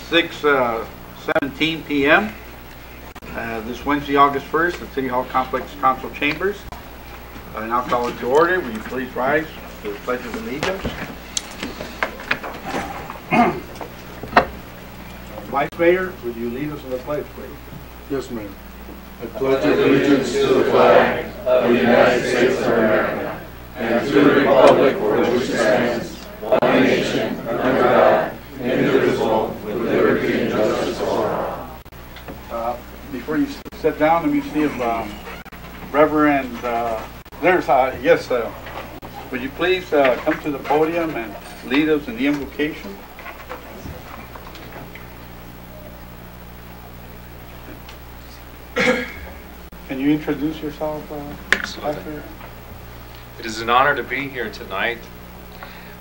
6:17 p.m. This Wednesday, August 1st, at City Hall Complex Council Chambers. I now call it to order. Will you please rise to the Pledge of Allegiance? Vice Mayor, would you lead us in the pledge, please? Yes, ma'am. I pledge allegiance to the flag of the United States of America and to the republic for which it stands, one nation, under God, indivisible, with liberty and justice for all. Before you sit down, let me see if Reverend, would you please come to the podium and lead us in the invocation? Can you introduce yourself, Pastor? It is an honor to be here tonight,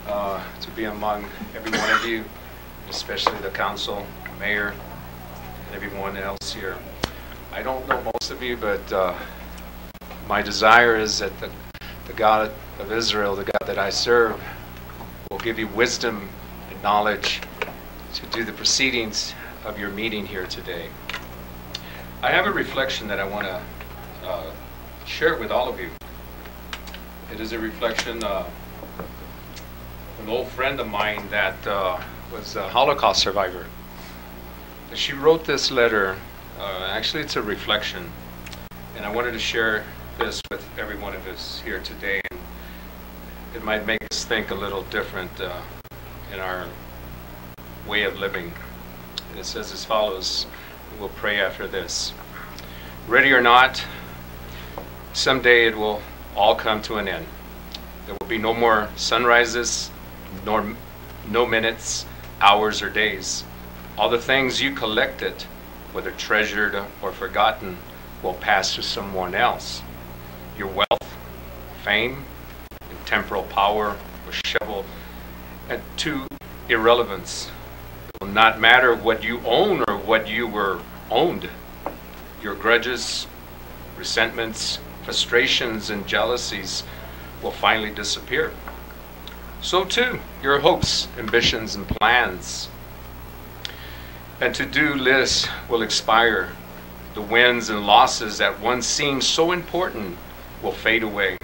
to be among every one of you, especially the council, mayor, and everyone else here. I don't know most of you, but my desire is that the God of Israel, the God that I serve, will give you wisdom and knowledge to do the proceedings of your meeting here today. I have a reflection that I want to share with all of you. It is a reflection of an old friend of mine that was a Holocaust survivor. She wrote this letter. Actually, it's a reflection, and I wanted to share this with every one of us here today. And it might make us think a little different in our way of living. And it says as follows. We'll pray after this. Ready or not, someday it will all come to an end. There will be no more sunrises, nor no minutes, hours, or days. All the things you collected, whether treasured or forgotten, will pass to someone else. Your wealth, fame, and temporal power will shovel to irrelevance. It will not matter what you own or what you were owned. Your grudges, resentments, frustrations, and jealousies will finally disappear. So too, your hopes, ambitions, and plans and to-do lists will expire. The wins and losses that once seemed so important will fade away.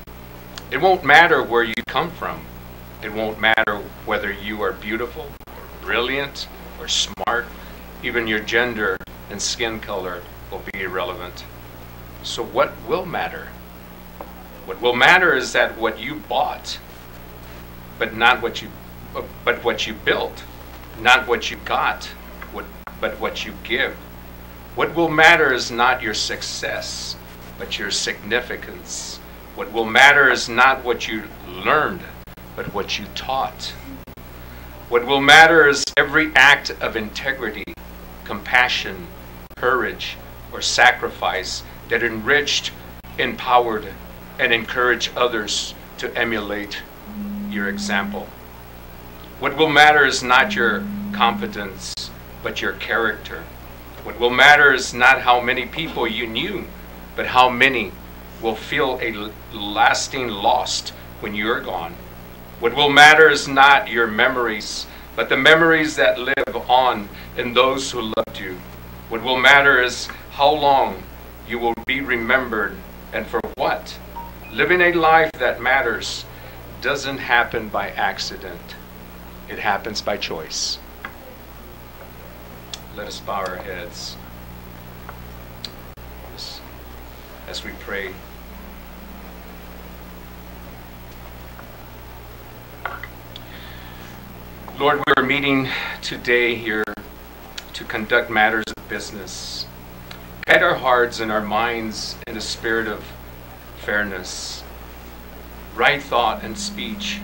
It won't matter where you come from. It won't matter whether you are beautiful, brilliant, or smart. Even your gender and skin color will be irrelevant. So what will matter? What will matter is that what you bought, but what you built, not what you got, but what you give. What will matter is not your success, but your significance. What will matter is not what you learned, but what you taught. What will matter is every act of integrity, compassion, courage, or sacrifice that enriched, empowered, and encouraged others to emulate your example. What will matter is not your competence, but your character. What will matter is not how many people you knew, but how many will feel a lasting loss when you're gone. What will matter is not your memories, but the memories that live on in those who loved you. What will matter is how long you will be remembered and for what. Living a life that matters doesn't happen by accident. It happens by choice. Let us bow our heads as we pray. Lord, we are meeting today here to conduct matters of business. Guide our hearts and our minds in a spirit of fairness, right thought and speech.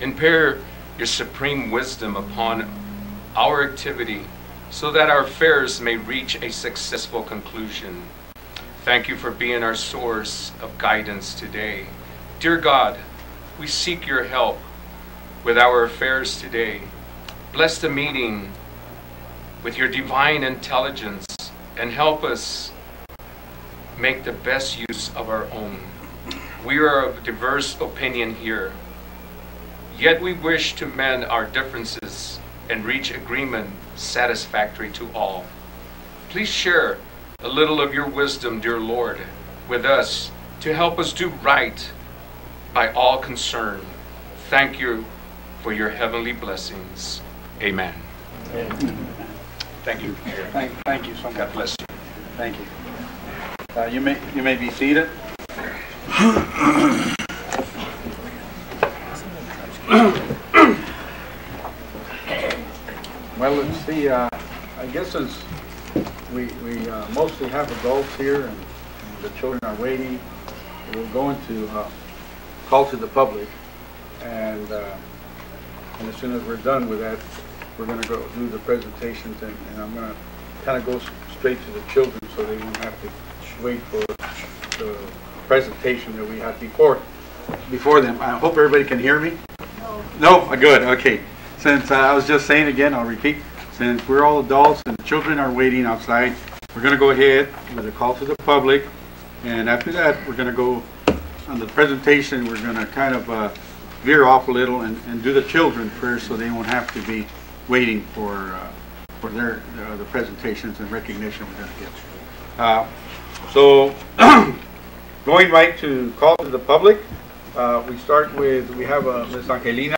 Impare your supreme wisdom upon our activity so that our affairs may reach a successful conclusion. Thank you for being our source of guidance today. Dear God, we seek your help with our affairs today. Bless the meeting with your divine intelligence and help us make the best use of our own. We are of diverse opinion here, yet we wish to mend our differences and reach agreement satisfactory to all. Please share a little of your wisdom, dear Lord, with us to help us do right by all concerned. Thank you for your heavenly blessings. Amen. Thank you. Thank you so much. God bless you. Thank you. You may be seated. Well, let's see. I guess since we mostly have adults here and the children are waiting, we'll go into call to the public, and as soon as we're done with that, we're going to go do the presentations, and I'm going to kind of go straight to the children so they won't have to wait for the presentation that we had before them. I hope everybody can hear me. No? Good. Okay. Since I was just saying again, I'll repeat. Since we're all adults and the children are waiting outside, we're going to go ahead with a call to the public, and after that, we're going to go on the presentation. We're going to kind of veer off a little and do the children first, so they won't have to be waiting for their the presentations and recognition we're going to give. So going right to call to the public, we have Ms. Angelina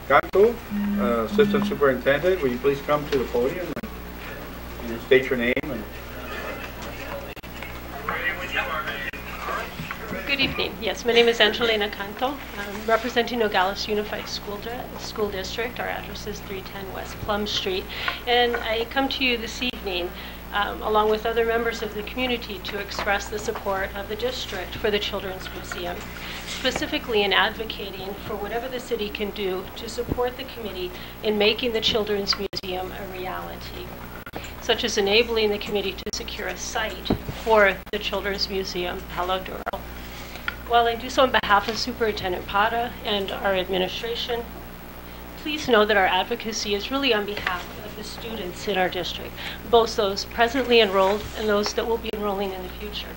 Canto, Assistant Superintendent. Will you please come to the podium and state your name? Good evening. Yes, my name is Angelina Canto. I'm representing Nogales Unified School District. Our address is 310 West Plum Street. And I come to you this evening along with other members of the community to express the support of the district for the Children's Museum, specifically in advocating for whatever the city can do to support the committee in making the Children's Museum a reality, such as enabling the committee to secure a site for the Children's Museum, Palo Duro. While I do so on behalf of Superintendent Pata and our administration, please know that our advocacy is really on behalf of the students in our district, both those presently enrolled and those that will be enrolling in the future.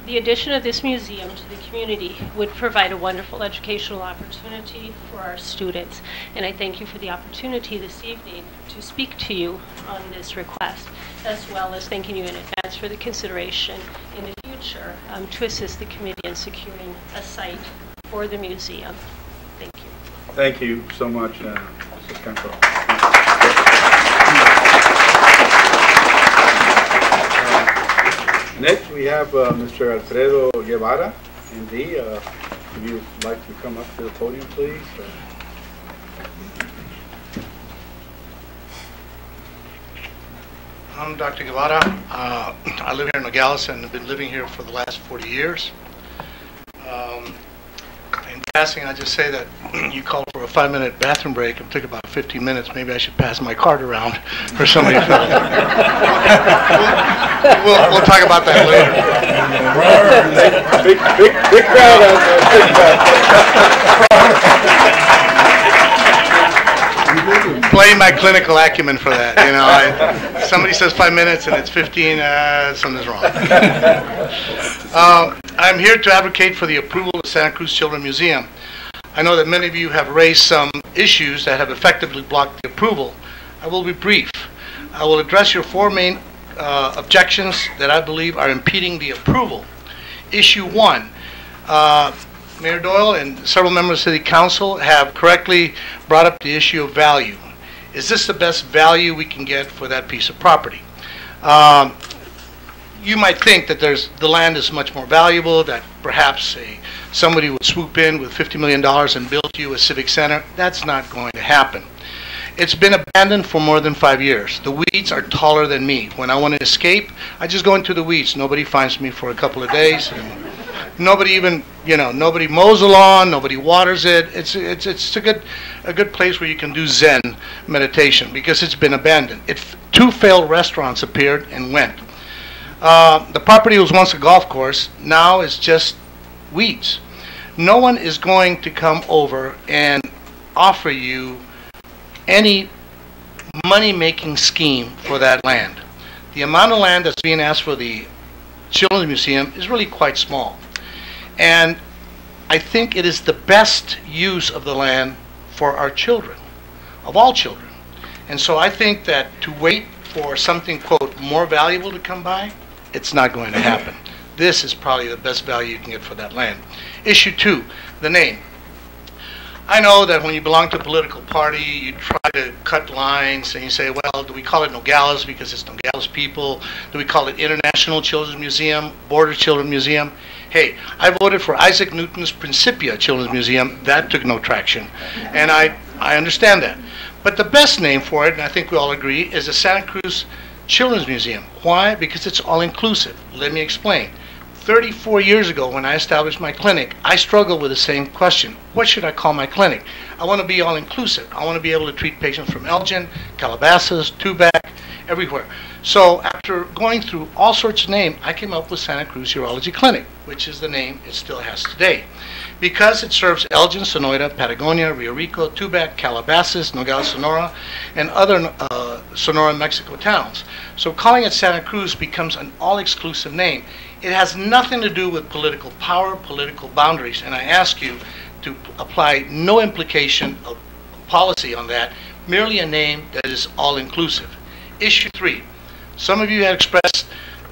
The addition of this museum to the community would provide a wonderful educational opportunity for our students, and I thank you for the opportunity this evening to speak to you on this request, as well as thanking you in advance for the consideration in the future to assist the committee in securing a site for the museum. Thank you. Thank you so much, Mrs. Canto. Next, we have Mr. Alfredo Guevara, MD. Would you like to come up to the podium, please? I'm Dr. Guevara. I live here in Nogales and have been living here for the last 40 years. In passing, I just say that you called for a 5-minute bathroom break. It took about 15 minutes. Maybe I should pass my card around for somebody to fill it. We'll talk about that later. Big crowd out there. Big crowd. Playing my clinical acumen for that. You know, somebody says 5 minutes and it's 15. Something's wrong. I'm here to advocate for the approval of Santa Cruz Children's Museum. I know that many of you have raised some issues that have effectively blocked the approval. I will be brief. I will address your 4 main objections that I believe are impeding the approval. Issue 1, Mayor Doyle and several members of City Council have correctly brought up the issue of value. Is this the best value we can get for that piece of property? You might think that the land is much more valuable, that perhaps somebody would swoop in with $50 million and build you a civic center. That's not going to happen. It's been abandoned for more than 5 years. The weeds are taller than me. When I want to escape, I just go into the weeds. Nobody finds me for a couple of days. And nobody even, nobody mows the lawn, nobody waters it. It's a good place where you can do Zen meditation because it's been abandoned. 2 failed restaurants appeared and went. The property was once a golf course. Now it's just weeds. No one is going to come over and offer you any money-making scheme for that land. The amount of land that's being asked for the Children's Museum is really quite small. And I think it is the best use of the land for our children. of all children. And so I think that to wait for something, quote, more valuable to come by, it's not going to happen. This is probably the best value you can get for that land. Issue 2, the name. I know that when you belong to a political party, you try to cut lines and you say, well, do we call it Nogales because it's Nogales people? Do we call it International Children's Museum, Border Children's Museum? Hey, I voted for Isaac Newton's Principia Children's Museum. That took no traction. And I understand that. But the best name for it, and I think we all agree, is the Santa Cruz Children's Museum. Why? Because it's all-inclusive. Let me explain. 34 years ago, when I established my clinic, I struggled with the same question. What should I call my clinic? I want to be all-inclusive. I want to be able to treat patients from Elgin, Calabasas, Tubac, everywhere. So after going through all sorts of names, I came up with Santa Cruz Urology Clinic, which is the name it still has today. Because it serves Elgin, Sonora, Patagonia, Rio Rico, Tubac, Calabasas, Nogales, Sonora, and other Sonora, Mexico towns. So calling it Santa Cruz becomes an all-exclusive name. It has nothing to do with political power, political boundaries, and I ask you to apply no implication of policy on that, merely a name that is all-inclusive. Issue 3, some of you had expressed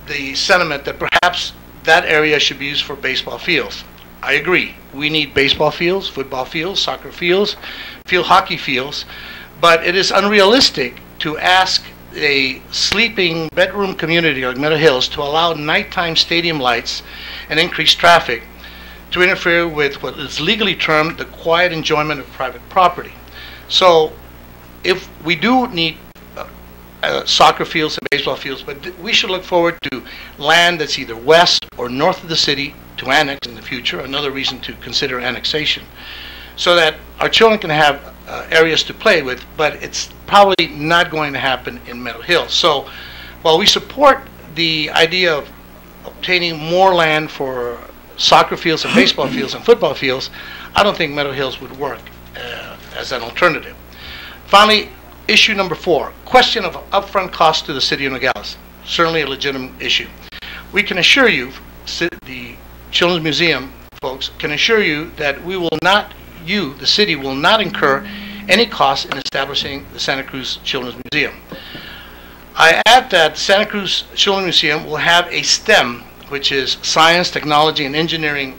the sentiment that perhaps that area should be used for baseball fields. I agree. We need baseball fields, football fields, soccer fields, field hockey fields, but it is unrealistic to ask a sleeping bedroom community like Meadow Hills to allow nighttime stadium lights and increased traffic to interfere with what is legally termed the quiet enjoyment of private property. So if we do need soccer fields and baseball fields, but we should look forward to land that's either west or north of the city to annex in the future, another reason to consider annexation, so that our children can have areas to play with, but it's probably not going to happen in Meadow Hills. So while we support the idea of obtaining more land for soccer fields and baseball fields and football fields, I don't think Meadow Hills would work as an alternative. Finally, issue number 4, question of upfront cost to the city of Nogales. Certainly a legitimate issue. We can assure you, the Children's Museum folks can assure you that we will not, the city will not incur any costs in establishing the Santa Cruz Children's Museum. I add that the Santa Cruz Children's Museum will have a STEM, which is Science, Technology, and Engineering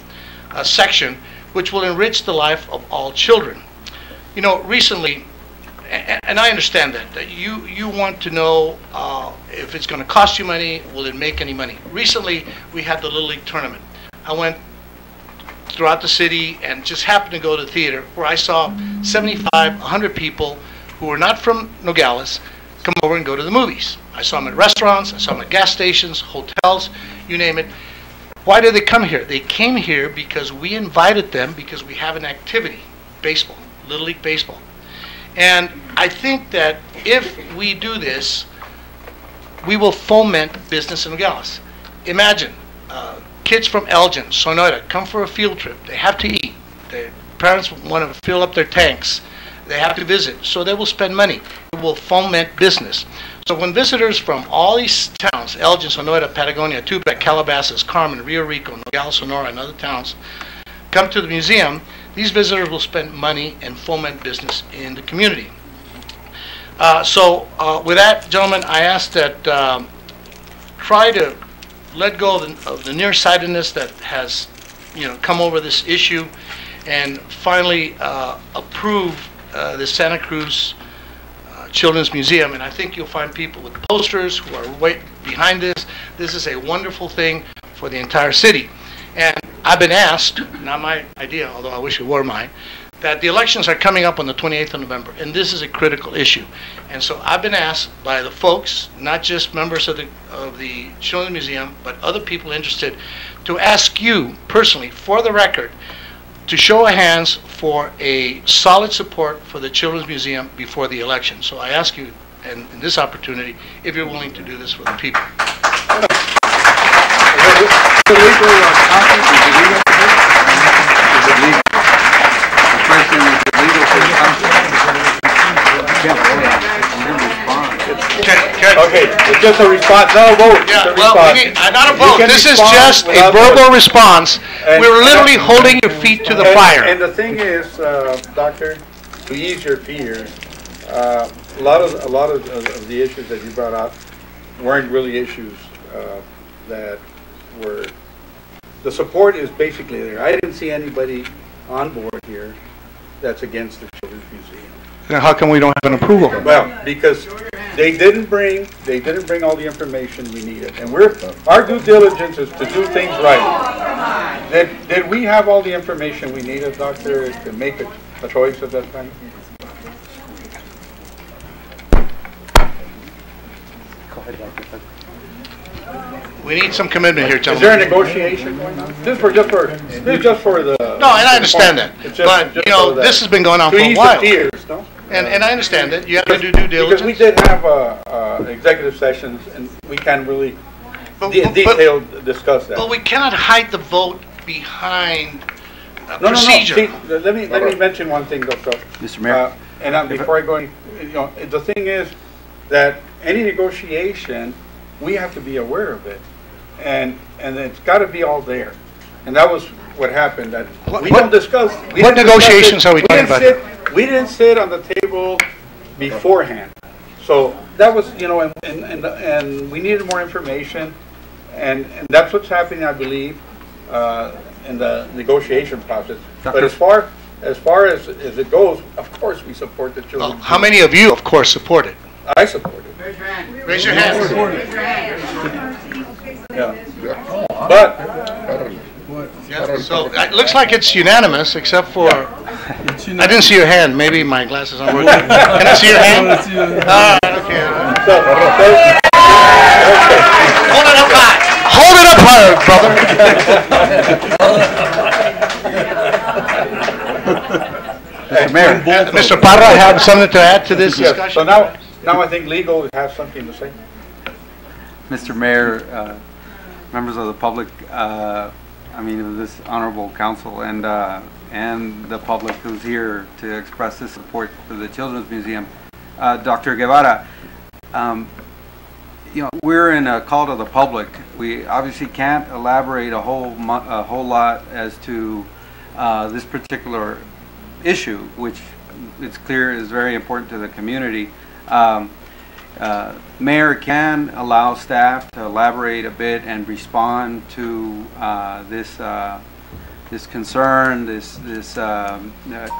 section, which will enrich the life of all children. You know, recently, and I understand that you want to know if it's going to cost you money, will it make any money? Recently, we had the Little League tournament. I went throughout the city and just happened to go to the theater where I saw 75, 100 people who were not from Nogales come over and go to the movies. I saw them at restaurants, I saw them at gas stations, hotels, you name it. Why did they come here? They came here because we invited them because we have an activity, baseball, Little League baseball. And I think that if we do this, we will foment business in Nogales. Imagine, kids from Elgin, Sonora, come for a field trip. They have to eat. Their parents want to fill up their tanks. They have to visit, so they will spend money. It will foment business. So when visitors from all these towns, Elgin, Sonora, Patagonia, Tubac, Calabasas, Carmen, Rio Rico, Nogales, Sonora, and other towns, come to the museum, these visitors will spend money and foment business in the community. With that, gentlemen, I ask that try to let go of the nearsightedness that has, come over this issue, and finally approve the Santa Cruz Children's Museum. And I think you'll find people with posters who are right behind this. This is a wonderful thing for the entire city. And I've been asked, not my idea, although I wish it were mine, that the elections are coming up on the 28th of November, and this is a critical issue. And so I've been asked by the folks, not just members of the Children's Museum, but other people interested, to ask you personally, for the record, to show of hands for a solid support for the Children's Museum before the election. So I ask you, and in this opportunity, if you're willing to do this for the people. Okay, it's just a response, not a vote. Yeah, well, not a vote. This is just a verbal response. We're literally holding your feet to the fire. And the thing is, Doctor, to ease your fears, A lot of the issues that you brought up weren't really issues that were. The support is basically there. I didn't see anybody on board here that's against the Children's Museum. Now, how come we don't have an approval? Well, because they didn't bring all the information we needed, and our due diligence is to do things right. Did we have all the information we needed, Doctor, to make a choice at that time? We need some commitment here, Is gentlemen. there a negotiation going on? This is just for the. No, and I understand that. But, you know, this has been going on for a while. No? And I understand that. You have to do due Because we diligence. did have executive sessions, and we can't really But- detailed discuss that. But we cannot hide the vote behind No. procedure. See, let me mention one thing, Doctor. Mr. Mayor. Before I go, the thing is that any negotiation, we have to be aware of it, and it's got to be all there. And that was what happened. That we don't discuss. What negotiations are we talking about? We didn't sit on the table beforehand. So that was, and we needed more information, and that's what's happening, I believe, in the negotiation process. But as far as it goes, of course we support the children. Well, how many of you, of course, support it? I support it. Raise your hand. Yeah. But Yeah, so it looks like it's unanimous, except for, I didn't see your hand. Maybe my glasses aren't working. Can I see your hand? All right, okay. Hold it up high. Hold it up higher, brother. Mr. Mayor. Mr. Parra, have something to add to this yes, discussion? so now I think legal has something to say. Mr. Mayor, members of the public, of this honorable council, and the public who's here to express this support for the Children's Museum. Dr. Guevara, we're in a call to the public. We obviously can't elaborate a whole lot as to this particular issue, which it's clear is very important to the community. Mayor can allow staff to elaborate a bit and respond to this concern, this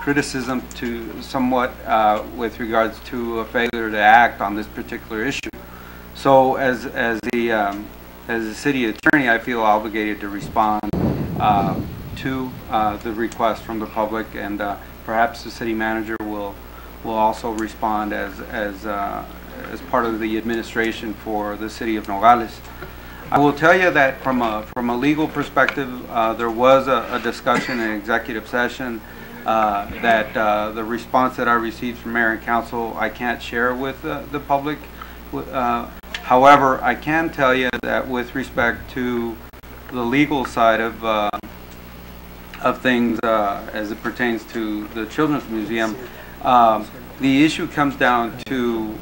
criticism to somewhat with regards to a failure to act on this particular issue. So as the city attorney, I feel obligated to respond to the request from the public, and perhaps the city manager will also respond as part of the administration for the city of Nogales. I will tell you that from a legal perspective, there was a discussion in executive session that the response that I received from mayor and council I can't share with the public. However, I can tell you that with respect to the legal side of things as it pertains to the Children's Museum, the issue comes down to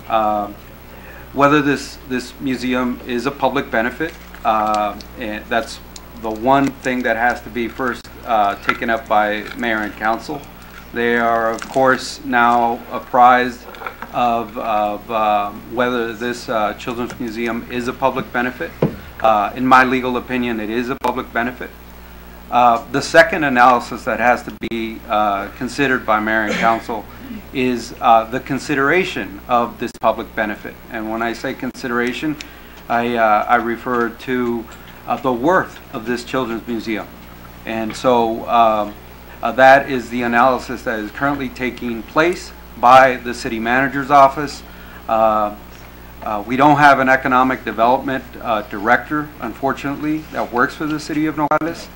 whether this museum is a public benefit. And that's the one thing that has to be first taken up by mayor and council. They are, of course, now apprised of whether this Children's Museum is a public benefit. In my legal opinion, it is a public benefit. The second analysis that has to be considered by mayor and council is the consideration of this public benefit. And when I say consideration, I refer to the worth of this Children's Museum. And so that is the analysis that is currently taking place by the city manager's office. We don't have an economic development director, unfortunately, that works for the city of Nogales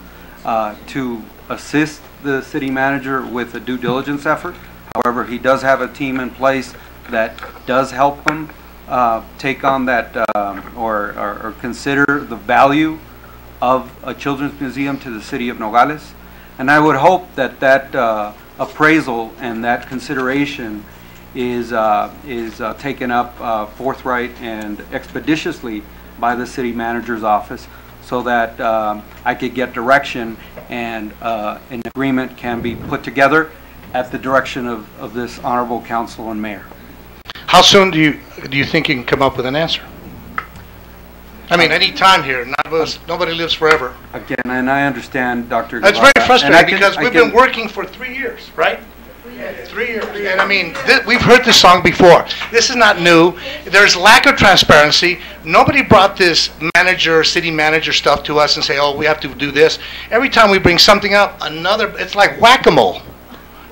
to assist the city manager with a due diligence effort. However, he does have a team in place that does help him take on that or consider the value of a children's museum to the city of Nogales. And I would hope that that appraisal and that consideration is taken up forthright and expeditiously by the city manager's office, so that I could get direction and an agreement can be put together at the direction of this honorable council and mayor. How soon do you think you can come up with an answer? I mean, any time here. Nobody lives forever. Again, and I understand, Dr. That's Guevara, very frustrating and because we've been working for 3 years, right? 3 years. And I mean, we've heard this song before. This is not new. There's lack of transparency. Nobody brought this city manager stuff to us and say, oh, we have to do this. Every time we bring something up, it's like whack-a-mole.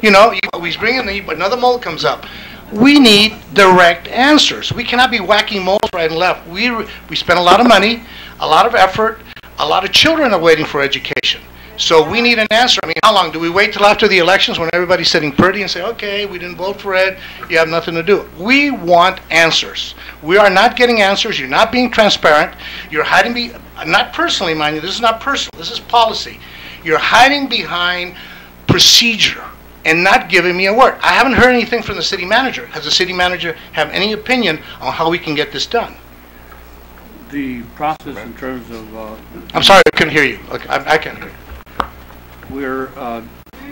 You know, we bring in another mole comes up. We need direct answers. We cannot be whacking moles right and left. We spend a lot of money, a lot of effort, a lot of children are waiting for education. So we need an answer. I mean, how long? Do we wait till after the elections when everybody's sitting pretty and say, okay, we didn't vote for it, you have nothing to do? We want answers. We are not getting answers. You're not being transparent. You're hiding, not personally, mind you, this is not personal, this is policy. You're hiding behind procedure and not giving me a word. I haven't heard anything from the city manager. Has the city manager have any opinion on how we can get this done? The process in terms of... I'm sorry, I couldn't hear you. Okay, I can't hear you.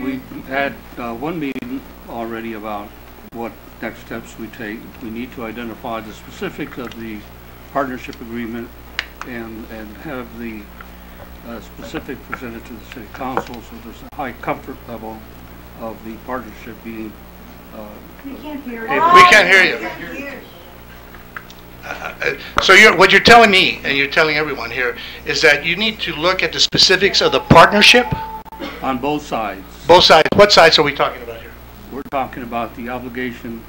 We had one meeting already about what next steps we take. We need to identify the specifics of the partnership agreement and have the specific presented to the city council, so there's a high comfort level of the partnership being... We can't hear you. We can't hear you. So what you're telling me, and you're telling everyone here, is that you need to look at the specifics of the partnership? On both sides. Both sides. What sides are we talking about here? We're talking about the obligation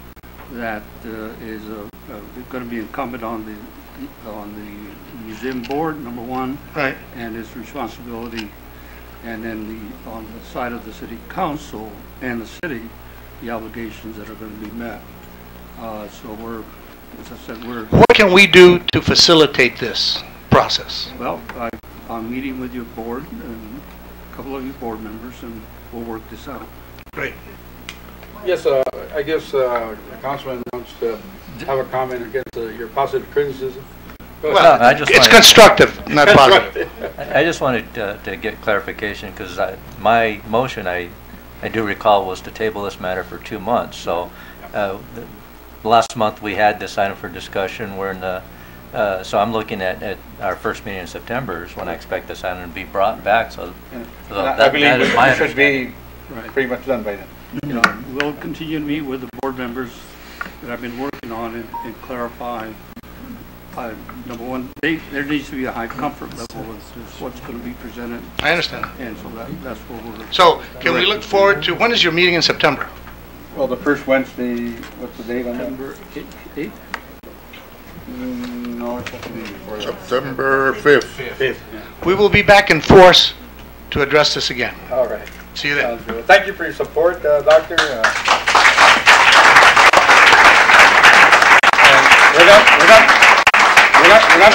that is going to be incumbent on the museum board, number one, right, and its responsibility, and then on the side of the city council and the city, the obligations that are going to be met. So we're, as I said, What can we do to facilitate this process? Well, I'm meeting with your board and a couple of your board members, and we'll work this out. Great. Yes, I guess the councilman wants to have a comment against your positive criticism. Well, I just it's wanted, constructive, not positive. I just wanted to get clarification because my motion, I do recall, was to table this matter for 2 months. So last month we had this item for discussion. We're in the so I'm looking at our first meeting in September is when I expect this item to be brought back. So, I believe that is my it should be Right. pretty much done by then. You know, we'll continue to meet with the board members that I've been working on and clarify. Number one, there needs to be a high comfort level with what's going to be presented. I understand. And so that's what we're... So can we look forward to, when is your meeting in September? Well, the first Wednesday, what's the date on that? September 8th? No, it's supposed to be before that. September 5th. 5th. We will be back in force to address this again. All right. See you then. Sounds good. Thank you for your support, Doctor. And we're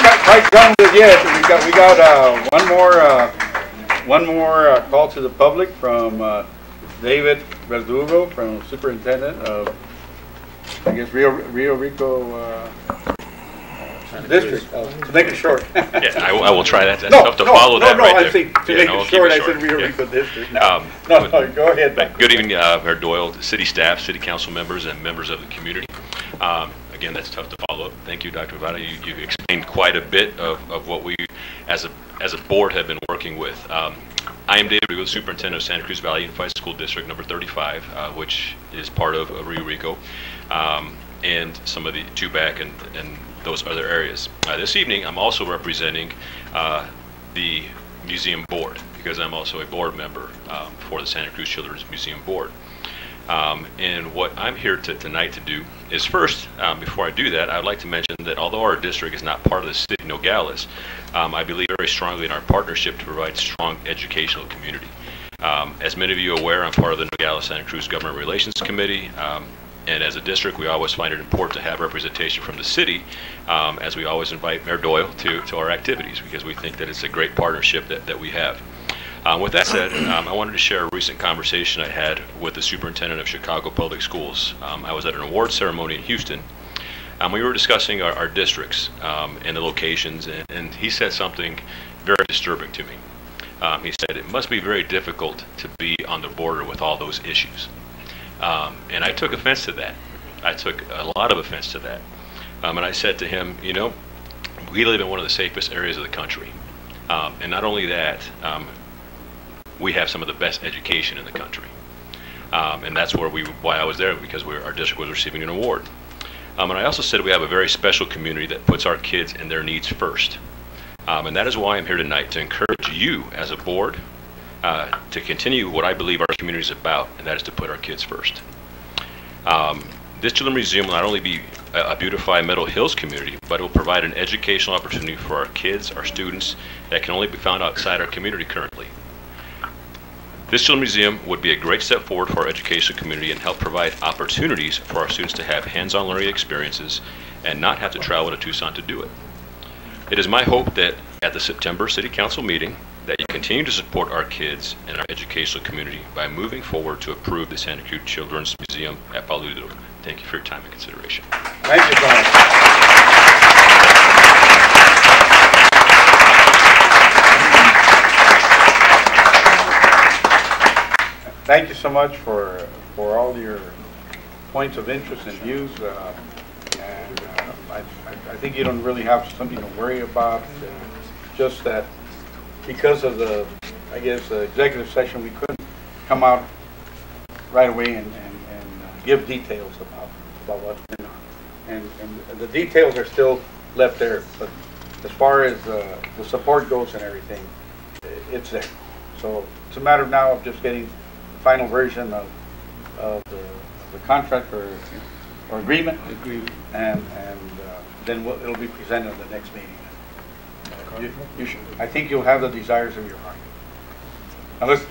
not quite done with it yet. We got one more call to the public from David Verdugo, from Superintendent of, I guess, Rio Rico District. To make it short. Yeah, I will try that. That's No, tough to no, follow no, that no, right I there. think to Yeah, make no, it I'll keep short, it I short. said Rio Yeah. Rico District. No, go ahead. Good evening, Mayor Doyle, city staff, city council members, and members of the community. Again, that's tough to follow up. Thank you, Dr. Vada. You explained quite a bit of what we, as a board, have been working with. I am David Rigo, Superintendent of Santa Cruz Valley Unified School District number 35, which is part of Rio Rico, and some of the Tubac and those other areas. This evening, I'm also representing the museum board because I'm also a board member for the Santa Cruz Children's Museum Board. And what I'm here tonight to do is first, before I do that, I'd like to mention that although our district is not part of the city of Nogales, I believe very strongly in our partnership to provide strong educational community. As many of you are aware, I'm part of the Nogales-Santa Cruz Government Relations Committee, and as a district, we always find it important to have representation from the city, as we always invite Mayor Doyle to our activities because we think that it's a great partnership that we have. With that said, I wanted to share a recent conversation I had with the superintendent of Chicago Public Schools. I was at an award ceremony in Houston. We were discussing our districts and the locations, and he said something very disturbing to me. He said, it must be very difficult to be on the border with all those issues. And I took offense to that. I took a lot of offense to that. And I said to him, you know, we live in one of the safest areas of the country. And not only that, we have some of the best education in the country. And that's why I was there, because our district was receiving an award. And I also said we have a very special community that puts our kids and their needs first. And that is why I'm here tonight, to encourage you as a board to continue what I believe our community is about, and that is to put our kids first. This Children's Museum will not only be a beautify Meadow Hills community, but it will provide an educational opportunity for our kids, our students, that can only be found outside our community currently. This Children's Museum would be a great step forward for our educational community and help provide opportunities for our students to have hands-on learning experiences and not have to travel to Tucson to do it. It is my hope that at the September City Council meeting that you continue to support our kids and our educational community by moving forward to approve the Santa Cruz Children's Museum at Paludo. Thank you for your time and consideration. Thank you, Brian. Thank you so much for all your points of interest and views. I think you don't really have something to worry about. Just that because of the, I guess, the executive session, we couldn't come out right away and give details about what's going on. And the details are still left there, but as far as the support goes and everything, it's there. So it's a matter now of just getting the final version of the contract or agreement, and then it'll be presented at the next meeting. I think you'll have the desires of your heart. Unless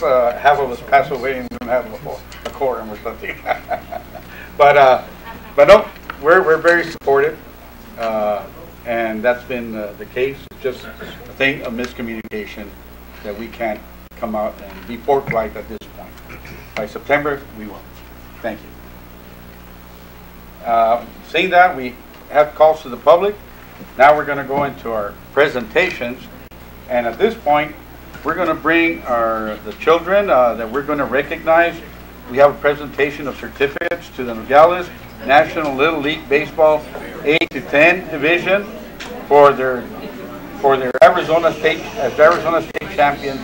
half of us pass away and we don't have a quorum or something. but no, we're very supportive, and that's been the case. It's just a thing of miscommunication that we can't come out and be forthright at this point. By September, we will. Thank you. Seeing that, we have calls to the public. Now we're going to go into our presentations, and at this point, we're going to bring the children that we're going to recognize. We have a presentation of certificates to the Nogales National Little League Baseball 8 to 10 division for their Arizona State champions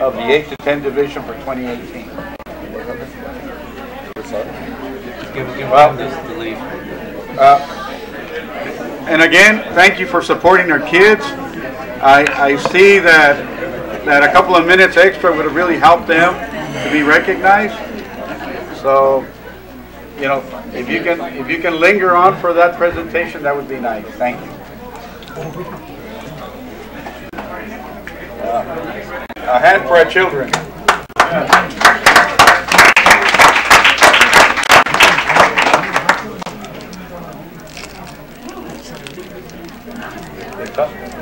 of the 8 to 10 division for 2018. And again, thank you for supporting our kids. I see that a couple of minutes extra would have really helped them to be recognized. So, you know, if you can linger on for that presentation, that would be nice. Thank you. A hand for our children.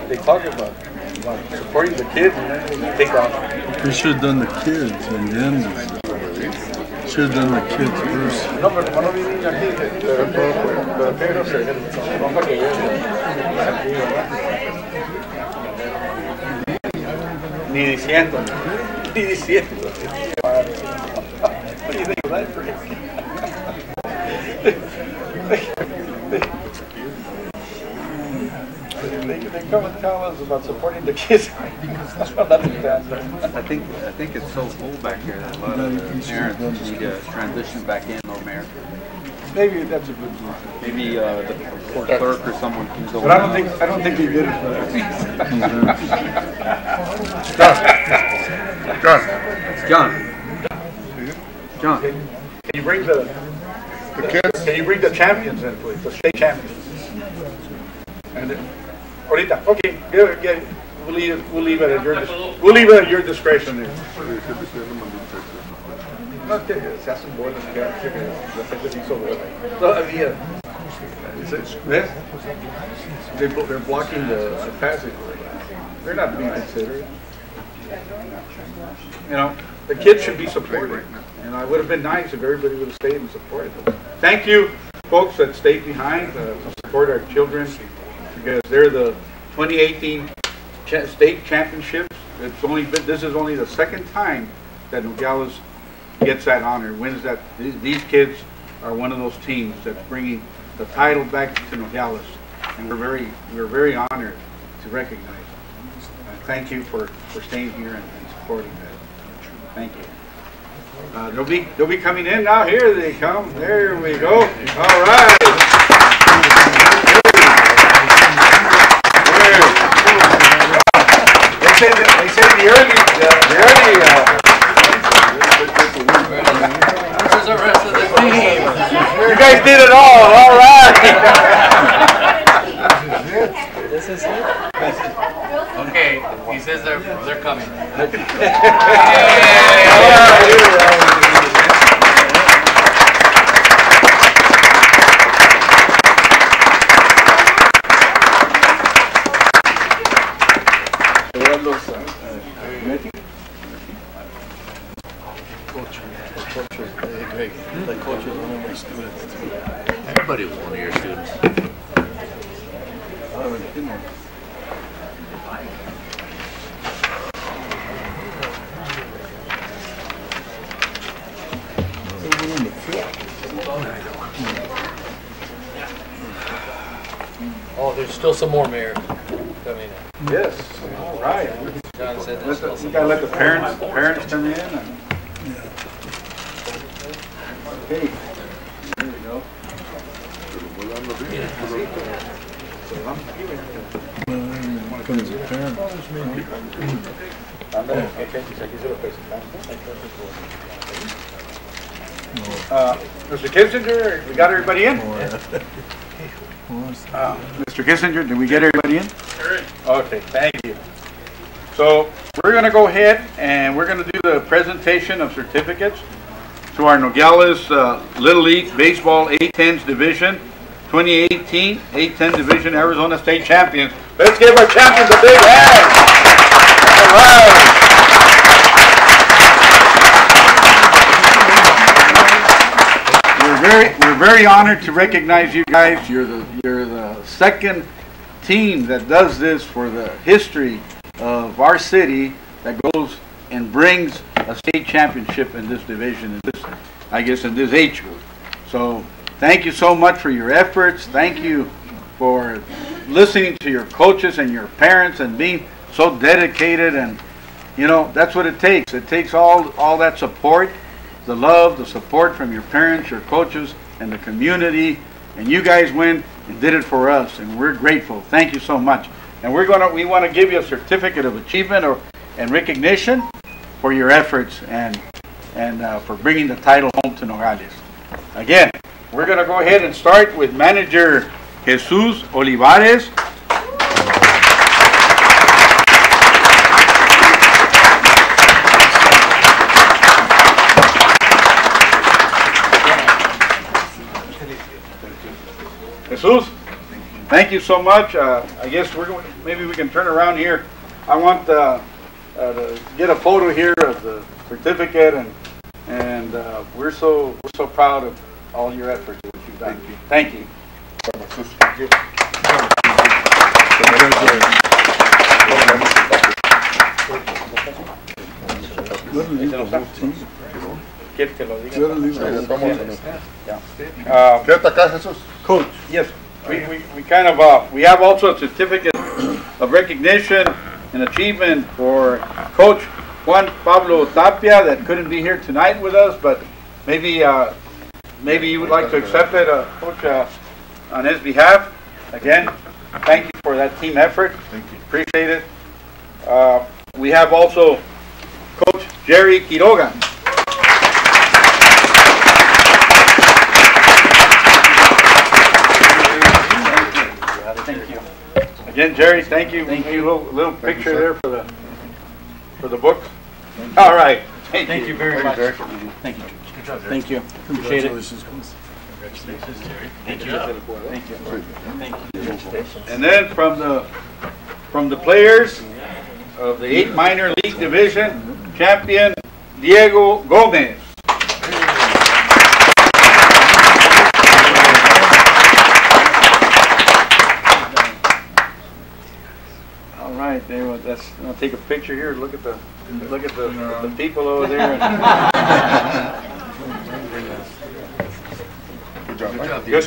They talk about supporting the kids and then they take off. We should have done the kids and then should have done the kids first. No, pero como no vienen aquí, pero ni diciendo. What do you think of that phrase? They come and tell us about supporting the kids. I think it's so full back here that a lot of parents need to transition back in, though, Mayor. Maybe that's a good one. Maybe the court clerk or someone can go. But I don't think they did it for that. John. Can you bring the kids? Can you bring the champions in, please? The state champions. And ahorita, okay, good. We'll leave it at your discretion there. No, se hacen bolas, la gente se hizo bola. Todavía. They're blocking the passageway. They're not being considered. You know, the kids should be supported. And it would have been nice if everybody would have stayed and supported them. Thank you, folks that stayed behind to support our children, because they're the 2018 state championships. This is only the second time that Nogales gets that honor, wins that. These kids are one of those teams that's bringing the title back to Nogales, and we're very honored to recognize them. And thank you for staying here and supporting that. Thank you. They'll be coming in now. Here they come. There we go. All right. They say the early. This is the rest of the team. You guys did it all right. This is it? Okay, he says they're coming. Everybody was one of your students. Oh, there's still some more, Mayor. Coming in. Yes. All right. John said there's still You some gotta more. let the parents come in. And, okay. There we go. Mr. Kissinger, we got everybody in? Mr. Kissinger, did we get everybody in? Sure. Okay, thank you. So we're going to go ahead and we're going to do the presentation of certificates to our Nogales Little League Baseball A10s Division 2018 A10 Division Arizona State Champions. Let's give our champions a big hand. All right. We're very honored to recognize you guys. You're the second team that does this for the history of our city that goes and brings a state championship in this division, in this, I guess, in this age group. So thank you so much for your efforts. Thank you for listening to your coaches and your parents and being so dedicated. And you know, that's what it takes. It takes all that support, the love, the support from your parents, your coaches, and the community. And you guys went and did it for us, and we're grateful. Thank you so much. And we want to give you a certificate of achievement and recognition for your efforts and for bringing the title home to Nogales. Again, we're going to go ahead and start with manager Jesus Olivares. Jesus, thank you so much. I guess maybe we can turn around here. I want to get a photo here of the certificate, and we're so proud of all your efforts that you've done. Thank you. Thank you. Coach, yes, we kind of we have also a certificate of recognition and achievement for Coach Juan Pablo Tapia that couldn't be here tonight with us, but maybe you would like to accept it, Coach, on his behalf. Again, thank you for that team effort. Thank you. Appreciate it. We have also Coach Jerry Quiroga. Thank you. Again, Jerry, thank you. Thank you. A little picture there for the book. All right. Thank you very much. Thank you. Good job, Jerry. Thank you. Appreciate it. Congratulations, Jerry. Thank you. Thank you. Thank you. And then from the players of the 8 minor league division, champion Diego Gomez. All right, there. I'll take a picture here. Look at the people over there. Good job. We got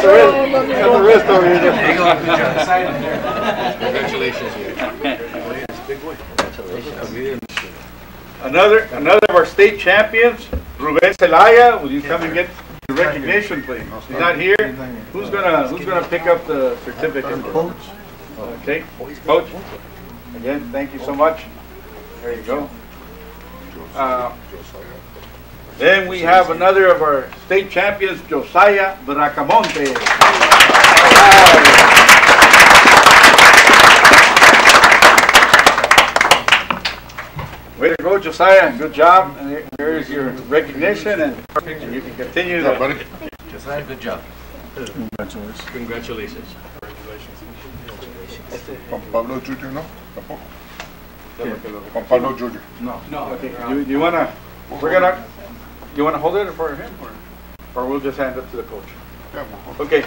the wrist over here. Congratulations. Another of our state champions, Ruben Celaya. Will you come and get the recognition, please? He's not here. Who's gonna pick up the certificate? Coach. Okay, Coach. Again, thank you so much. There you go. Then we have another of our state champions, Josiah Bracamonte. Way to go, Josiah. Good job. And here's your recognition, and you can continue. Josiah, good job. Congratulations. Congratulations. Juan Pablo Jr., no? Tampoco. Juan Pablo Jr. No. Okay. You wanna hold it for him, or we'll just hand it to the coach? Okay.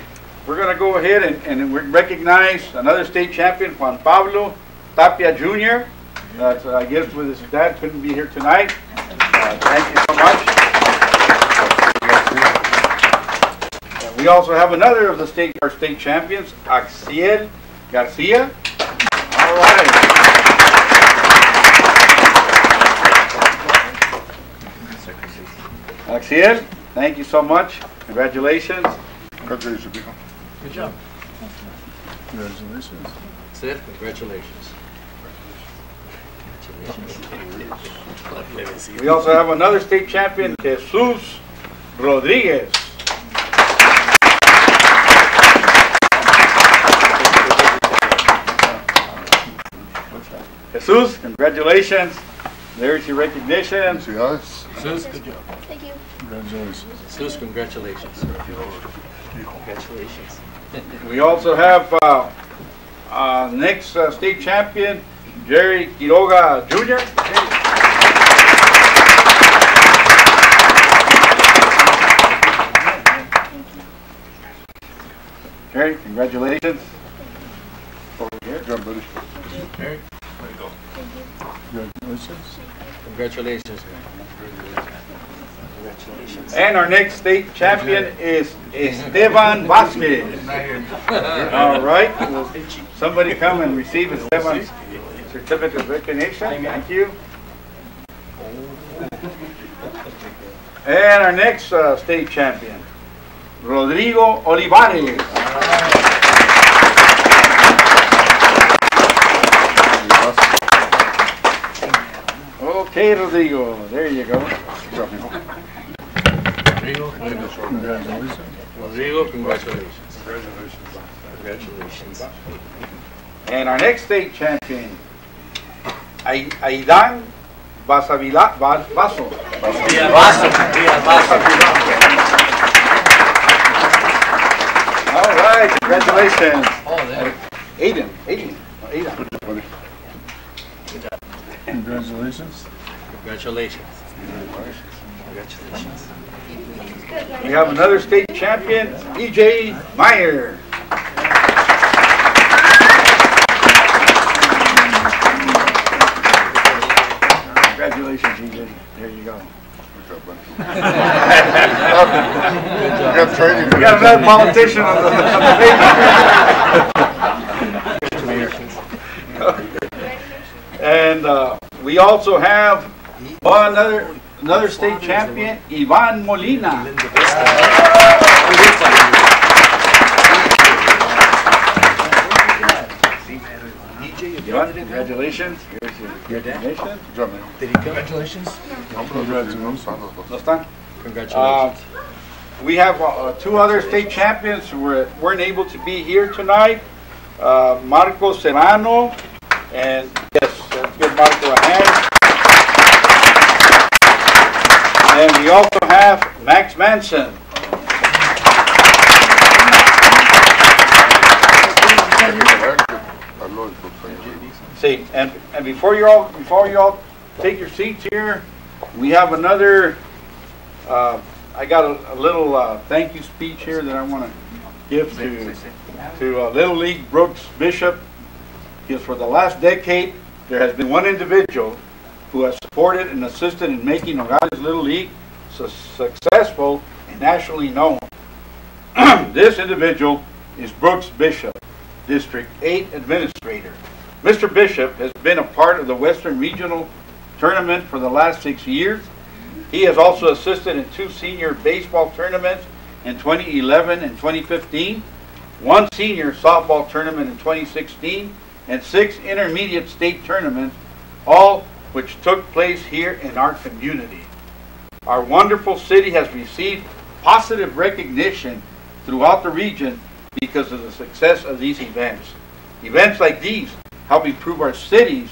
We're gonna go ahead and we recognize another state champion, Juan Pablo Tapia Jr. I guess with his dad couldn't be here tonight. Thank you so much. We also have another of our state champions, Axiel Garcia. All right. Axiel, thank you so much. Congratulations. Congratulations, Pico. Good job. Congratulations. That's it. Congratulations. We also have another state champion, Jesus Rodriguez. Jesus, congratulations. There's your recognition. Felicidades. Jesus, good job. Thank you. Congratulations. Jesus, congratulations. Congratulations. We also have next state champion, Jerry Quiroga Jr. Jerry, congratulations. Over here. Good job, buddy. Eric, way to go. Congratulations. Congratulations, man. Congratulations. And our next state champion is Esteban Vasquez. All right. Will somebody come and receive Esteban's certificate of recognition? Thank you. And our next state champion, Rodrigo Olivares. Okay, Rodrigo, there you go. Rodrigo, Congratulations. Rodrigo, congratulations. Congratulations. And our next state champion, Aidan Vaso. All right, congratulations. Oh, there. Aidan. Good job. Congratulations. Congratulations. Congratulations. We have another state champion, E.J. Meyer. Congratulations, E.J. There you go. Good job, buddy. You got training. We got another politician on the page. And we also have another state champion, Ivan Molina. Ivan, congratulations. Here's your recognition. Good job, man. Did he come? Congratulations. Congratulations. No están? Congratulations. We have two other state champions who weren't able to be here tonight. Marco Serrano, and yes, let's give Marco a hand. And we also have Max Manson. See, and before you all take your seats here, we have another. I got a little thank you speech here that I want to give to Little League Brooks Bishop. Because for the last decade, there has been one individual who has supported and assisted in making Nogales Little League so successful nationally known. This individual is Brooks Bishop, District 8 Administrator. Mr. Bishop has been a part of the Western Regional Tournament for the last 6 years. He has also assisted in 2 senior baseball tournaments in 2011 and 2015, 1 senior softball tournament in 2016, and 6 intermediate state tournaments, all which took place here in our community. Our wonderful city has received positive recognition throughout the region because of the success of these events. Events like these help improve our city's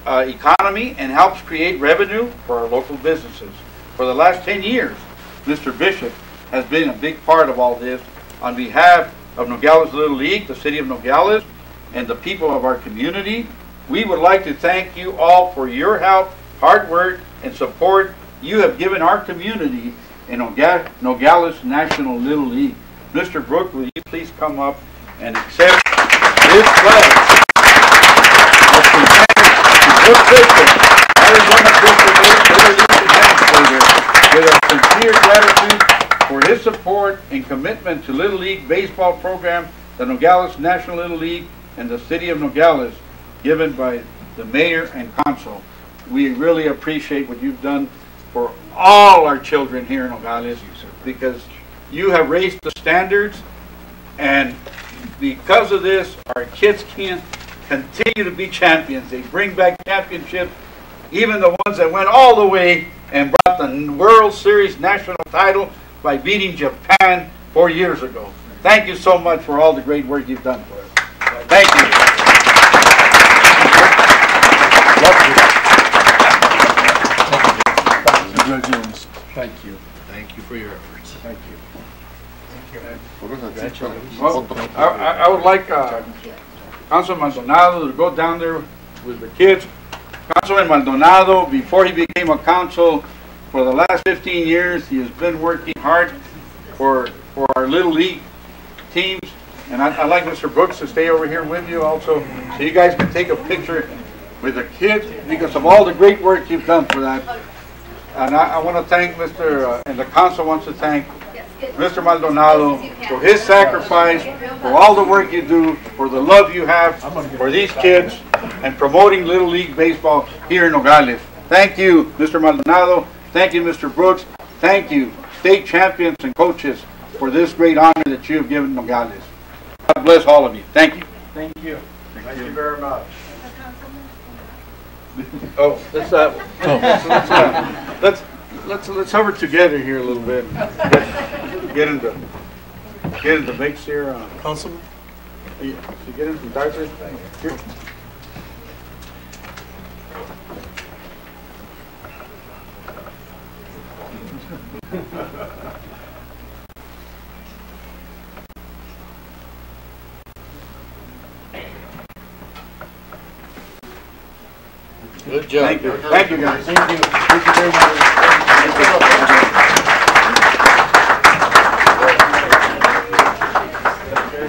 economy and helps create revenue for our local businesses. For the last 10 years, Mr. Bishop has been a big part of all this. On behalf of Nogales Little League, the city of Nogales, and the people of our community, we would like to thank you all for your help, hard work, and support you have given our community in Nogales National Little League. Mr. Brooks, will you please come up and accept this flag? Brooks Bishop, Arizona District 8 Little League Administrator, with a sincere gratitude for his support and commitment to Little League baseball program, the Nogales National Little League, and the city of Nogales, given by the mayor and council. We really appreciate what you've done for all our children here in Nogales, because you have raised the standards, and because of this, our kids can continue to be champions. They bring back championships, even the ones that went all the way and brought the World Series national title by beating Japan 4 years ago. Thank you so much for all the great work you've done for us. Thank you. Congratulations. Thank you. Thank you for your efforts. Thank you. Congratulations. Well, I would like Councilman Maldonado to go down there with the kids. Councilman Maldonado, before he became a council, for the last 15 years, he has been working hard for our Little League teams. And I'd like Mr. Brooks to stay over here with you also, so you guys can take a picture with the kids because of all the great work you've done for that. And I want to thank and the council wants to thank Mr. Maldonado for his sacrifice, for all the work you do, for the love you have for these kids, and promoting Little League baseball here in Nogales. Thank you, Mr. Maldonado. Thank you, Mr. Brooks. Thank you, state champions and coaches, for this great honor that you have given Nogales. God bless all of you. Thank you. Thank you. Thank you very much. Oh, let's hover together here a little bit. Get into mix here. Councilman? You get into diapers here. Good job. Thank you. Thank you, guys. Thank you. Thank you very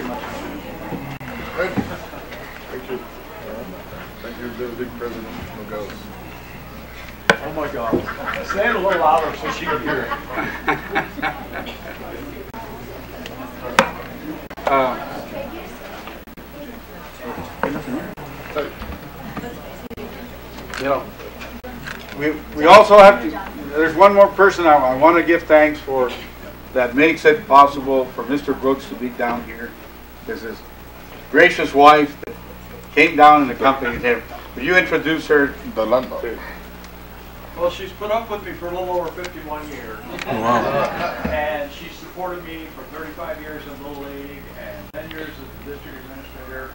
much. Thank you. Thank you, the big president of Nogales. Oh my God. Say it a little louder so she can hear it. You know, we also have to, there's one more person I want to give thanks for that makes it possible for Mr. Brooks to be down here. There's his gracious wife that came down and accompanied him. Will you introduce her? Delanda. Well, she's put up with me for a little over 51 years. Wow. And she supported me for 35 years in Little League and 10 years as the district administrator.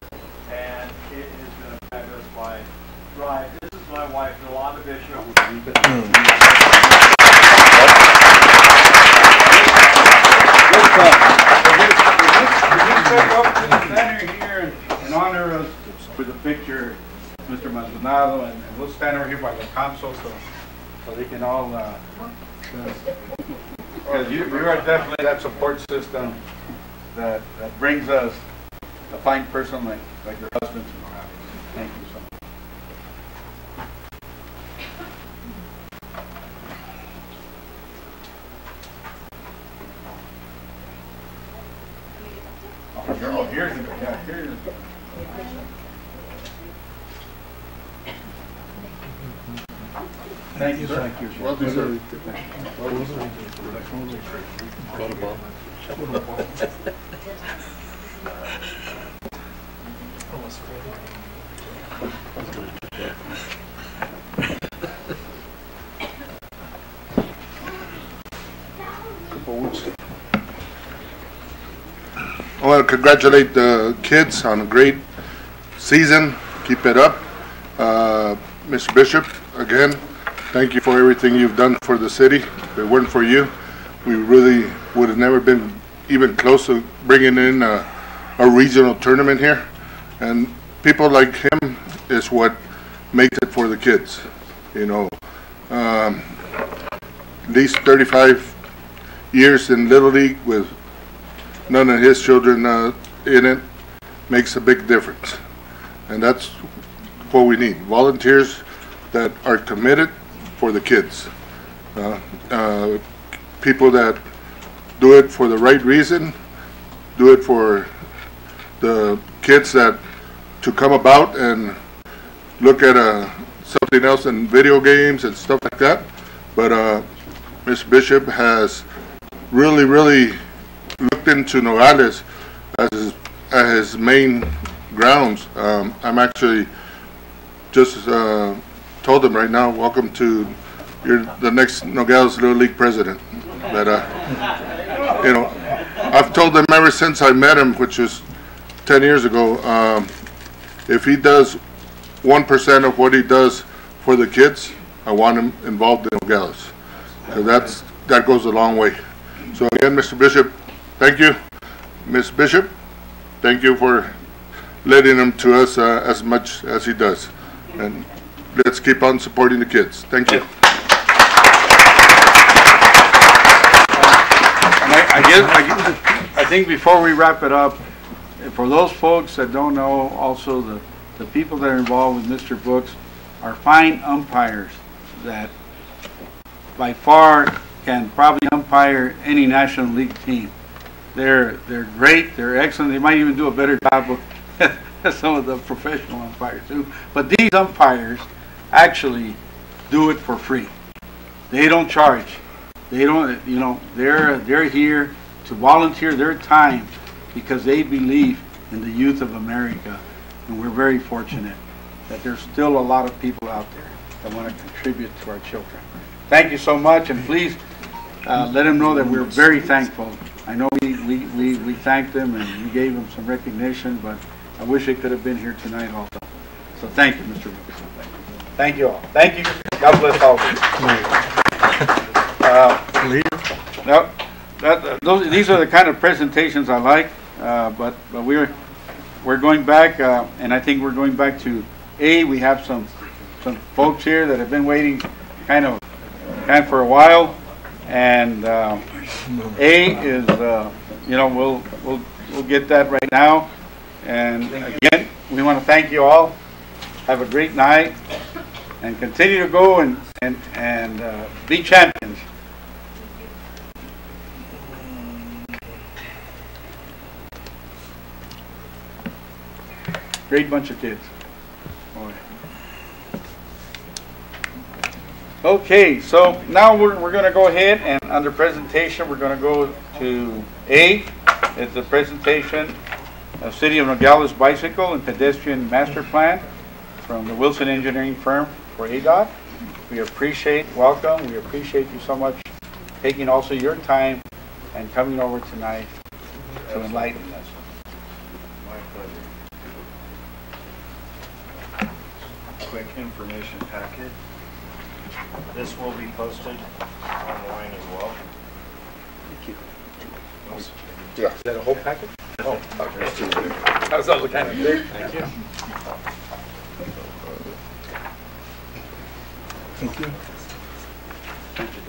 And it has been a fabulous ride. This is my wife, Delanda Bishop. Would you step up to the center here and honor us with a picture, Mr. Maldonado, and we'll stand over here by the council so they can all, because you are definitely that support system that brings us a fine person like your husband. Thank you so much. Oh, here's the, yeah, here's. Thank you, sir. Thank you. Well deserved. I want to congratulate the kids on a great season. Keep it up. Mr. Bishop, again, thank you for everything you've done for the city. If it weren't for you, we really would have never been even close to bringing in a regional tournament here. And people like him is what makes it for the kids. You know, these 35 years in Little League with none of his children in it makes a big difference. And that's what we need. Volunteers that are committed for the kids. People that do it for the right reason, do it for the kids that to come about and look at something else in video games and stuff like that. But Mr. Bishop has really looked into Nogales as his main grounds. I'm actually just told him right now, welcome to, you're the next Nogales Little League president. But you know, I've told him ever since I met him, which was 10 years ago, if he does 1% of what he does for the kids, I want him involved in Nogales. So that goes a long way. So again, Mr. Bishop, thank you. Ms. Bishop, thank you for letting him to us as much as he does. And let's keep on supporting the kids. Thank you. I think before we wrap it up, for those folks that don't know, also the people that are involved with Mr. Brooks are fine umpires that by far can probably umpire any National League team. They're great, they're excellent, they might even do a better job of some of the professional umpires too. But these umpires actually do it for free. They don't charge. They don't, you know, they're here to volunteer their time because they believe in the youth of America. And we're very fortunate that there's still a lot of people out there that want to contribute to our children. Thank you so much, and please let them know that we're very thankful. I know we thanked them and we gave them some recognition, but I wish they could have been here tonight also. So thank you, Mr. Brooks. Thank you all. Thank you. God bless all of you. These are the kind of presentations I like, but we're going back, and I think we're going back to A. We have some folks here that have been waiting kind of for a while, and A is you know, we'll get that right now. And again, we want to thank you all. Have a great night, and continue to go and be champions. Great bunch of kids. Okay, so now we're going to go ahead and under presentation we're going to go to A. It's the presentation of City of Nogales Bicycle and Pedestrian Master Plan from the Wilson Engineering firm for ADOT. We appreciate, welcome, we appreciate you so much taking also your time and coming over tonight to enlighten us. My pleasure. Quick information packet. This will be posted online as well. Thank you. Yeah. Is that a whole packet? Oh, okay. That was all kind of big. Thank you. Thank you. Thank you.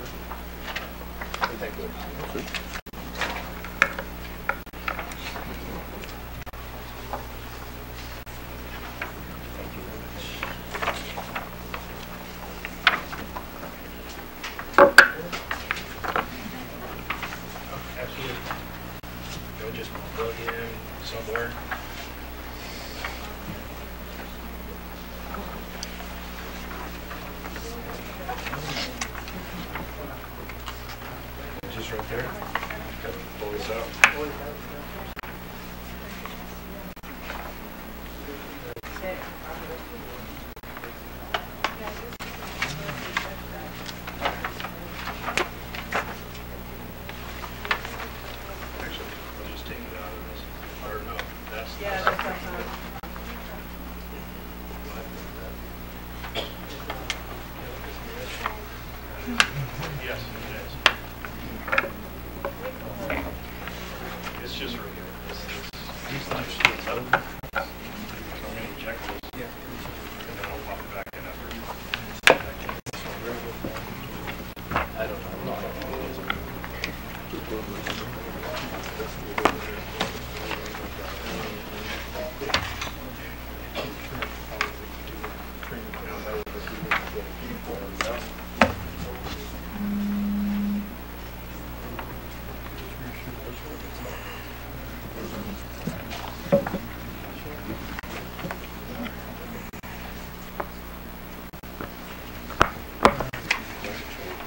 somewhere. Just right there. Pull this out. Actually, I'll just take it out of this. Or no, that's. Yeah, that's outside. Yes, it is. It's just right here. These knives split up. So I'm going to eject this. Yeah. And then I'll pop it back in after. I don't know.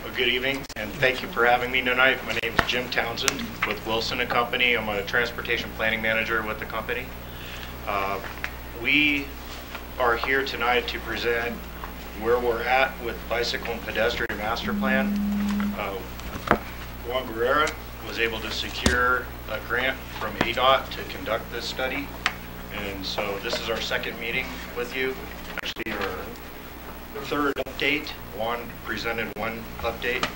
Well, good evening, and thank you for having me tonight. My name is Jim Townsend with Wilson & Company. I'm a transportation planning manager with the company. We are here tonight to present where we're at with bicycle and pedestrian master plan. Juan Guerrera was able to secure a grant from ADOT to conduct this study, and so this is our second meeting with you. Actually, our third update. Juan presented one update.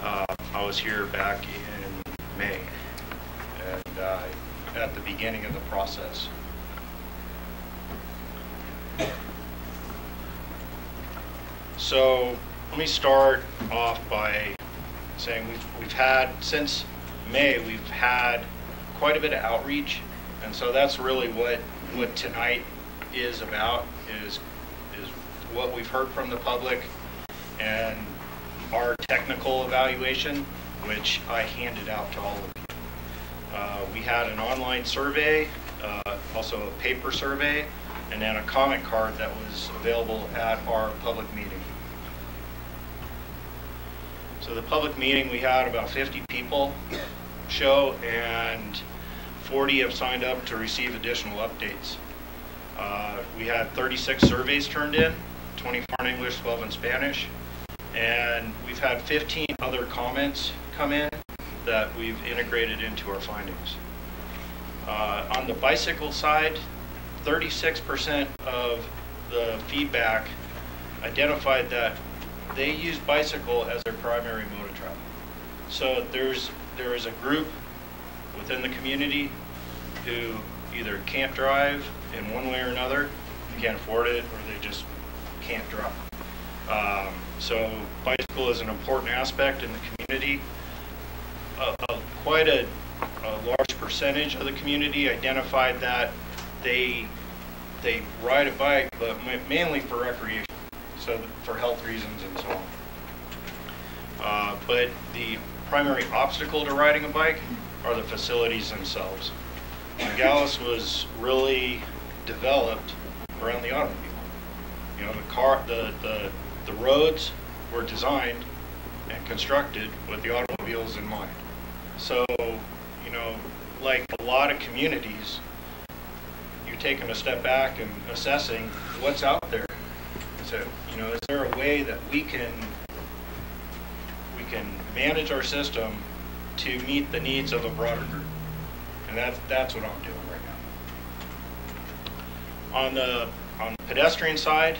I was here back in May, and at the beginning of the process. So let me start off by saying we've had, since May, we've had quite a bit of outreach, and so that's really what tonight is about, is what we've heard from the public and our technical evaluation, which I handed out to all of you. We had an online survey, also a paper survey, and then a comment card that was available at our public meeting. So the public meeting, we had about 50 people show, and 40 have signed up to receive additional updates. We had 36 surveys turned in, 24 in English, 12 in Spanish, and we've had 15 other comments come in that we've integrated into our findings. On the bicycle side, 36% of the feedback identified that they use bicycle as their primary mode of travel. So there is a group within the community who either can't drive in one way or another, they can't afford it, or they just can't drive. So bicycle is an important aspect in the community. Quite a large percentage of the community identified that they ride a bike, but mainly for recreation, so for health reasons and so on. But the primary obstacle to riding a bike are the facilities themselves. Nogales was really developed around the automobile. You know, the roads were designed and constructed with the automobiles in mind. So, you know, like a lot of communities, you're taking a step back and assessing what's out there. So, you know, is there a way that we can manage our system to meet the needs of a broader group? And that's what I'm doing right now. On the pedestrian side,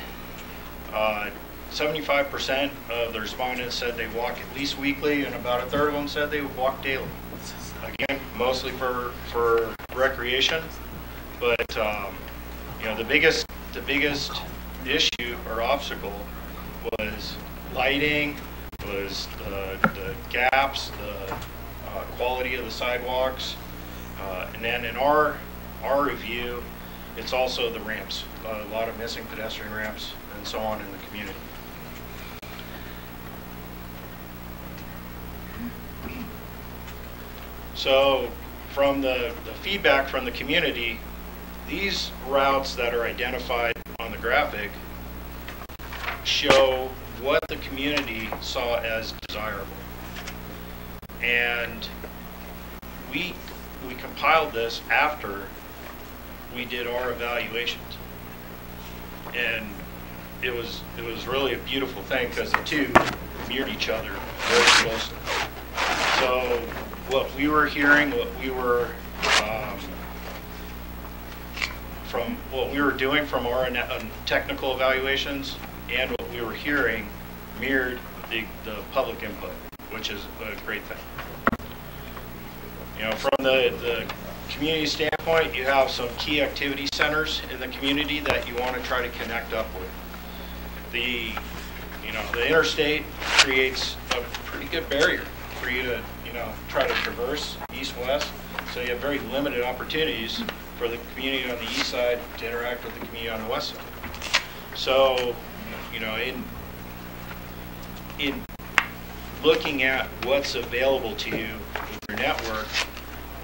75% of the respondents said they walk at least weekly, and about a third of them said they would walk daily. Again, mostly for recreation, but you know, the biggest issue or obstacle was lighting, was the gaps, the quality of the sidewalks, and then in our review, it's also the ramps. A lot of missing pedestrian ramps and so on in the community. So from the feedback from the community, these routes that are identified on the graphic show what the community saw as desirable. And we compiled this after we did our evaluations. And it was really a beautiful thing because the two mirrored each other very closely. So what we were hearing, what we were doing from our technical evaluations, and what we were hearing mirrored the public input, which is a great thing. You know, from the community standpoint, you have some key activity centers in the community that you want to try to connect up with. The interstate creates a pretty good barrier for you to, try to traverse east-west. So you have very limited opportunities for the community on the east side to interact with the community on the west side. So, in looking at what's available to you with your network,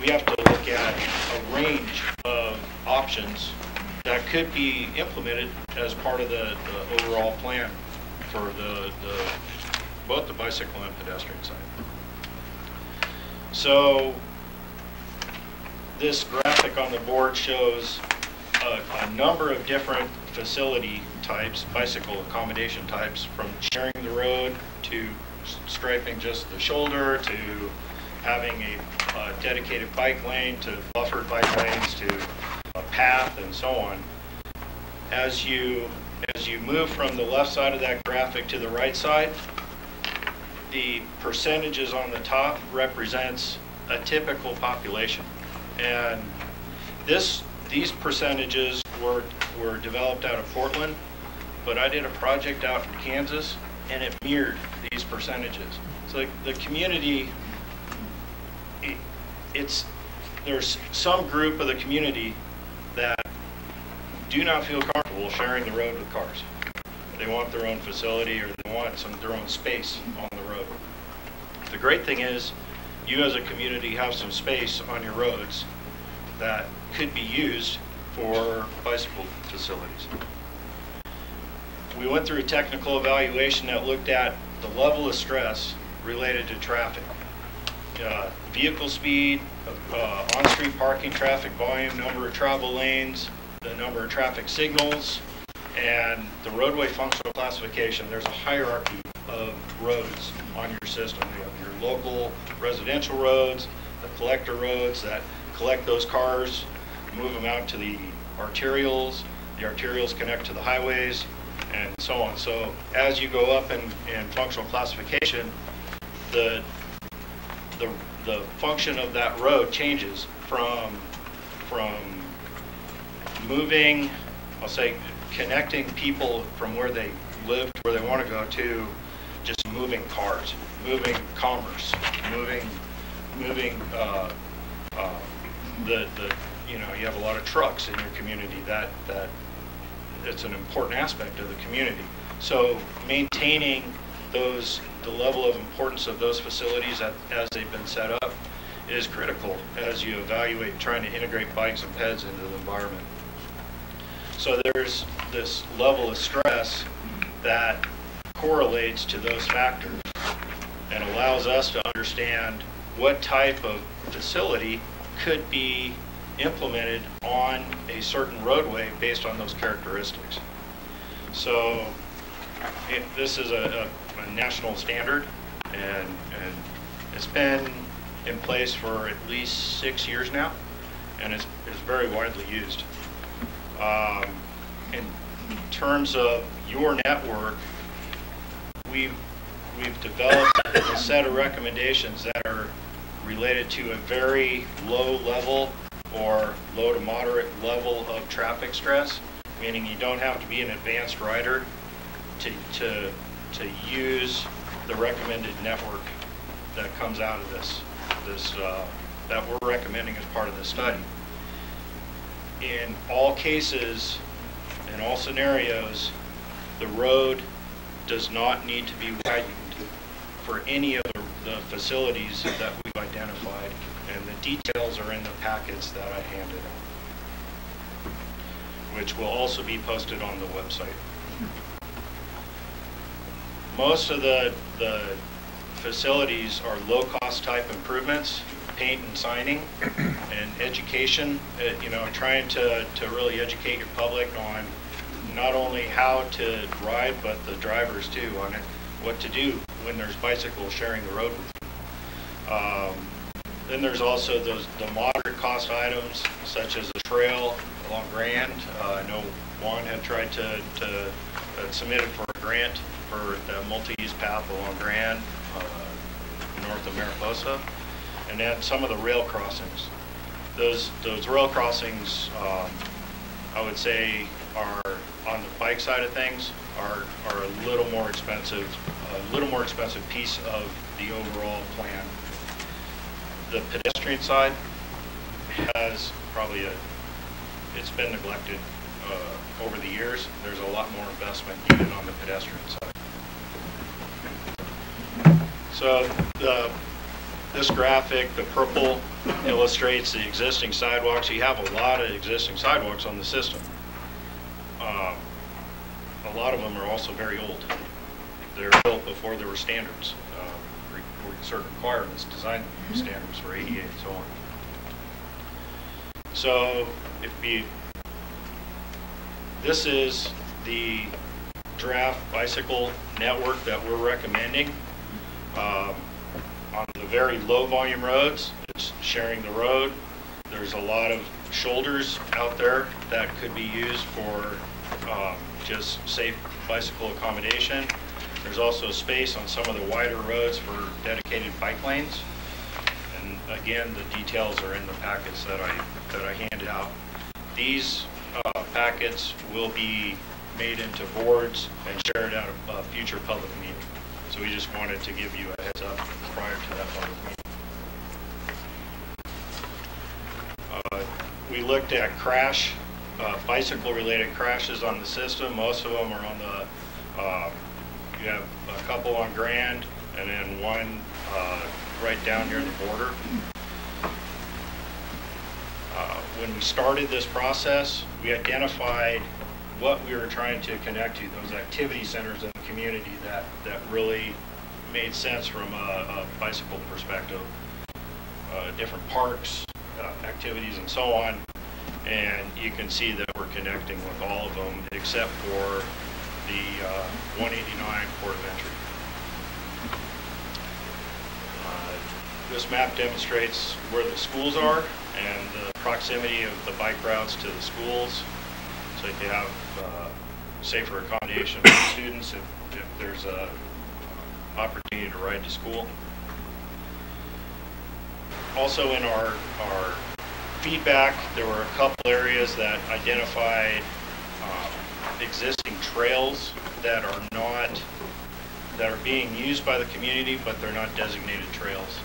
we have to look at a range of options that could be implemented as part of the overall plan for both the bicycle and pedestrian side. So this graphic on the board shows a number of different facility types, bicycle accommodation types, from sharing the road to striping just the shoulder to having a dedicated bike lane to buffered bike lanes to a path and so on. As you move from the left side of that graphic to the right side, the percentages on the top represents a typical population. And these percentages were developed out of Portland, but I did a project out in Kansas and it mirrored these percentages. So the community, there's some group of the community that do not feel comfortable sharing the road with cars. They want their own facility, or they want their own space on the road. The great thing is, you as a community have some space on your roads that could be used for bicycle facilities. We went through a technical evaluation that looked at the level of stress related to traffic. Vehicle speed, on-street parking, traffic volume, number of travel lanes, the number of traffic signals, and the roadway functional classification. There's a hierarchy of roads on your system. You have your local residential roads, the collector roads that collect those cars, move them out to the arterials connect to the highways, and so on. So as you go up in functional classification, the function of that road changes from moving, I'll say, connecting people from where they live to where they want to go, to just moving cars, moving commerce, moving you have a lot of trucks in your community that it's an important aspect of the community. So maintaining the level of importance of those facilities as they've been set up is critical as you evaluate trying to integrate bikes and peds into the environment. So there's this level of stress that correlates to those factors and allows us to understand what type of facility could be implemented on a certain roadway based on those characteristics. So this is a national standard, and it's been in place for at least 6 years now, and it's very widely used. In terms of your network, we've developed a set of recommendations that are related to a very low level or low to moderate level of traffic stress, meaning you don't have to be an advanced rider to use the recommended network that comes out of this that we're recommending as part of this study. In all cases, in all scenarios, the road does not need to be widened for any of the the facilities that we've identified, and the details are in the packets that I handed out, which will also be posted on the website. Most of the facilities are low-cost type improvements, paint and signing, and education, trying to really educate your public on not only how to drive, but the drivers too, on it, what to do when there's bicycles sharing the road with you. Then there's also the moderate cost items, such as a trail along Grand. I know Juan had tried to submit for a grant for the multi-use path along Grand, north of Mariposa, and then some of the rail crossings. Those rail crossings, I would say, are on the bike side of things are a little more expensive piece of the overall plan. The pedestrian side has probably it's been neglected over the years. There's a lot more investment needed on the pedestrian side. So this graphic, the purple, illustrates the existing sidewalks. You have a lot of existing sidewalks on the system. A lot of them are also very old. They were built before there were standards, certain requirements, design standards for ADA and so on. So this is the draft bicycle network that we're recommending. On the very low volume roads, it's sharing the road. There's a lot of shoulders out there that could be used for just safe bicycle accommodation. There's also space on some of the wider roads for dedicated bike lanes. And again, the details are in the packets that I handed out. These packets will be made into boards and shared at a future public meeting. So we just wanted to give you a heads up prior to that public meeting. We looked at bicycle-related crashes on the system. Most of them are on the, you have a couple on Grand, and then one right down near the border. When we started this process, we identified what we were trying to connect to, those activity centers in the community that really made sense from a bicycle perspective. Different parks, activities, and so on. And you can see that we're connecting with all of them except for the 189 port of entry. This map demonstrates where the schools are and the proximity of the bike routes to the schools, so you can have safer accommodation for students if there's a opportunity to ride to school. Also in our feedback, there were a couple areas that identified existing trails that are being used by the community, but they're not designated trails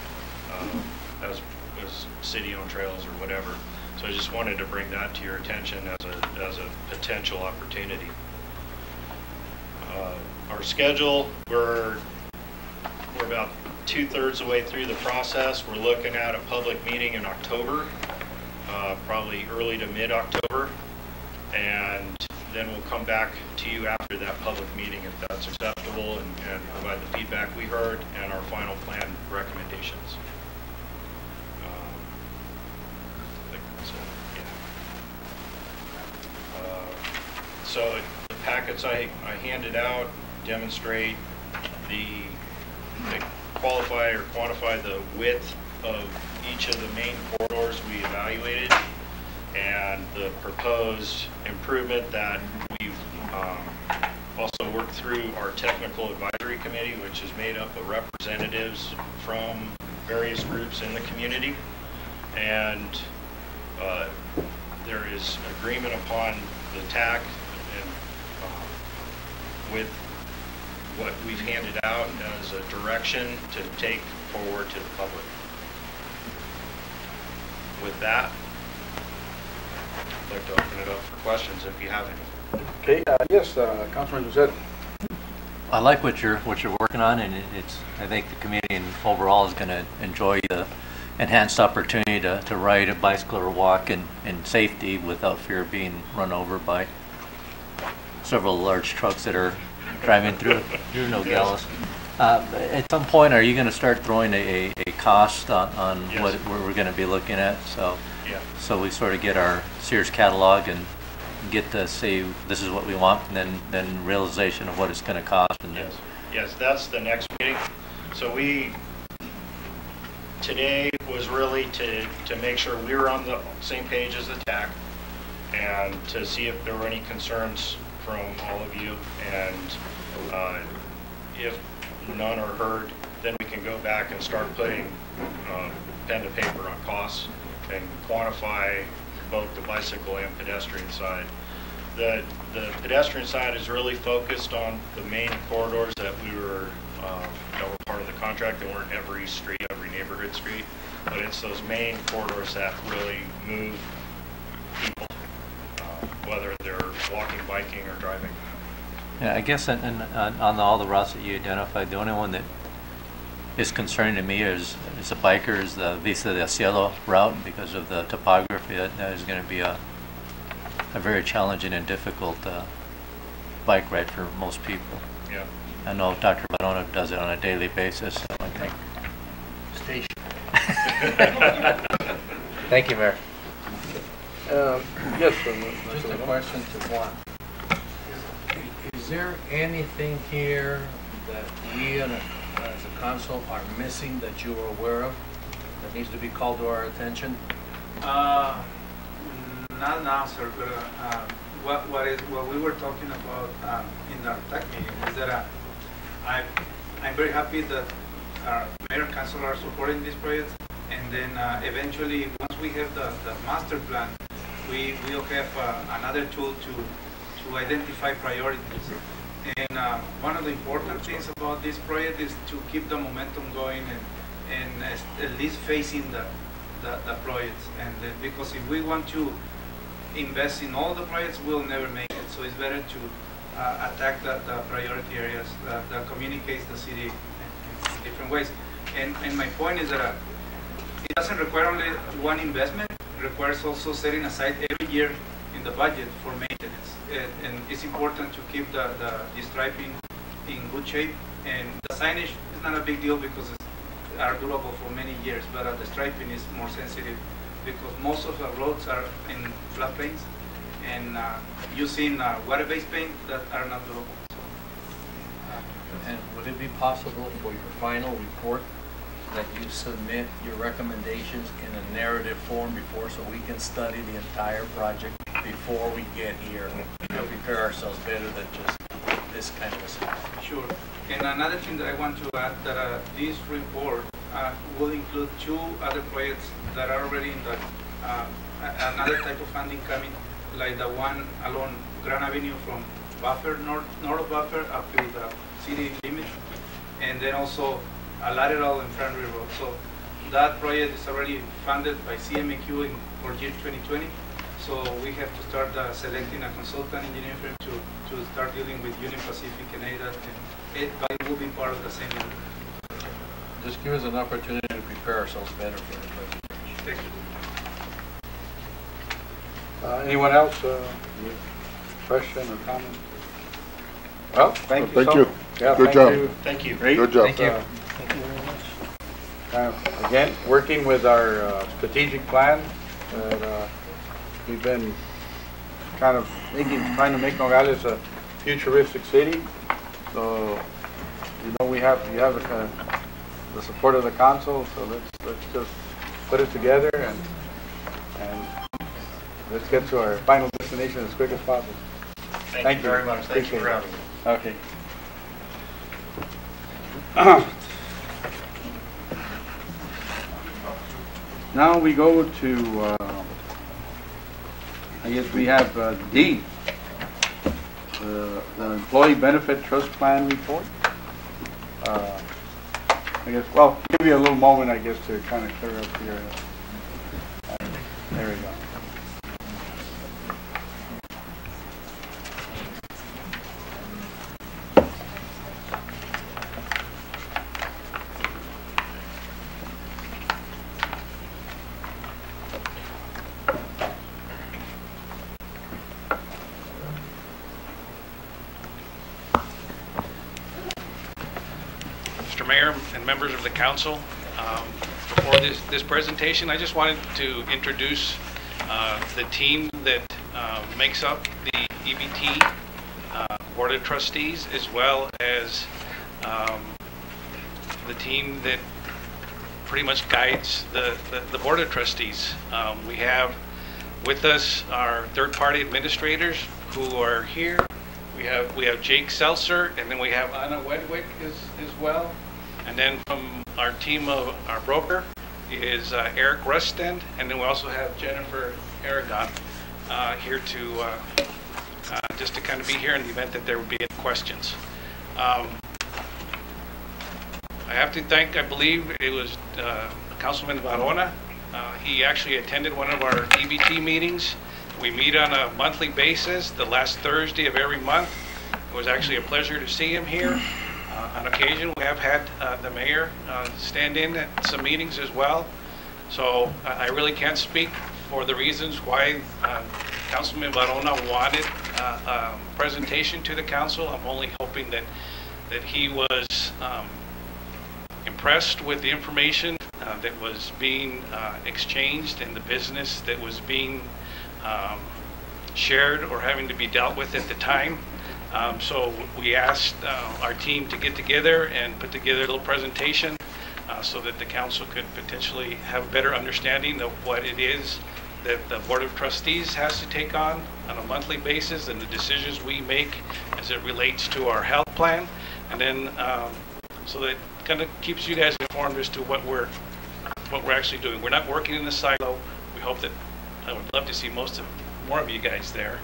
as city-owned trails or whatever. So I just wanted to bring that to your attention as a potential opportunity. Our schedule, we're about 2/3 the way through the process. We're looking at a public meeting in October, probably early to mid-October, and then we'll come back to you after that public meeting if that's acceptable and provide the feedback we heard and our final plan recommendations. So the packets I handed out demonstrate they qualify or quantify the width of each of the main corridors we evaluated and the proposed improvement that we've also worked through our technical advisory committee, which is made up of representatives from various groups in the community. And there is agreement upon the TAC and with what we've handed out as a direction to take forward to the public. With that, I'd like to open it up for questions if you have any. Okay, yes, Councilman Josette. I like what you're working on, and I think the community overall is going to enjoy the enhanced opportunity to ride a bicycle or walk in safety without fear of being run over by several large trucks that are driving through Nogales. At some point, are you going to start throwing a cost on Yes. what we're going to be looking at? So, Yeah. so we sort of get our Sears catalog and get to say this is what we want, and then realization of what it's going to cost. And Yes, yes, that's the next meeting. So today was really to make sure we were on the same page as the TAC and to see if there were any concerns from all of you. And if none are heard, then we can go back and start putting pen to paper on costs and quantify both the bicycle and pedestrian side. The pedestrian side is really focused on the main corridors that were part of the contract. They weren't every street, every neighborhood street, but it's those main corridors that really move people, whether they're walking, biking, or driving. Yeah, I guess on all the routes that you identified, the only one that is concerning to me is the bikers, the Vista del Cielo route, because of the topography. That is going to be a very challenging and difficult bike ride for most people. Yeah. I know Dr. Barona does it on a daily basis, so I think. Station. Thank you, Mayor. Yes, Just a question to Juan. Is there anything here that we as a council are missing that you are aware of that needs to be called to our attention? Not now, sir, but what we were talking about in our tech meeting is that I'm very happy that our mayor and council are supporting this project, and then eventually, once we have the master plan, we will have another tool to identify priorities. And one of the important things about this project is to keep the momentum going and at least facing the projects. And because if we want to invest in all the projects, we'll never make it. So it's better to attack the priority areas that communicates the city in different ways. And my point is that it doesn't require only one investment. It requires also setting aside every year in the budget for maintenance. And it's important to keep the striping in good shape. And the signage is not a big deal because it's durable for many years, but the striping is more sensitive because most of the roads are in floodplains and using water-based paint that are not durable. And would it be possible for your final report that you submit your recommendations in a narrative form before, so we can study the entire project before we get here and prepare ourselves better than just this kind of a stuff? Sure. And another thing that I want to add, that this report will include 2 other projects that are already in the another type of funding coming, like the one along Grand Avenue from Buffer, north of Buffer up to the city limit, and then also a lateral in Franklin Road. So that project is already funded by CMEQ for year 2020. So we have to start selecting a consultant engineering firm to start dealing with Union Pacific and AZ, and it will be part of the same unit. Just give us an opportunity to prepare ourselves better for the presentation. Thank you. Anyone else? Question or comment? Well, thank you. Thank so you. much. Yeah, Good job. You. Thank you. Great. Good job. Thank you. Thank you very much. Again, working with our strategic plan that we've been kind of trying to make Nogales a futuristic city. So, you know, you have the support of the council. So let's just put it together and let's get to our final destination as quick as possible. Thank you very much. Thank you for having me. Okay. Now we go to, I guess we have D, the Employee Benefit Trust Plan Report. I guess, well, give you a little moment, I guess, to kind of clear up here. There we go. and members of the council. Before this presentation, I just wanted to introduce the team that makes up the EBT Board of Trustees, as well as the team that pretty much guides the Board of Trustees. We have with us our third-party administrators who are here. We have Jake Seltzer, and then we have Anna Wedwick as well. And then from our team of our broker is Eric Rustend, and then we also have Jennifer Aragon here to just to kind of be here in the event that there would be any questions. I have to thank, I believe it was Councilman Barona. He actually attended one of our EBT meetings. We meet on a monthly basis, the last Thursday of every month. It was actually a pleasure to see him here. On occasion, we have had the mayor stand in at some meetings as well. So I really can't speak for the reasons why Councilman Barona wanted a presentation to the council. I'm only hoping that he was impressed with the information that was being exchanged and the business that was being shared or having to be dealt with at the time. So we asked our team to get together and put together a little presentation so that the council could potentially have a better understanding of what it is that the Board of Trustees has to take on a monthly basis and the decisions we make as it relates to our health plan. And then so that kind of keeps you guys informed as to what we're actually doing. We're not working in a silo. We hope that I would love to see more of you guys there.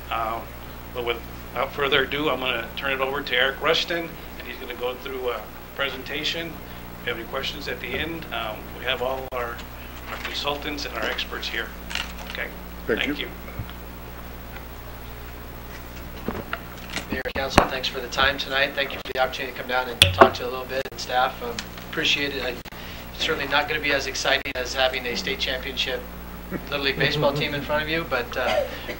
But without further ado, I'm going to turn it over to Eric Rushton, and he's going to go through a presentation. If you have any questions at the end, we have all our consultants and our experts here. Okay. Thank you. Mayor, Council, thanks for the time tonight. Thank you for the opportunity to come down and talk to you a little bit, and staff. Appreciate it. It's certainly not going to be as exciting as having a state championship Little League baseball team in front of you, but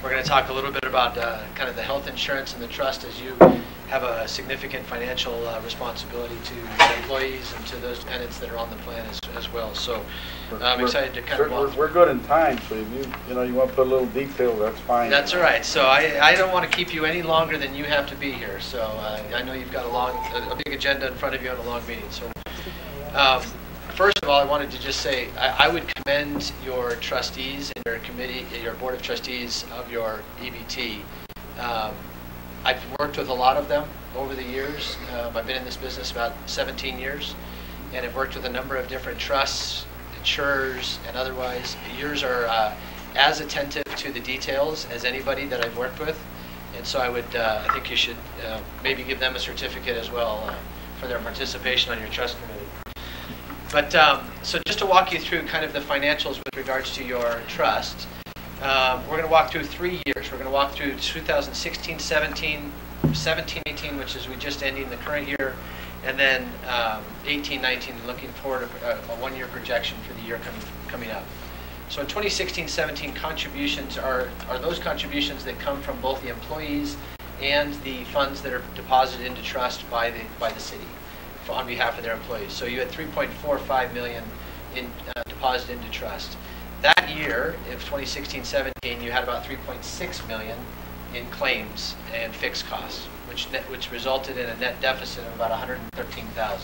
we're going to talk a little bit about kind of the health insurance and the trust, as you have a significant financial responsibility to the employees and to those tenants that are on the plan as well. So I'm excited to kind of walk. We're good in time, so if you want to put a little detail, that's fine. That's all right. So I don't want to keep you any longer than you have to be here. So I know you've got a big agenda in front of you and a long meeting. So. First of all, I wanted to just say I would commend your trustees and your committee, your board of trustees of your EBT. I've worked with a lot of them over the years. I've been in this business about 17 years, and I've worked with a number of different trusts, insurers, and otherwise. Yours are as attentive to the details as anybody that I've worked with, and so I think you should maybe give them a certificate as well for their participation on your trust committee. But so just to walk you through kind of the financials with regards to your trust, we're going to walk through 3 years. We're going to walk through 2016, 17, 17, 18, which is we just ending the current year, and then 18, 19, looking forward to a one-year projection for the year coming up. So in 2016, 17, contributions are those contributions that come from both the employees and the funds that are deposited into trust by the city on behalf of their employees. So you had $3.45 million in deposited into trust. That year, in 2016-17, you had about $3.6 million in claims and fixed costs, which resulted in a net deficit of about $113,000.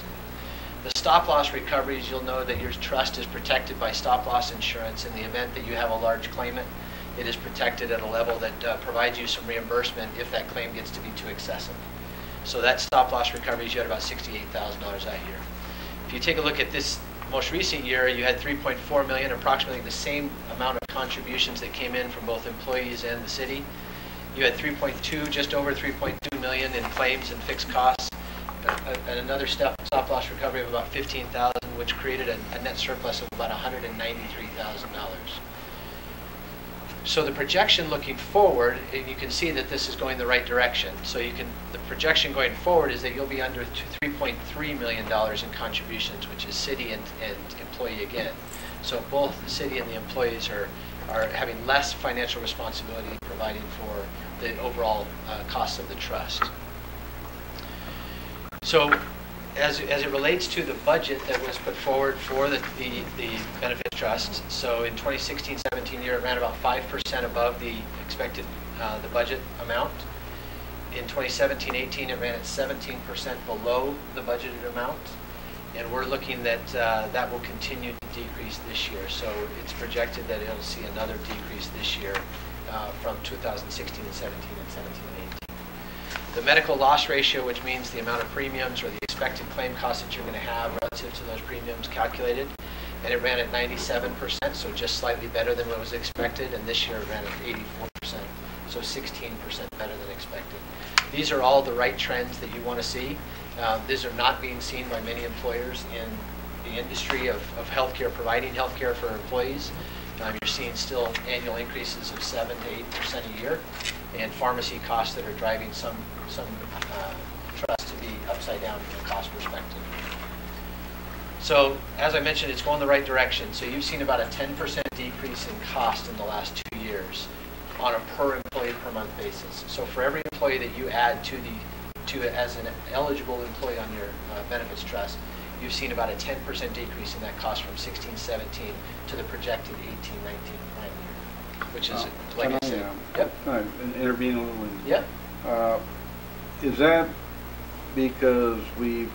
The stop loss recoveries, you'll know that your trust is protected by stop loss insurance. In the event that you have a large claimant, it is protected at a level that provides you some reimbursement if that claim gets to be too excessive. So that stop loss recoveries, you had about $68,000 that year. If you take a look at this most recent year, you had $3.4 million, approximately the same amount of contributions that came in from both employees and the city. You had just over $3.2 million in claims and fixed costs, and another stop loss recovery of about $15,000, which created a net surplus of about $193,000. So the projection looking forward, and you can see that this is going the right direction. So the projection going forward is that you'll be under $3.3 million in contributions, which is city and employee again. So both the city and the employees are having less financial responsibility in providing for the overall costs of the trust. So as it relates to the budget that was put forward for the benefit trust, so in 2016-17 year, it ran about 5% above the expected the budget amount. In 2017-18, it ran at 17% below the budgeted amount, and we're looking that that will continue to decrease this year. So it's projected that it'll see another decrease this year from 2016 and 17 and 17 and 18. The medical loss ratio, which means the amount of premiums or the expected claim costs that you're going to have relative to those premiums calculated, and it ran at 97%, so just slightly better than what was expected, and this year it ran at 84%, so 16% better than expected. These are all the right trends that you want to see. These are not being seen by many employers in the industry of healthcare, providing healthcare for employees. You're seeing still annual increases of 7 to 8% a year, and pharmacy costs that are driving some trusts to be upside down from a cost perspective. So as I mentioned, it's going the right direction. So you've seen about a 10% decrease in cost in the last 2 years on a per employee per month basis. So for every employee that you add to as an eligible employee on your benefits trust, you've seen about a 10% decrease in that cost from 16-17 to the projected 18-19 plan year, which is, like I said. Yep. Intervene a little. Yep. Is that because we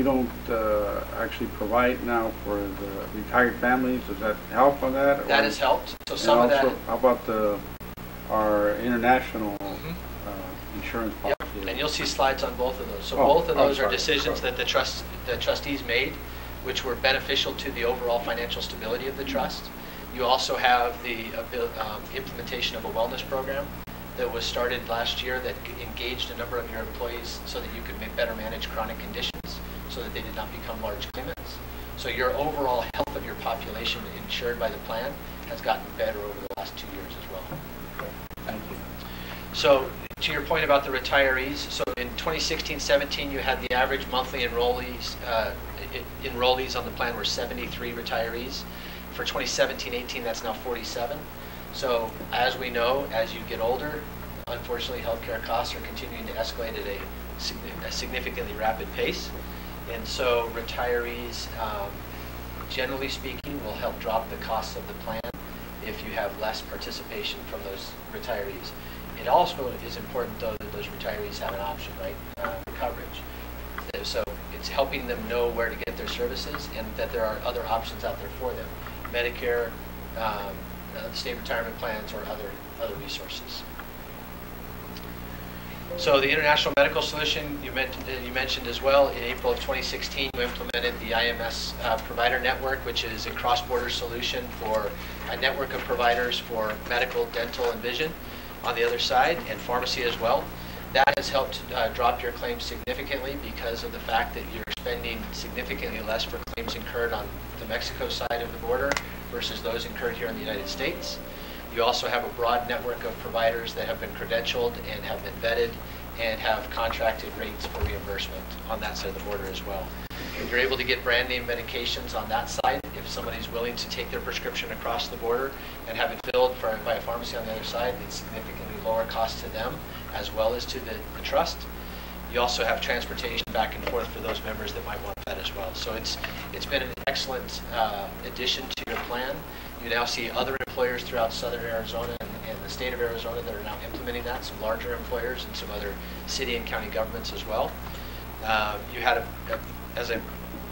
don't actually provide now for the retired families? Does that help on that? That has helped. So some of that. How about our international insurance policy? Yep. And you'll see slides on both of those. So both of those are decisions that the trustees made, which were beneficial to the overall financial stability of the trust. You also have the implementation of a wellness program that was started last year that engaged a number of your employees so that you could better manage chronic conditions so that they did not become large claimants. So your overall health of your population insured by the plan has gotten better over the last 2 years as well. Thank you. So to your point about the retirees, so in 2016-17 you had the average monthly enrollees on the plan were 73 retirees. For 2017-18 that's now 47. So as we know, as you get older, unfortunately healthcare costs are continuing to escalate at a significantly rapid pace. And so retirees, generally speaking, will help drop the costs of the plan if you have less participation from those retirees. It also is important, though, that those retirees have an option, right, coverage. So it's helping them know where to get their services and that there are other options out there for them. Medicare, state retirement plans, or other resources. So the International Medical Solution, you mentioned as well, in April of 2016, you implemented the IMS Provider Network, which is a cross-border solution for a network of providers for medical, dental, and vision on the other side, and pharmacy as well. That has helped drop your claims significantly because of the fact that you're spending significantly less for claims incurred on the Mexico side of the border versus those incurred here in the United States. You also have a broad network of providers that have been credentialed and have been vetted and have contracted rates for reimbursement on that side of the border as well. You're able to get brand name medications on that side if somebody's willing to take their prescription across the border and have it filled by a pharmacy on the other side. It's significantly lower cost to them as well as to the trust. You also have transportation back and forth for those members that might want that as well. So it's been an excellent addition to your plan. You now see other employers throughout southern Arizona and the state of Arizona that are now implementing that, some larger employers and some other city and county governments as well. You had, as I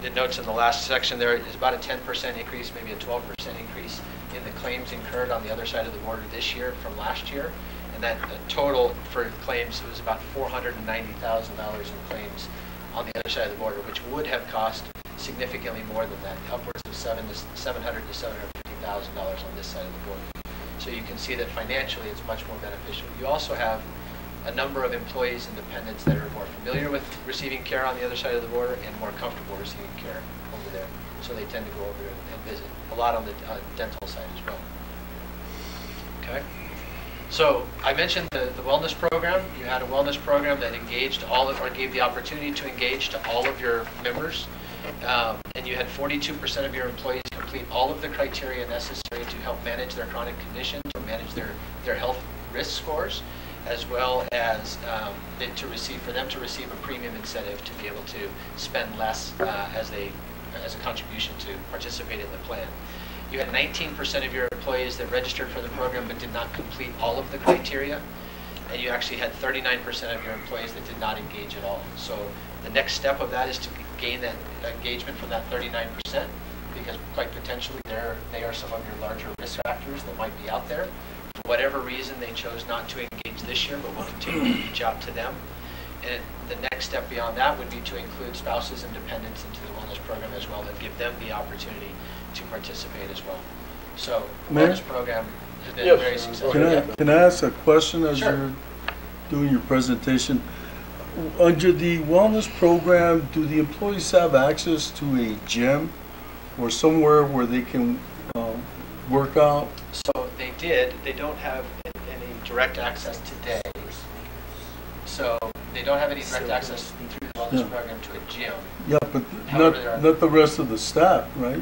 did notes in the last section there, is about a 10% increase, maybe a 12% increase in the claims incurred on the other side of the border this year from last year. And that total for claims was about $490,000 in claims on the other side of the border, which would have cost significantly more than that, upwards of $700,000 to $750,000 on this side of the border. So you can see that financially it's much more beneficial. You also have a number of employees and dependents that are more familiar with receiving care on the other side of the border and more comfortable receiving care over there. So they tend to go over and visit, a lot on the dental side as well. Okay. So I mentioned the wellness program. You had a wellness program that engaged or gave the opportunity to engage to all of your members. And you had 42% of your employees complete all of the criteria necessary to help manage their chronic conditions or manage their health risk scores. as well as for them to receive a premium incentive to be able to spend less as a contribution to participate in the plan. You had 19% of your employees that registered for the program but did not complete all of the criteria, and you actually had 39% of your employees that did not engage at all. So the next step of that is to gain that engagement from that 39%, because quite potentially they are some of your larger risk factors that might be out there. For whatever reason, they chose not to engage this year, but we'll continue to reach out to them. And the next step beyond that would be to include spouses and dependents into the wellness program as well, and give them the opportunity to participate as well. So the wellness program has been very successful. Can I ask a question as Sure. you're doing your presentation? Under the wellness program, do the employees have access to a gym or somewhere where they can work out? So they did. They don't have any direct access today. So they don't have any direct access through the wellness program to a gym. Yeah, but However, not the rest of the staff, right?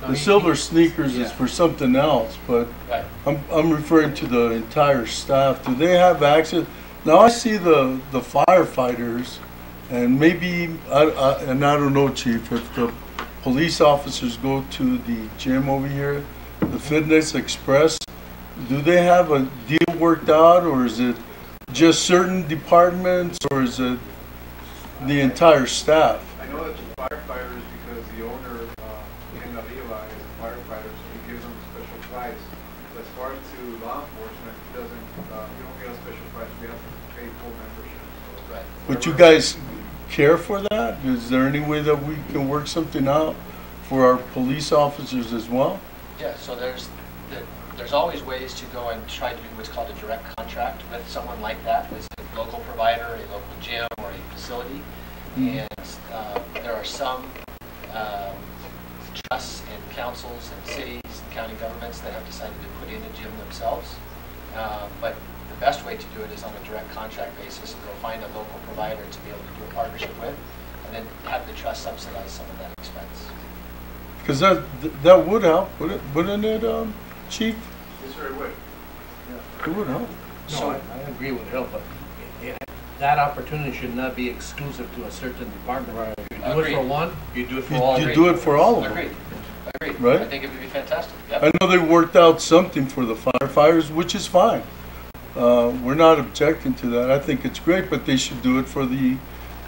No, The silver sneakers is for something else, but Right. I'm referring to the entire staff. Do they have access? Now I see the firefighters, and maybe and I don't know, Chief, if the police officers go to the gym over here, the Fitness Express, do they have a deal worked out, or is it just certain departments, or is it the entire staff? I know that the firefighters, because the owner, in Avila, is a firefighter, so he gives them a special price. But as far as to law enforcement, it doesn't, we don't get a special price, we have to pay full membership. So Right. Would you guys care for that? Is there any way that we can work something out for our police officers as well? Yeah, so there's always ways to go and try to do what's called a direct contract with someone like that, with a local provider, a local gym, or a facility. And there are some trusts and councils and cities and county governments that have decided to put in a gym themselves. But the best way to do it is on a direct contract basis, and go find a local provider to be able to do a partnership with, and then have the trust subsidize some of that expense. Because that would help, wouldn't it, Chief? Yes, sir, it would. It would help. No, I agree with Hill, but that opportunity should not be exclusive to a certain department. Right. You do it for one, you do it for all. You do it for all of them. Agreed. Right? I think it would be fantastic. Yep. I know they worked out something for the firefighters, which is fine. We're not objecting to that. I think it's great, but they should do it for the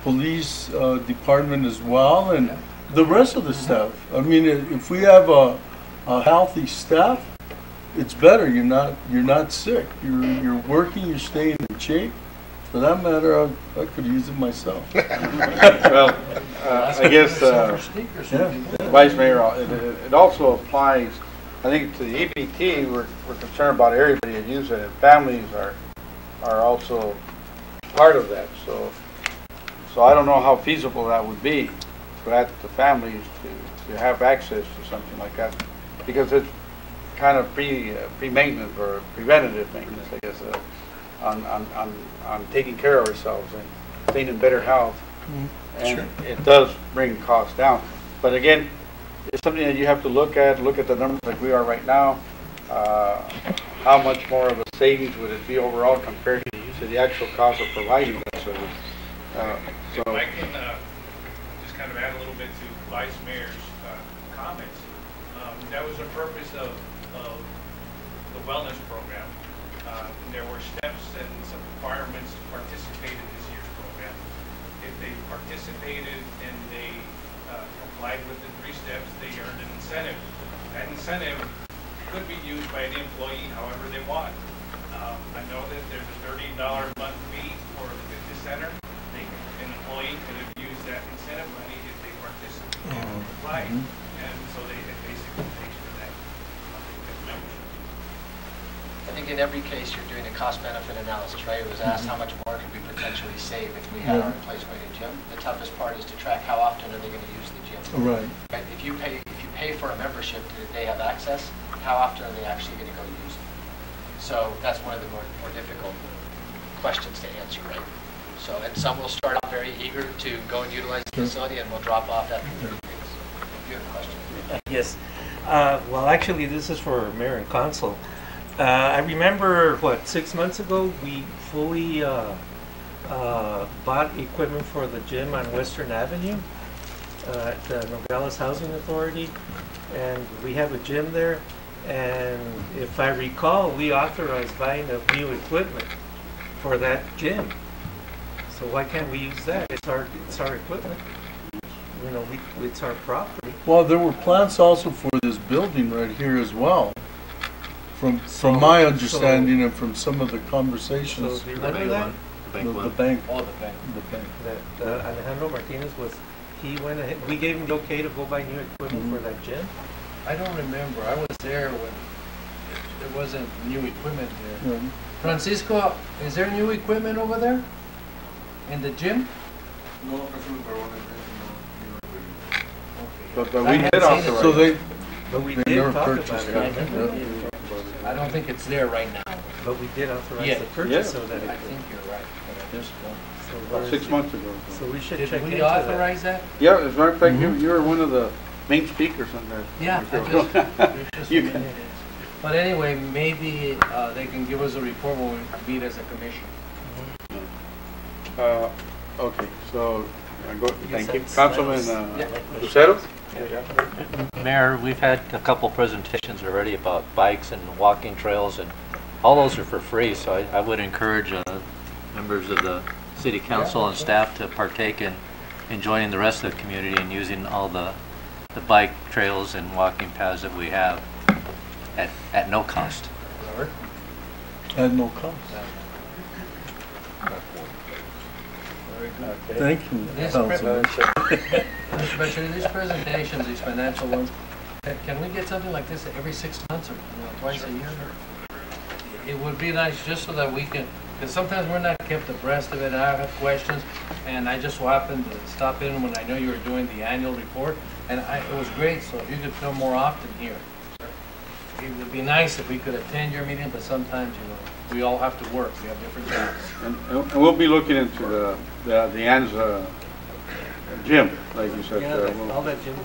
police department as well, and the rest of the staff. I mean, if we have a healthy staff, it's better. You're not sick. You're working. You're staying in shape. For that matter, I could use it myself. Well, I guess, Vice Mayor, it also applies, I think, to the EBT. We're concerned about everybody that uses it. Families are also part of that. So I don't know how feasible that would be for the families to have access to something like that, because it's kind of pre-maintenance or preventative maintenance, I guess, on taking care of ourselves and staying in better health. And it does bring costs down. But again, it's something that you have to look at the numbers like we are right now. How much more of a savings would it be overall compared to the actual cost of providing that service? If I can just kind of add a little bit to Vice Mayor's comments. That was the purpose of the wellness program. There were steps and some requirements to participate in this year's program. If they participated and they complied with the 3 steps, they earned an incentive. That incentive could be used by any employee however they want. I know that there's a $30 a month fee for the fitness center. An employee could have used that incentive money if they participated and complied. And so they basically paid for that membership. I think in every case you're doing a cost-benefit analysis, right? It was asked how much more could we potentially save if we had our employees going to the gym. The toughest part is to track how often are they going to use the gym. Right. If you pay for a membership that they have access, how often are they actually going to go use it? So that's one of the more difficult questions to answer, right? So, and some will start out very eager to go and utilize the facility, and will drop off after 30 days. If you have a question. Yes. Well, actually, this is for Mayor and Council. I remember, 6 months ago, we fully bought equipment for the gym on Western Avenue at the Nogales Housing Authority, and we have a gym there. And if I recall, we authorized buying of new equipment for that gym. So why can't we use that? It's our equipment. You know, it's our property. Well, there were plans also for this building right here as well. From my understanding and from some of the conversations. So do you remember that? The bank. Oh, the bank. The bank. That Alejandro Martinez he went ahead, we gave him the okay to go buy new equipment for that gym? I don't remember. I was there when there wasn't new equipment there. Francisco, is there new equipment over there? In the gym? No, But we did authorize. But we did talk about it. I don't think it's there right now. But we did authorize the purchase of that I equipment. think you're right. About 6 months ago. So we should Did check we into authorize that? Yeah, as a matter of fact, you were one of the main speakers on that. Yeah. You can. But anyway, maybe they can give us a report when we meet as a commission. Okay, so, thank you. that's- Councilman yeah. Lucero? Mayor, we've had a couple presentations already about bikes and walking trails, and all those are for free, so I would encourage members of the city council and staff to partake in joining the rest of the community and using all the bike trails and walking paths that we have at no cost. At no cost. Thank you, Councilman. Especially these presentations, these financial ones, can we get something like this every 6 months or twice a year? It would be nice just so that we can, because sometimes we're not kept abreast of it. I have questions, and I just so happened to stop in when I know you were doing the annual report, and it was great. So if you could come more often here, it would be nice if we could attend your meeting. But sometimes, we all have to work. We have different jobs. And we'll be looking into the ANZA gym, like you said. All that gym.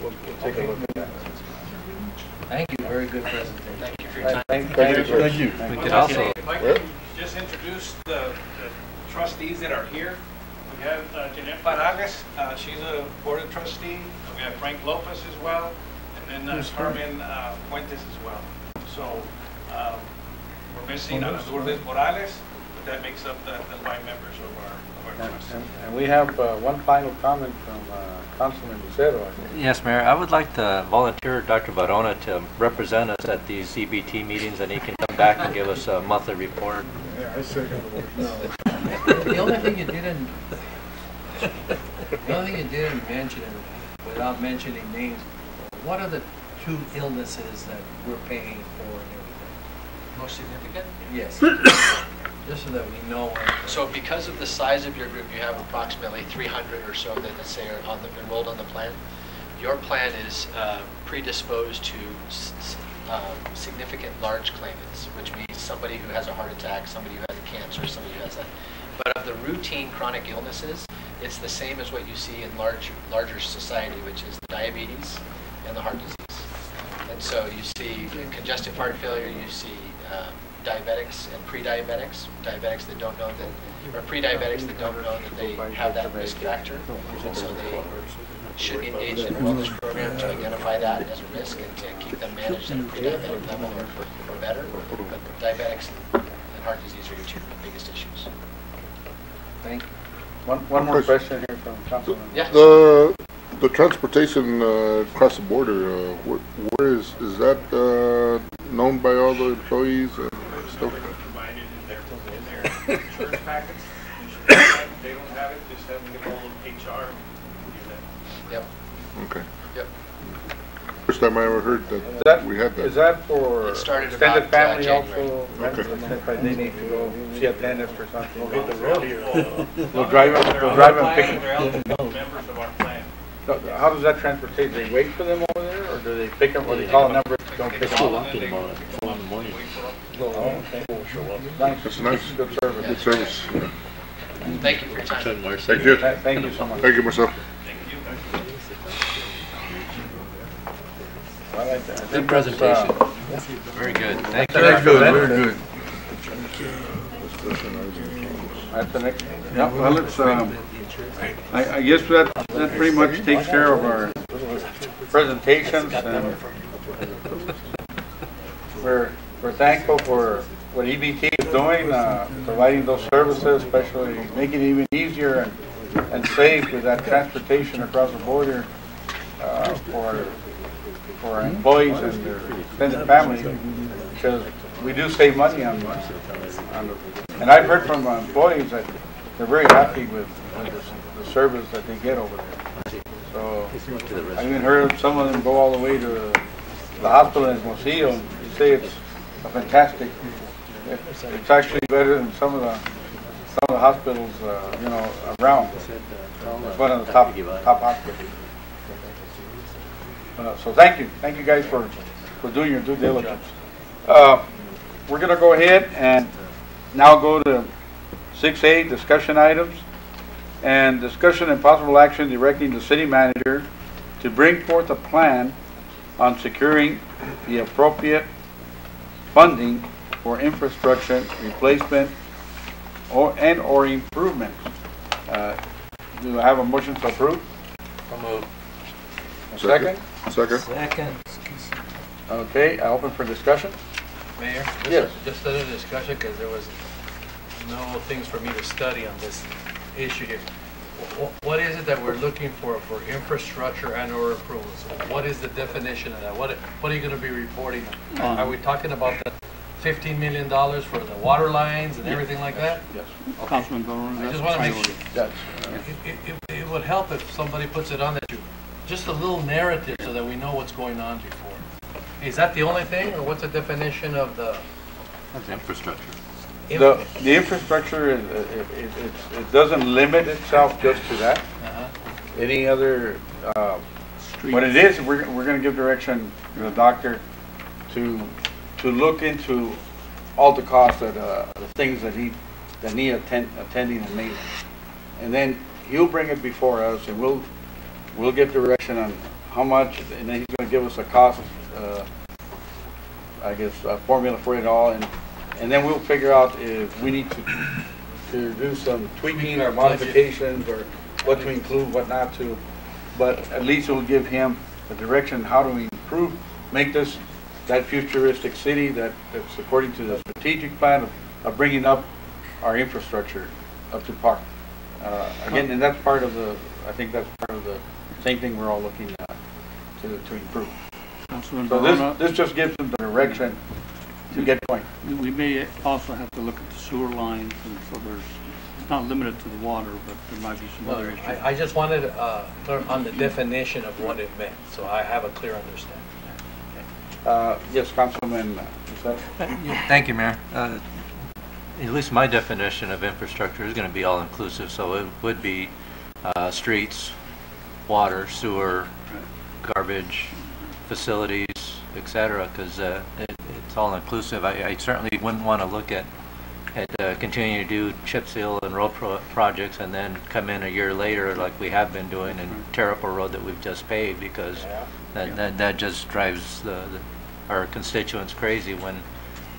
We'll take a look at that. Thank you. Very good presentation. Thank you for your time. Thank you. We could also. If I could just introduce the trustees that are here. We have Jeanette Paragas, she's a board of trustee. We have Frank Lopez as well, and then Carmen Fuentes as well. So we're missing Lourdes Morales, but that makes up the 5 members of our trust. And we have one final comment from Councilman Lucero. Yes, Mayor, I would like to volunteer Dr. Varona to represent us at these CBT meetings, and he can come back and give us a monthly report. Yeah, I second the The only thing you didn't mention, without mentioning names, what are the 2 illnesses that we're paying for and everything? Most significant? Yes. Just so that we know. So because of the size of your group, you have approximately 300 or so that, let's say, are enrolled on the plan. Your plan is predisposed to significant large claimants, which means somebody who has a heart attack, somebody who has cancer, somebody who has that. But of the routine chronic illnesses, it's the same as what you see in larger society, which is the diabetes and the heart disease. And so you see congestive heart failure, you see diabetics and pre-diabetics, diabetics that don't know that, or pre-diabetics that don't know that they have that risk factor, and so they should engage in a wellness program to identify that as a risk and to keep them managed at a pre-diabetic level or better. But diabetics and heart disease are your 2 biggest issues. Thank you. One more question here from Councilman. Yes. The transportation across the border, where is that known by all the employees and stuff? Provided in their insurance packets. They don't have it, just have them get hold of HR and do that. Yep. Okay. Yep. First time I ever heard that we had that. Is that for It started extended about, family January. also? Okay. They need to go see a dentist or something. We'll hit the road here. They'll drive and pick They're eligible members of our plan. How does that transportation? They wait for them over there, or do they pick them, or they call a number, don't pick them? Call and then they go in the morning. Wait for them. Oh, okay. Nice. That's nice. Good service. Good service. Thank you for your time. Thank you. Thank you so much. Thank you, Marcel. Good presentation. Very good. Thank you. Very good, very good. That's the next. Yeah, well, it's, I guess that pretty much takes care of our presentations, and we're thankful for what EBT is doing, providing those services, especially making it even easier and safe with that transportation across the border for our employees and their extended family, because we do save money on and I've heard from employees that they're very happy with the service that they get over there. So I even heard some of them go all the way to the hospital in Hermosillo, and they say it's a fantastic. It's actually better than some of the hospitals, you know, around. It's one of the top hospitals. So thank you guys for doing your due diligence. We're going to go ahead and now go to 6A, discussion items, and discussion and possible action directing the city manager to bring forth a plan on securing the appropriate funding for infrastructure replacement or improvement. Do I have a motion to approve? So moved. A second? Second. Second. Okay, I open for discussion. Mayor? Yes. Just a discussion, because there was no things for me to study on this issue here. What is it that we're looking for infrastructure and or improvements? What is the definition of that? What are you going to be reporting on? Are we talking about the $15 million for the water lines and everything like that? Yes. Okay. Councilman Barone, I just want to make sure. Yes. It would help if somebody puts it on that just a little narrative so that we know what's going on before. Is that the only thing, or what's the definition of the infrastructure? The infrastructure it doesn't limit itself just to that. Any other what it is, we're going to give direction to the doctor to look into all the costs that the things that need attending and maintenance, and then he'll bring it before us, and we'll get direction on how much, and then he's going to give us a cost, I guess, formula for it all, and then we'll figure out if we need to do some tweaking or modifications, or what to include, what not to. But at least it will give him the direction how do we improve, make this that futuristic city that's according to the strategic plan of bringing up our infrastructure up to par. Again, and that's part of the, I think that's part of the same thing we're all looking at to improve. So this just gives them the direction to get going. We may also have to look at the sewer lines, and so it's not limited to the water, but there might be some other issues. I just wanted to learn on the definition of what it meant, so I have a clear understanding. Yes, Councilman. Thank you, Mayor. At least my definition of infrastructure is going to be all-inclusive, so it would be streets, water, sewer, garbage, facilities, etc., because it's all-inclusive. I certainly wouldn't want to look at continuing to do chip seal and road projects and then come in a year later like we have been doing and tear up a road that we've just paved, because that just drives our constituents crazy when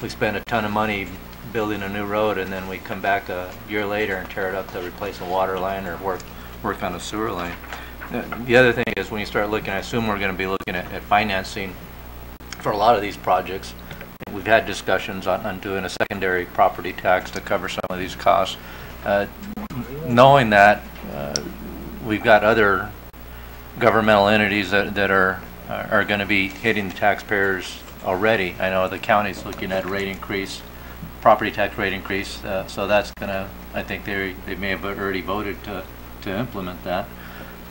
we spend a ton of money building a new road and then we come back a year later and tear it up to replace a water line or work on a sewer line. The other thing is, when you start looking, I assume we're going to be looking at financing for a lot of these projects. We've had discussions on doing a secondary property tax to cover some of these costs. Knowing that we've got other governmental entities that are going to be hitting the taxpayers already. I know the county's looking at rate increase, property tax rate increase, so that's going to, I think they may have already voted to implement that.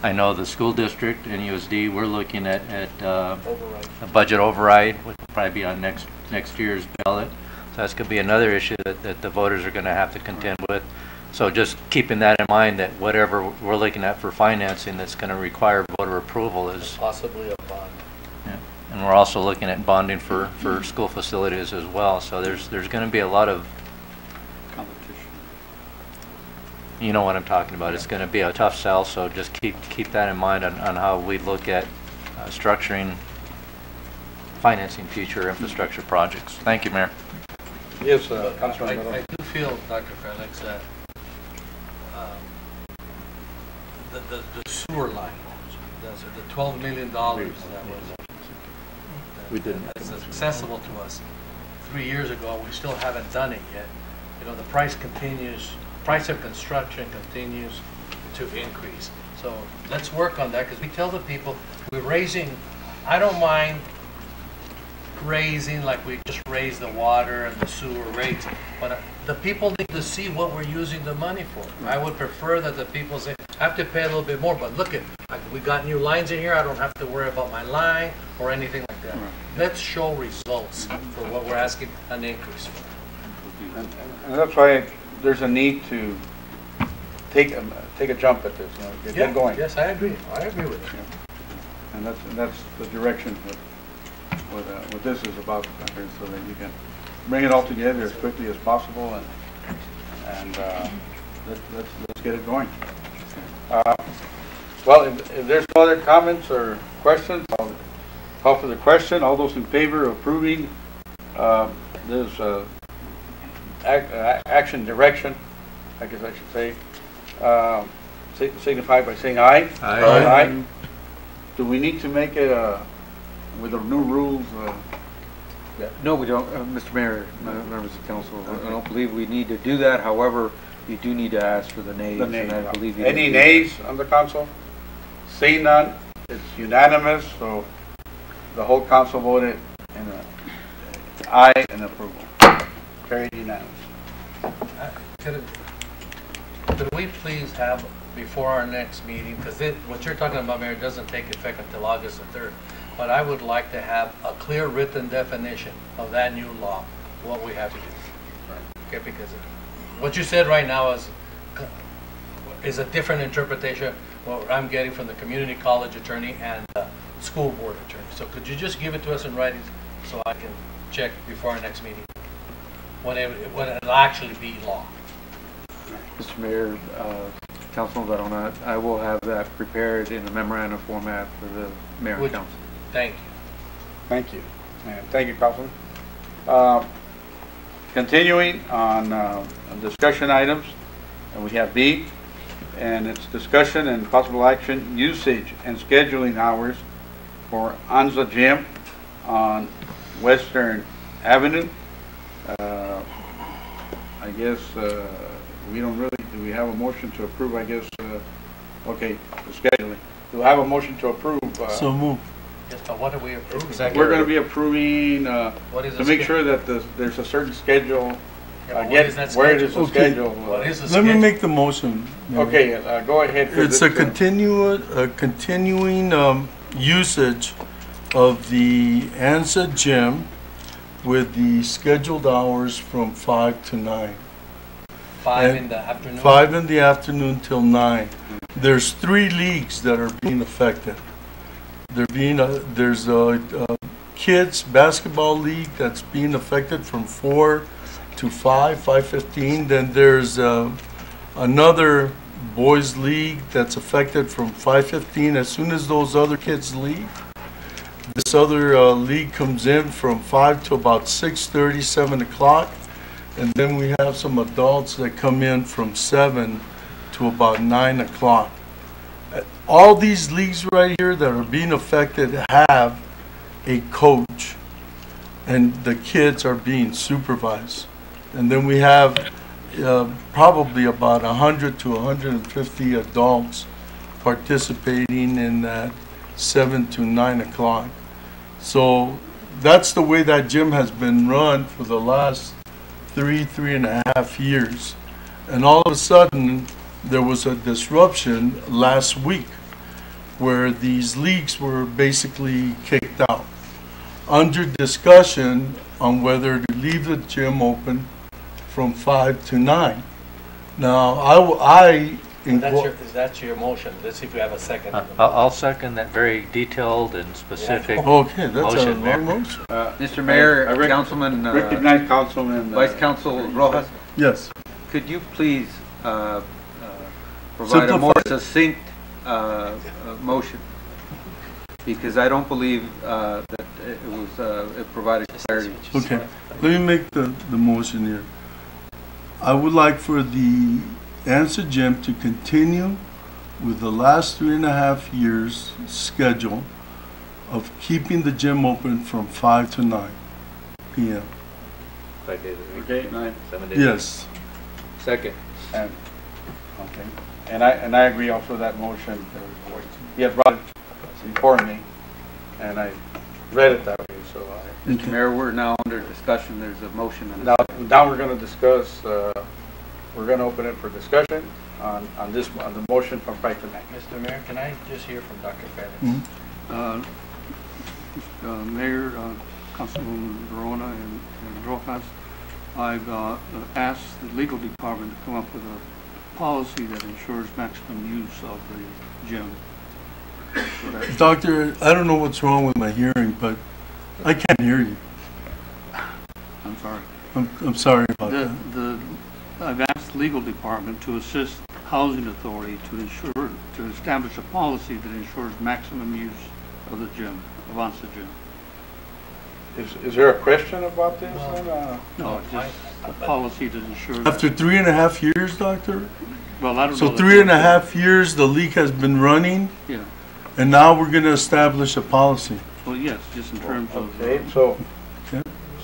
I know the school district and USD, we're looking at a budget override, which will probably be on next year's ballot. So that's going to be another issue that the voters are going to have to contend with. So just keeping that in mind, that whatever we're looking at for financing that's going to require voter approval is possibly a bond. Yeah. And we're also looking at bonding for school facilities as well. So there's going to be a lot of competition. You know what I'm talking about. It's going to be a tough sell, so just keep that in mind on how we look at structuring financing future infrastructure projects. Thank you, Mayor. Yes, Councilman. I do feel, Dr. Felix, that the sewer line, the $12 million that was that's accessible to us 3 years ago, we still haven't done it yet. You know, the price of construction continues to increase. So let's work on that, because we tell the people we're raising, I don't mind raising like we just raised the water and the sewer rates, but the people need to see what we're using the money for. I would prefer that the people say, I have to pay a little bit more, but look at, we got new lines in here, I don't have to worry about my line or anything like that. Let's show results for what we're asking an increase for. And that's why there's a need to take a jump at this, get going. Yes, I agree. I agree with you. And that's the direction what this is about, so that you can bring it all together as quickly as possible, and let's get it going. Well, if there's no other comments or questions, I'll call for the question. All those in favor of approving this action direction, I guess I should say, signify by saying aye. Aye. Do we need to make it with the new rules? No, we don't, Mr. Mayor, members of council. I don't believe we need to do that. However, you do need to ask for the nays. And I believe you any nays on the council? Seeing none, it's unanimous. So the whole council voted in aye and approval. Carried unanimous. Could we please have, before our next meeting, because what you're talking about, Mayor, doesn't take effect until August the 3rd, but I would like to have a clear written definition of that new law, what we have to do. Okay, because what you said right now is a different interpretation what I'm getting from the community college attorney and the school board attorney. So could you just give it to us in writing so I can check before our next meeting when it'll actually be law? Mr. Mayor, Councilman Varona, I will have that prepared in a memorandum format for the Mayor and Council. Thank you. Thank you. And thank you, Councilman. Continuing on discussion items, and we have B, and it's discussion and possible action, usage and scheduling hours for Anza Gym on Western Avenue. I guess we don't really, do we have a motion to approve, I guess, okay, the scheduling. Do we have a motion to approve? So move. Yes, but what are we approving? Exactly. We're going to be approving to make sure that there's a certain schedule. Where is the schedule? What is the Let schedule? me make the motion. Okay, go ahead. It's a continuing usage of the ANSA gym with the scheduled hours from 5 to 9. 5 in the afternoon? 5 in the afternoon till 9. There's 3 leagues that are being affected. There's a kids basketball league that's being affected from 4 to 5:15. Then there's another boys league that's affected from 5:15. As soon as those other kids leave, this other league comes in from 5 to about 6:30, 7 o'clock. And then we have some adults that come in from 7 to about 9 o'clock. All these leagues right here that are being affected have a coach, and the kids are being supervised. And then we have probably about 100 to 150 adults participating in that 7 to 9 o'clock. So that's the way that gym has been run for the last 3.5 years. And all of a sudden, there was a disruption last week where these leagues were basically kicked out. Under discussion on whether to leave the gym open from 5 to 9. Now, Is that your motion? Let's see if we have a second. I'll second that very detailed and specific Okay, that's motion, a Mayor. long motion. Mr. Mayor, Councilman, recognize Councilman Vice Council Rojas. Yes. Could you please provide a more succinct motion? Because I don't believe that it provided clarity. Okay, let me make the motion here. I would like for the Answer Gym to continue with the last 3.5 years schedule of keeping the gym open from 5 to 9 p.m. 5 days a week. Okay, 9. 7 days. Yes. Second. And, okay. And I agree also with that motion. He had brought it before me, and I read it that way, so I... Mr. Mayor, we're now under discussion. There's a motion and Now we're going to discuss, we're going to open it for discussion on the motion from 5 to 9. Mr. Mayor, can I just hear from Dr. Felix? Mayor, Councilwoman Verona and Rojas, I've asked the legal department to come up with a policy that ensures maximum use of the gym. So Doctor, I don't know what's wrong with my hearing, but I can't hear you. I'm sorry. I'm sorry about that. I've asked the legal department to assist housing authority to establish a policy that ensures maximum use of the gym, Avanza gym. Is there a question about this? No, just a policy that ensures. After 3.5 years, Doctor? Well, I don't so know. So 3.5 years the league has been running? Yeah. And now we're going to establish a policy? Well, yes, just in terms of... Okay,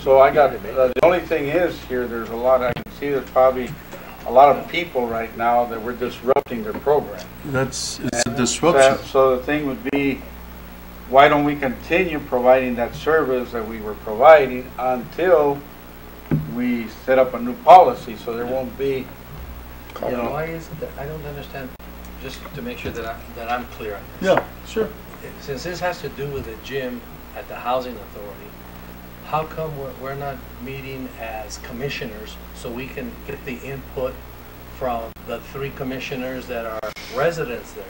so I got, the only thing is here, there's a lot, I can see there's probably a lot of people right now that we're disrupting their program. It's a disruption. So the thing would be, why don't we continue providing that service that we were providing until we set up a new policy, so there won't be, you know. Why is it that, I don't understand, just to make sure that I'm clear on this. Yeah, sure. Since this has to do with the gym at the housing authority, how come we're not meeting as commissioners so we can get the input from the 3 commissioners that are residents there?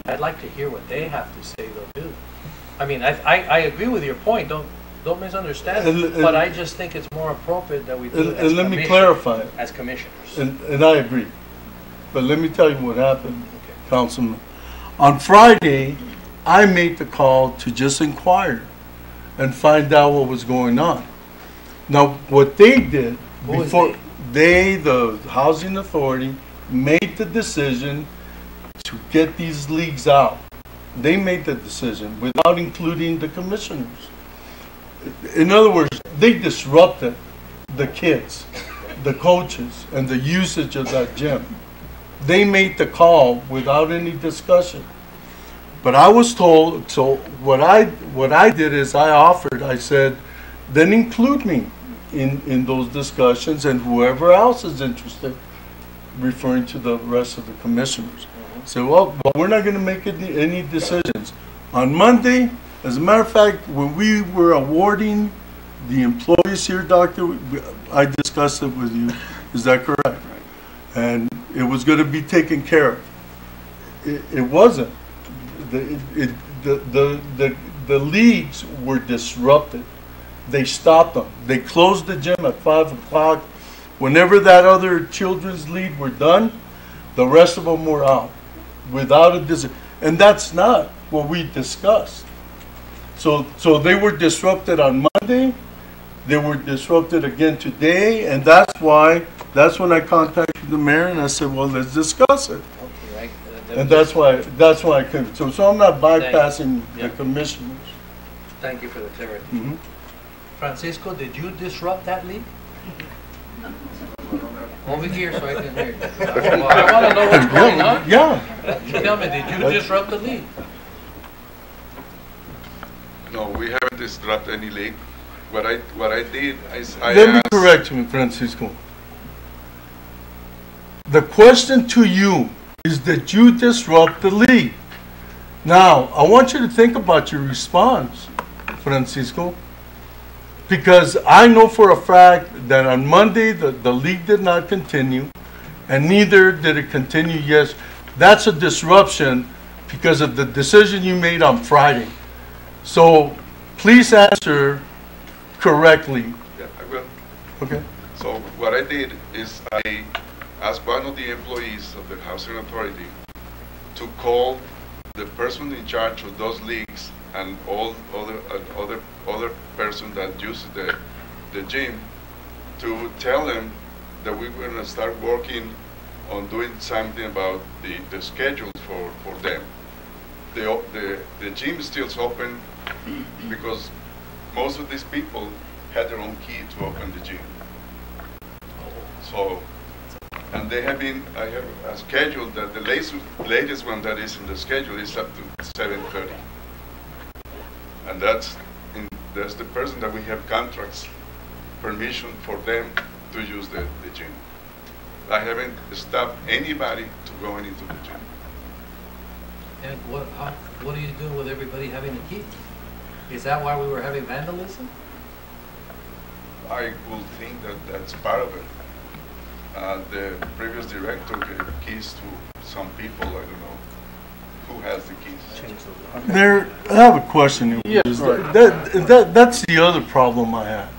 I'd like to hear what they have to say they'll do. I mean, I agree with your point, don't misunderstand, but I just think it's more appropriate that we do it as and let me clarify. As commissioners. And I agree. But let me tell you what happened, Councilman. On Friday, I made the call to just inquire and find out what was going on. Now, what they did before the housing authority made the decision to get these leagues out. They made the decision without including the commissioners. In other words, they disrupted the kids, the coaches, and the usage of that gym. They made the call without any discussion. But I was told, so what I did is I said, then include me in those discussions and whoever else is interested, referring to the rest of the commissioners. So, well, we're not going to make any decisions. On Monday, as a matter of fact, when we were awarding the employees here, Doctor, I discussed it with you. Is that correct? Right. And it was going to be taken care of. It wasn't. The leagues were disrupted. They stopped them. They closed the gym at 5 o'clock. Whenever that other children's league were done, the rest of them were out without a decision. And that's not what we discussed. So they were disrupted on Monday. They were disrupted again today, and that's when I contacted the mayor and I said, well, let's discuss it. Okay, and that's why I came. So I'm not bypassing the commissioners. Thank you for the clarity. Francisco, did you disrupt that league? Over here so I can hear you. I want to know what's going on. Yeah. Tell me, did you disrupt the league? No, we haven't disrupted any league. What I did is Let me correct you, Francisco. The question to you is that you disrupt the league. Now, I want you to think about your response, Francisco, because I know for a fact that on Monday the league did not continue, and neither did it continue. Yes, that's a disruption because of the decision you made on Friday. So please answer correctly. Yeah, I will. Okay. So what I did is I asked one of the employees of the housing authority to call the person in charge of those leagues and all other person that uses the gym, to tell them that we're going to start working on doing something about the schedule for them. The gym is still open because most of these people had their own key to open the gym. So, and they have been, I have a schedule that the latest one that is in the schedule is up to 7:30. And that's the person that we have contracts, permission for them to use the gym. I haven't stopped anybody to going into the gym. And what are you doing with everybody having a key? Is that why we were having vandalism? I would think that that's part of it. The previous director gave keys to some people. I don't know who has the keys. Mayor, I have a question. Yes, right. That's the other problem I had.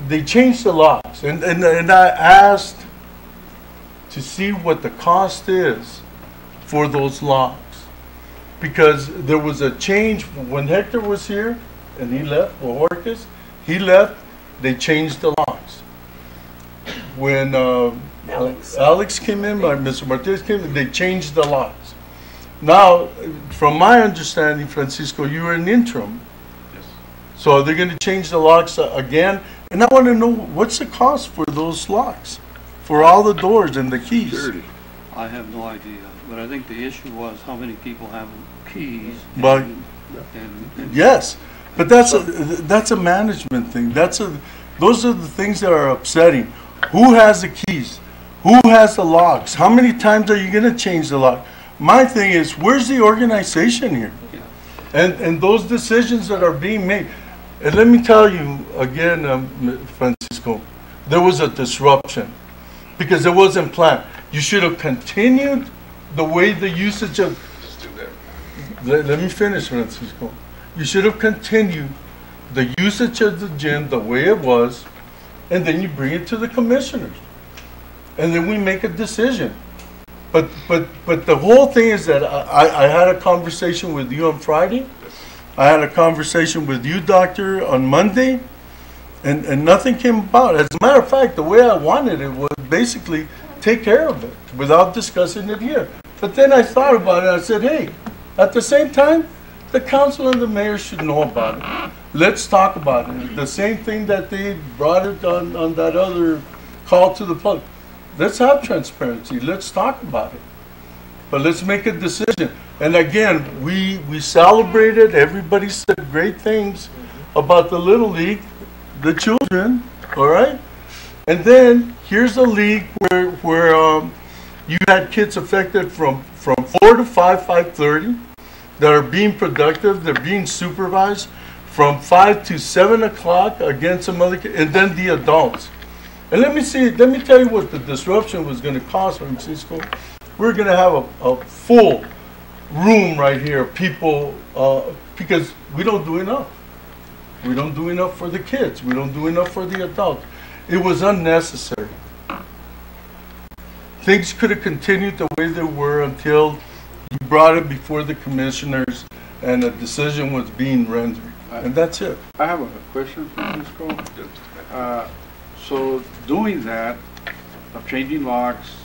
They changed the locks, and I asked to see what the cost is for those locks, because there was a change when Hector was here and he left. Bojorquez, he left. They changed the locks. When Alex came in, Mr. Martinez came in, they changed the locks. Now, from my understanding, Francisco, you were an interim. Yes. So they're going to change the locks again. And I want to know, what's the cost for those locks? For all the doors and the keys? I have no idea, but I think the issue was how many people have keys. But, yes, but that's a management thing. Those are the things that are upsetting. Who has the keys? Who has the locks? How many times are you going to change the lock? My thing is, where's the organization here? And those decisions that are being made. And let me tell you again, Francisco, there was a disruption because it wasn't planned. You should have continued the way the usage of... Let me finish, Francisco. You should have continued the usage of the gym the way it was, and then you bring it to the commissioners. And then we make a decision. But the whole thing is that I had a conversation with you on Friday. I had a conversation with you, Doctor, on Monday, and nothing came about. As a matter of fact, the way I wanted it was basically take care of it without discussing it here. But then I thought about it, and I said, hey, at the same time, the council and the mayor should know about it. Let's talk about it. The same thing that they brought it on that other call to the public. Let's have transparency. Let's talk about it. But let's make a decision. And again, we celebrated. Everybody said great things about the Little League, the children, all right? And then here's a league where you had kids affected from 4 to 5:30 that are being productive. They're being supervised from 5 to 7 o'clock against some other kids, and then the adults. And let me tell you what the disruption was going to cost, Francisco. We're going to have a full room right here of people because we don't do enough. We don't do enough for the kids. We don't do enough for the adults. It was unnecessary. Things could have continued the way they were until you brought it before the commissioners and a decision was being rendered. And that's it. I have a question, Francisco. So doing that, of changing locks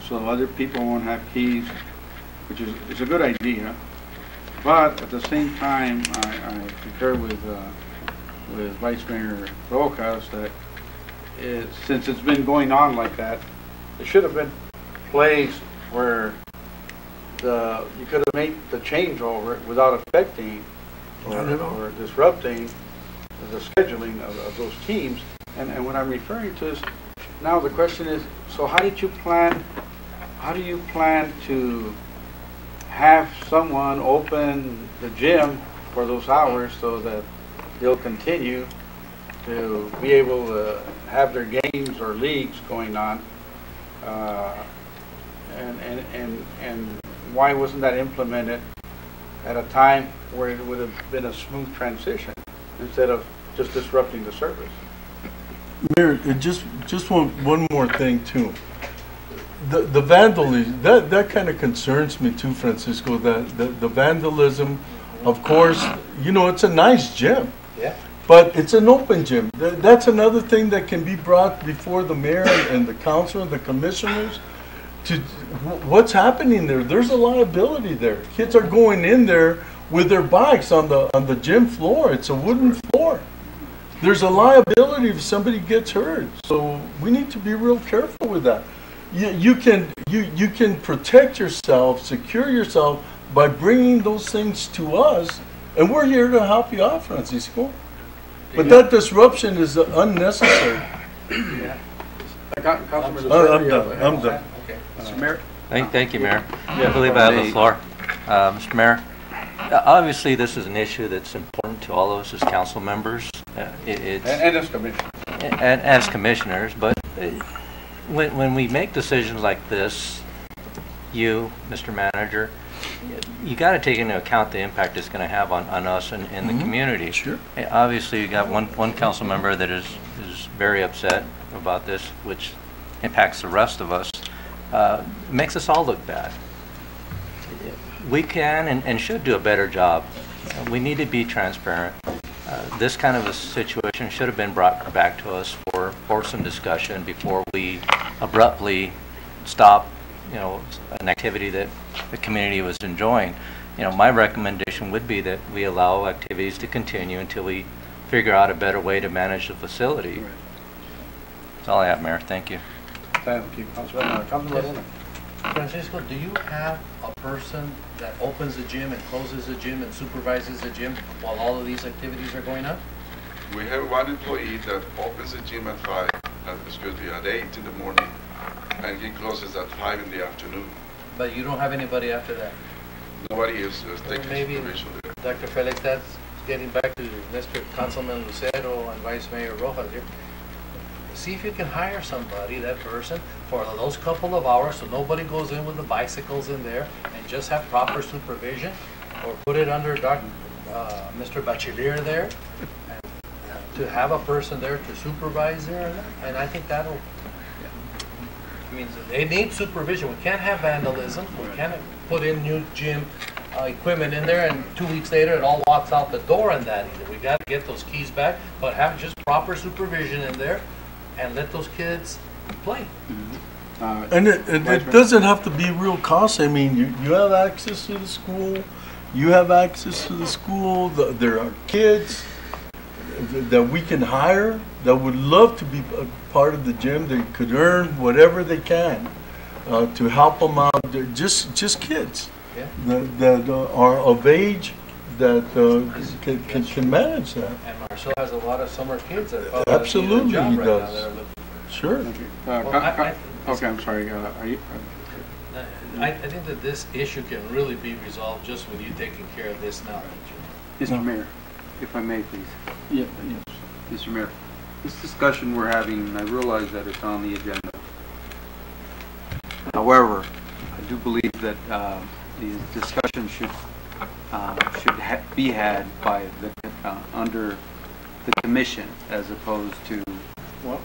so other people won't have keys, which is a good idea, but at the same time, I concur with Vice Mayor Rojas that since it's been going on like that, it should have been placed where you could have made the changeover without affecting or disrupting the scheduling of those teams. And what I'm referring to is, now the question is, so how do you plan to have someone open the gym for those hours so that they'll continue to be able to have their games or leagues going on? And why wasn't that implemented at a time where it would have been a smooth transition instead of just disrupting the service? Mayor, just one more thing too. The vandalism, that kind of concerns me too, Francisco, that the vandalism Of course, you know, it's a nice gym. Yeah. But it's an open gym. That's another thing that can be brought before the mayor and the council and the commissioners. To what's happening there? There's a liability there. Kids are going in there with their bikes on the gym floor. It's a wooden floor. There's a liability if somebody gets hurt. So we need to be real careful with that. You can protect yourself, secure yourself by bringing those things to us, and we're here to help you out, Francisco. But that disruption is unnecessary. I'm done. Okay. Mr. Mayor? Thank you, Mayor. I believe I have the floor. Mr. Mayor, obviously this is an issue that's important to all of us as council members. And as commissioners. And as commissioners, but when we make decisions like this, you, Mr. Manager, you got to take into account the impact it's going to have on us and the community. Sure. Obviously, you got one council member that is very upset about this, which impacts the rest of us. Makes us all look bad. We can and should do a better job. We need to be transparent. This kind of a situation should have been brought back to us for some discussion before we abruptly stop, you know, an activity that the community was enjoying. You know, my recommendation would be that we allow activities to continue until we figure out a better way to manage the facility. Right. That's all I have, Mayor. Thank you. Thank you, Councilman. Francisco, do you have a person that opens the gym and closes the gym and supervises the gym while all of these activities are going on? We have one employee that opens the gym at 8 in the morning, and he closes at 5 in the afternoon. But you don't have anybody after that? Nobody is taking Maybe, supervision there. Dr. Felix, that's getting back to Mr. Councilman Lucero and Vice Mayor Rojas here. See if you can hire somebody, that person, for those couple of hours so nobody goes in with the bicycles in there, and just have proper supervision, or put it under Mr. Bachelier there, and to have a person there to supervise there, and I think that'll, I mean, they need supervision. We can't have vandalism. We can't put in new gym equipment in there, and 2 weeks later it all walks out the door and that either. We got to get those keys back, but have just proper supervision in there, and let those kids play. And it doesn't have to be real costly. I mean, you have access to the school. You have access to the school. There are kids that we can hire that would love to be a part of the gym. They could earn whatever they can to help them out. They're just kids that are of age that can manage that. And Marcel has a lot of summer kids that Absolutely, need a job he right does. now that are looking. Sure. Okay, I'm sorry. I think that this issue can really be resolved just with you taking care of this now. Mr. Mayor, if I may, please. Yes. Mr. Mayor, this discussion we're having, I realize that it's on the agenda. However, I do believe that the discussion should be had by under the commission as opposed to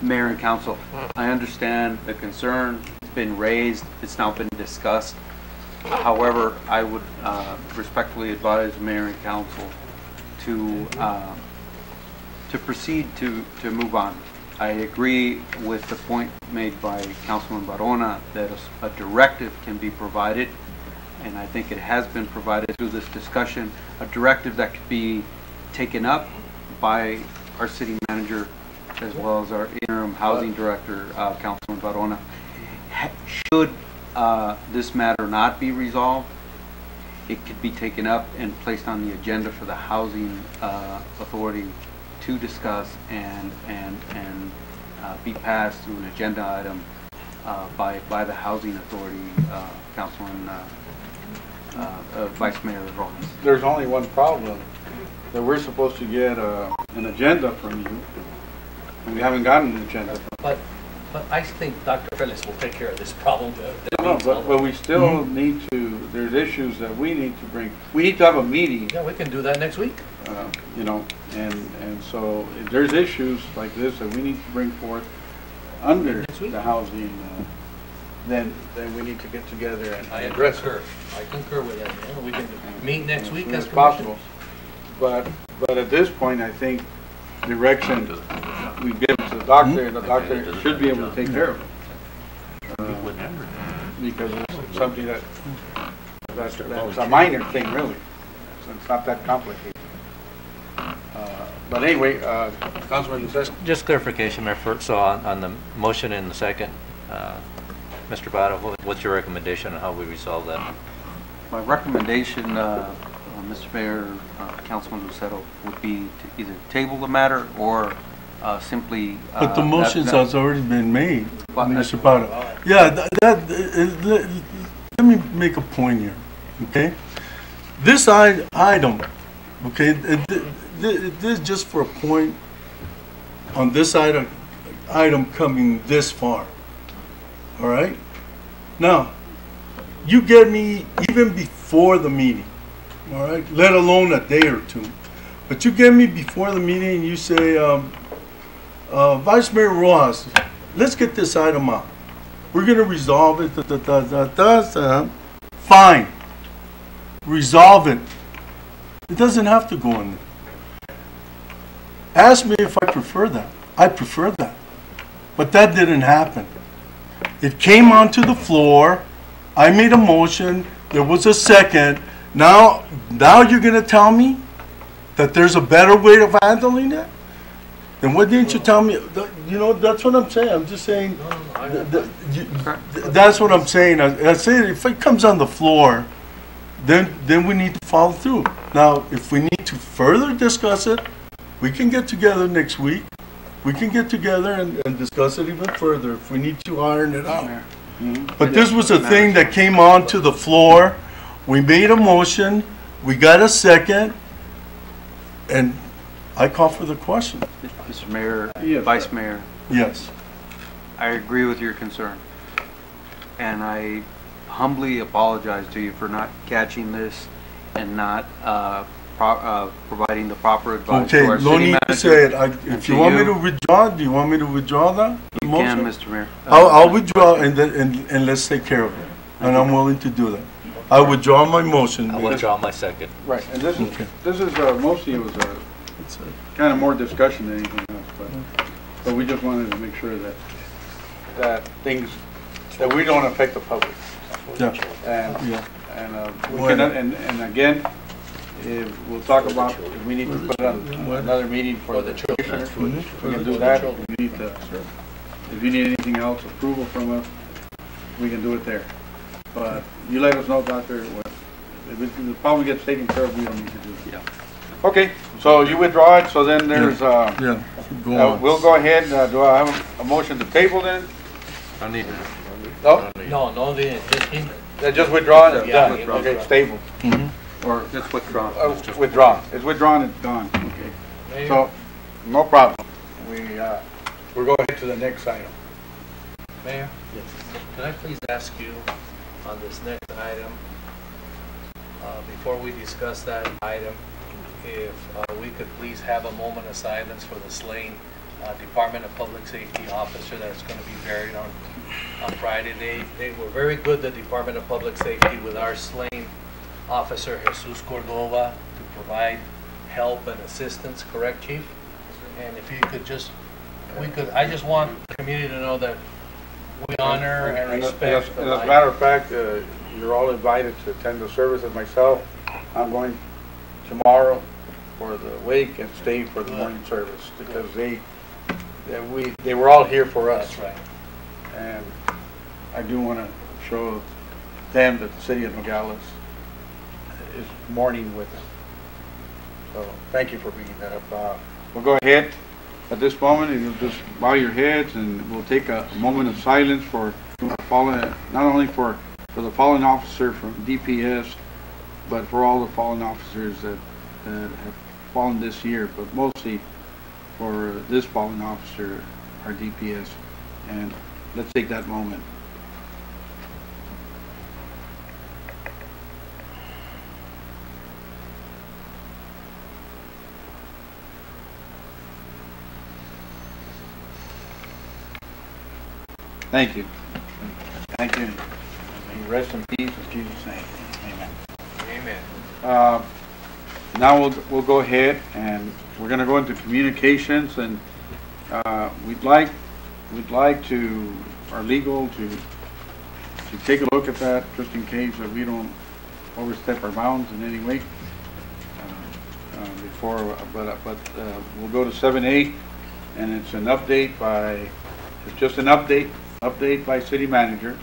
mayor and council. I understand the concern. It's been raised. It's now been discussed. However, I would respectfully advise mayor and council to proceed to move on. I agree with the point made by Councilman Barona that a directive can be provided, and I think it has been provided through this discussion, a directive that could be taken up by our city manager as well as our interim housing director, Councilman Barona. Should this matter not be resolved, it could be taken up and placed on the agenda for the housing authority to discuss and be passed through an agenda item by the housing authority, Councilman Vice Mayor Rojas. There's only one problem, that we're supposed to get an agenda from you, and we haven't gotten an agenda. But I think Dr. Felix will take care of this problem. No, but we still need to, there's issues that we need to bring. We need to have a meeting. Yeah, we can do that next week. You know, and so if there's issues like this that we need to bring forth under the housing then we need to get together and I address it. concur. I concur with that, man. We can meet next week As soon as as possible. But at this point, I think direction we give to the doctor, and the doctor should be able to take care of it. Because it's something that's a minor thing, really. It's not that complicated. But anyway, Councilman Lucero. Just clarification, Mayor, so on the motion in the second, Mr. Votto, what's your recommendation on how we resolve that? My recommendation, Mr. Mayor, Councilman Lucero, would be to either table the matter or simply... But the motions has already been made, Mr. Votto. Yeah, let me make a point here, okay? This item, okay, this is just for a point on this item coming this far, all right? Now, you get me even before the meeting, all right? Let alone a day or two. But you get me before the meeting and you say, Vice Mayor Rojas, let's get this item out. We're going to resolve it. Fine. Resolve it. It doesn't have to go in there. Ask me if I prefer that. I prefer that. But that didn't happen. It came onto the floor. I made a motion. There was a second. Now you're going to tell me that there's a better way of handling it? Then what didn't you tell me? You know, that's what I'm saying. I'm just saying, that's what I'm saying. I say if it comes on the floor, then we need to follow through. Now, if we need to further discuss it, we can get together next week. We can get together and discuss it even further if we need to iron it out. But this was a thing that came onto the floor. We made a motion. We got a second. And I call for the question. Mr. Mayor, Yes, Vice Mayor. Yes. I agree with your concern. And I humbly apologize to you for not catching this and not providing the proper advice to our Okay, no city need manager. to say it. If you want me to withdraw, do you want me to withdraw that? You can, Mr. Mayor. I'll withdraw and let's take care of it. And I'm willing to do that. I withdraw my motion. I withdraw my second. Right, and this is mostly it was kind of more discussion than anything else, but we just wanted to make sure that we don't affect the public. Yeah. And again, we'll talk about if we need to put on another meeting for the commissioners. We can do that. If you need anything else, approval from us, we can do it there. But you let us know, Doctor, if the problem gets taken care of, we don't need to do it. Yeah. Okay, so you withdraw it, so then there's, we'll go ahead, do I have a motion to table then? I need No? No, Just withdraw it? Yeah, Done. Okay, it's tabled. Or just withdraw. Withdrawn. It's withdrawn, it's gone, okay. So, no problem. We'll go ahead to the next item. Mayor? Yes. Can I please ask you on this next item, before we discuss that item, if we could please have a moment of silence for the slain Department of Public Safety officer that's going to be buried on Friday. They were very good, the Department of Public Safety, with our slain officer, Jesus Cordova, to provide help and assistance, correct, Chief? And if you could just, I just want the community to know that we honor and respect the As a matter of fact, you're all invited to attend the service as myself. I'm going tomorrow for the wake and stay for the morning service because they were all here for us. That's right. And I do want to show them that the city of Nogales is mourning with them. So thank you for bringing that up. We'll go ahead at this moment and you'll just bow your heads and we'll take a moment of silence for fallen, not only for the fallen officer from DPS, but for all the fallen officers that have fallen this year, but mostly for this fallen officer, our DPS. And let's take that moment. Thank you. Thank you. May you rest in peace in Jesus' name. Amen. Amen. Now we'll go ahead and we're going to go into communications, and we'd like to our legal to take a look at that just in case that we don't overstep our bounds in any way. We'll go to 7A, and it's an update by city manager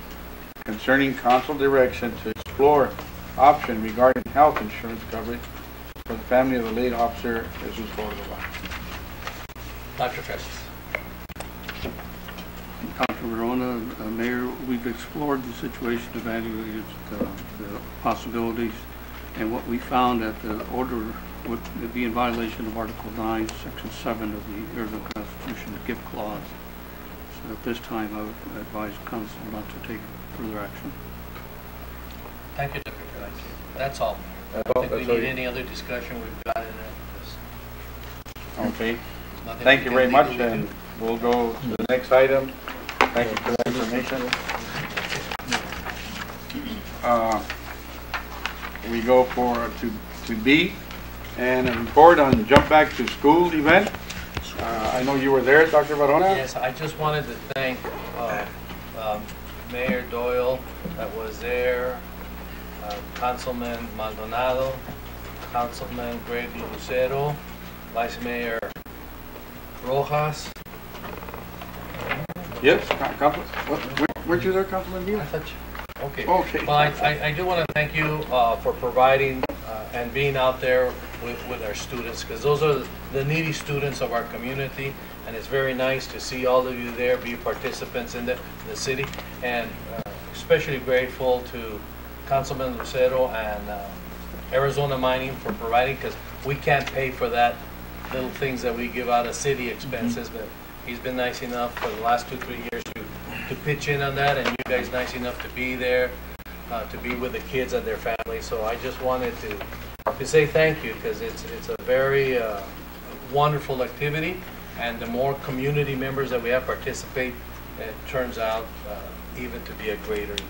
concerning council direction to explore option regarding health insurance coverage for the family of the late officer Jesus Cordova. Dr. Festus. Dr. Verona, Mayor, we've explored the situation, evaluated the possibilities, and what we found that the order would be in violation of Article 9, Section 7 of the Arizona Constitution, the gift clause. So at this time, I would advise council not to take further action. Thank you, Dr. Festus. That's all. I don't think we need any other discussion. We've got it in this. Okay. Thank you very much, and we'll go to the next item. Thank you for that information. We go to B, and a report on Jump Back to School event. I know you were there, Dr. Varona. Yes, I just wanted to thank Mayor Doyle that was there, Councilman Maldonado, Councilman Greg Lucero, Vice Mayor Rojas. Yes, weren't you there, Councilman Neal? I thought you, okay. Okay. Well, I do want to thank you for providing and being out there with our students, because those are the needy students of our community, and it's very nice to see all of you there be participants in the city, and especially grateful to Councilman Lucero and Arizona Mining for providing, because we can't pay for that little things that we give out as city expenses, but he's been nice enough for the last 2-3 years to pitch in on that, and you guys nice enough to be there, to be with the kids and their families. So I just wanted to say thank you, because it's a very wonderful activity, and the more community members that we have participate, it turns out even to be a greater event.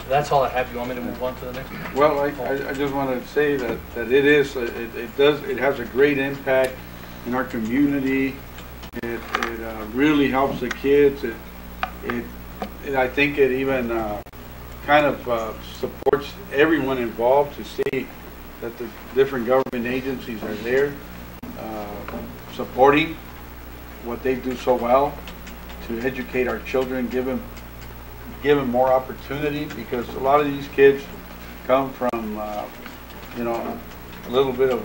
That's all I have. You want me to move on to the next one? Well, I just wanted to say that it has a great impact in our community. It really helps the kids. I think it even kind of supports everyone involved to see that the different government agencies are there supporting what they do so well to educate our children, give them more opportunity, because a lot of these kids come from a little bit of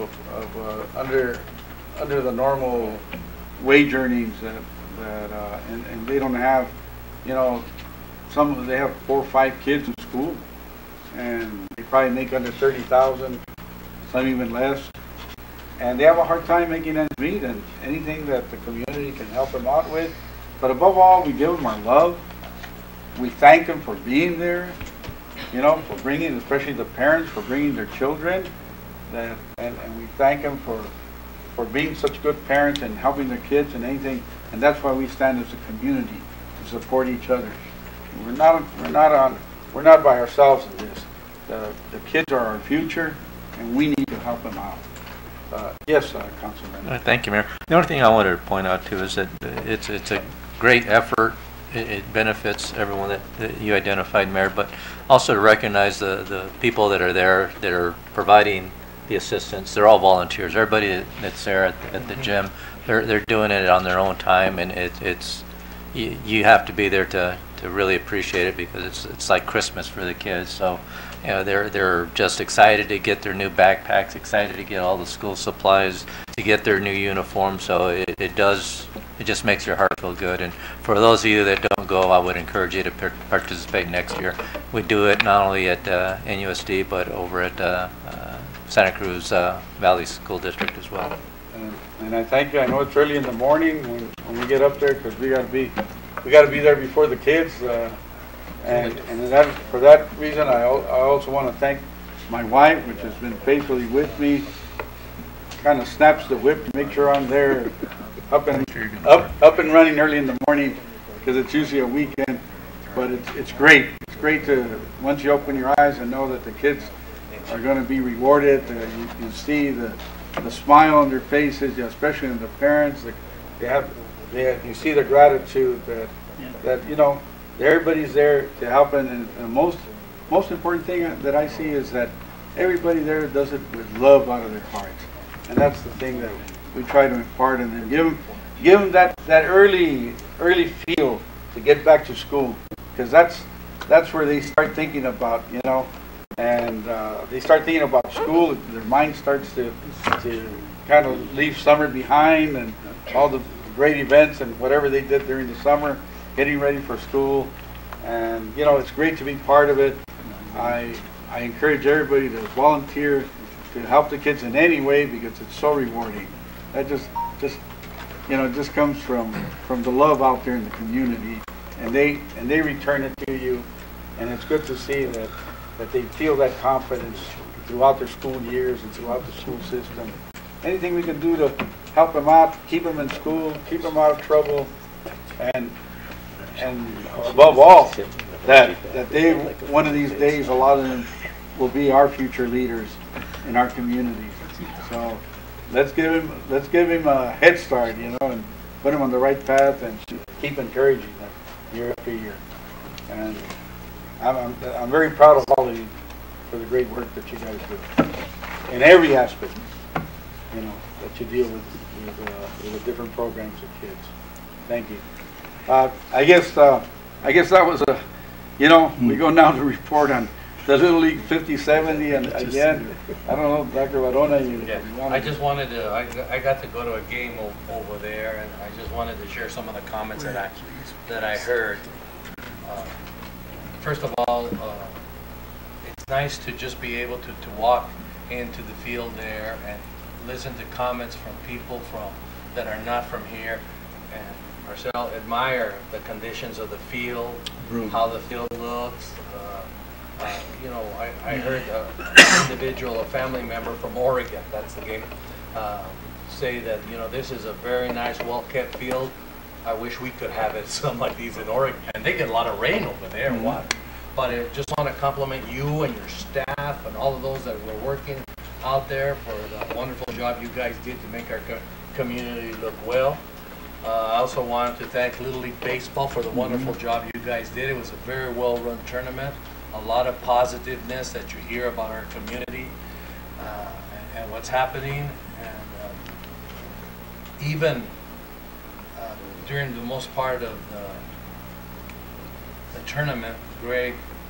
under the normal wage earnings and they don't have, some of them, they have 4 or 5 kids in school, and they probably make under 30,000, some even less, and they have a hard time making ends meet, and anything that the community can help them out with. But above all, we give them our love. We thank them for being there, for bringing, especially the parents, for bringing their children, and we thank them for being such good parents and helping their kids and anything. And that's why we stand as a community to support each other. We're not by ourselves in this. The kids are our future, and we need to help them out. Yes, Councilman. Thank you, Mayor. The only thing I wanted to point out too is that it's a great effort. It benefits everyone that you identified, Mayor, but also to recognize the people that are there that are providing the assistance. They're all volunteers. Everybody that's there at the gym, they're doing it on their own time, and it's you have to be there to really appreciate it, because it's like Christmas for the kids. So they're just excited to get their new backpacks, excited to get all the school supplies, to get their new uniform. So it just makes your heart feel good. And for those of you that don't go, I would encourage you to participate next year. We do it not only at NUSD, but over at Santa Cruz Valley School District as well. And I thank you. I know it's early in the morning when we get up there, because we got to be there before the kids. And for that reason, I also want to thank my wife, which has been faithfully with me. Kind of snaps the whip to make sure I'm there, up and running early in the morning, because it's usually a weekend. but it's great. It's great to, once you open your eyes and know that the kids are going to be rewarded. You see the smile on their faces, especially in the parents. You see the gratitude that you know, everybody's there to help. And the most important thing that I see is that everybody there does it with love out of their hearts, and that's the thing that we try to impart in them. Give them that early feel to get back to school, because that's where they start thinking about, you know, and they start thinking about school. Their mind starts to kind of leave summer behind and all the great events and whatever they did during the summer, getting ready for school. And you know, it's great to be part of it. I encourage everybody to volunteer to help the kids in any way, because it's so rewarding. That just you know, it just comes from the love out there in the community, and they return it to you. And it's good to see that they feel that confidence throughout their school years and throughout the school system. Anything we can do to help them out, keep them in school, keep them out of trouble, and above all, that they, one of these days, a lot of them will be our future leaders in our communities. So let's give him a head start, you know, and put him on the right path, and keep encouraging them year after year. And I'm very proud of all of you for the great work that you guys do in every aspect, you know, that you deal with the different programs of kids. Thank you. I guess that was a, you know, we go now to report on the Little League 50-70, and again, I don't know, Dr. Varona, I just wanted to, I got to go to a game over there, and I just wanted to share some of the comments that I heard. First of all, it's nice to just be able to walk into the field there and listen to comments from people that are not from here, and Marcel, admire the conditions of the field, how the field looks. You know, I heard an individual, a family member from Oregon, that's the game, say that, you know, this is a very nice, well-kept field. I wish we could have it some like these in Oregon. And they get a lot of rain over there, but I just want to compliment you and your staff and all of those that were working out there for the wonderful job you guys did to make our community look well. I also wanted to thank Little League Baseball for the wonderful job you guys did. It was a very well-run tournament. A lot of positiveness that you hear about our community and what's happening. And even during the most part of the tournament,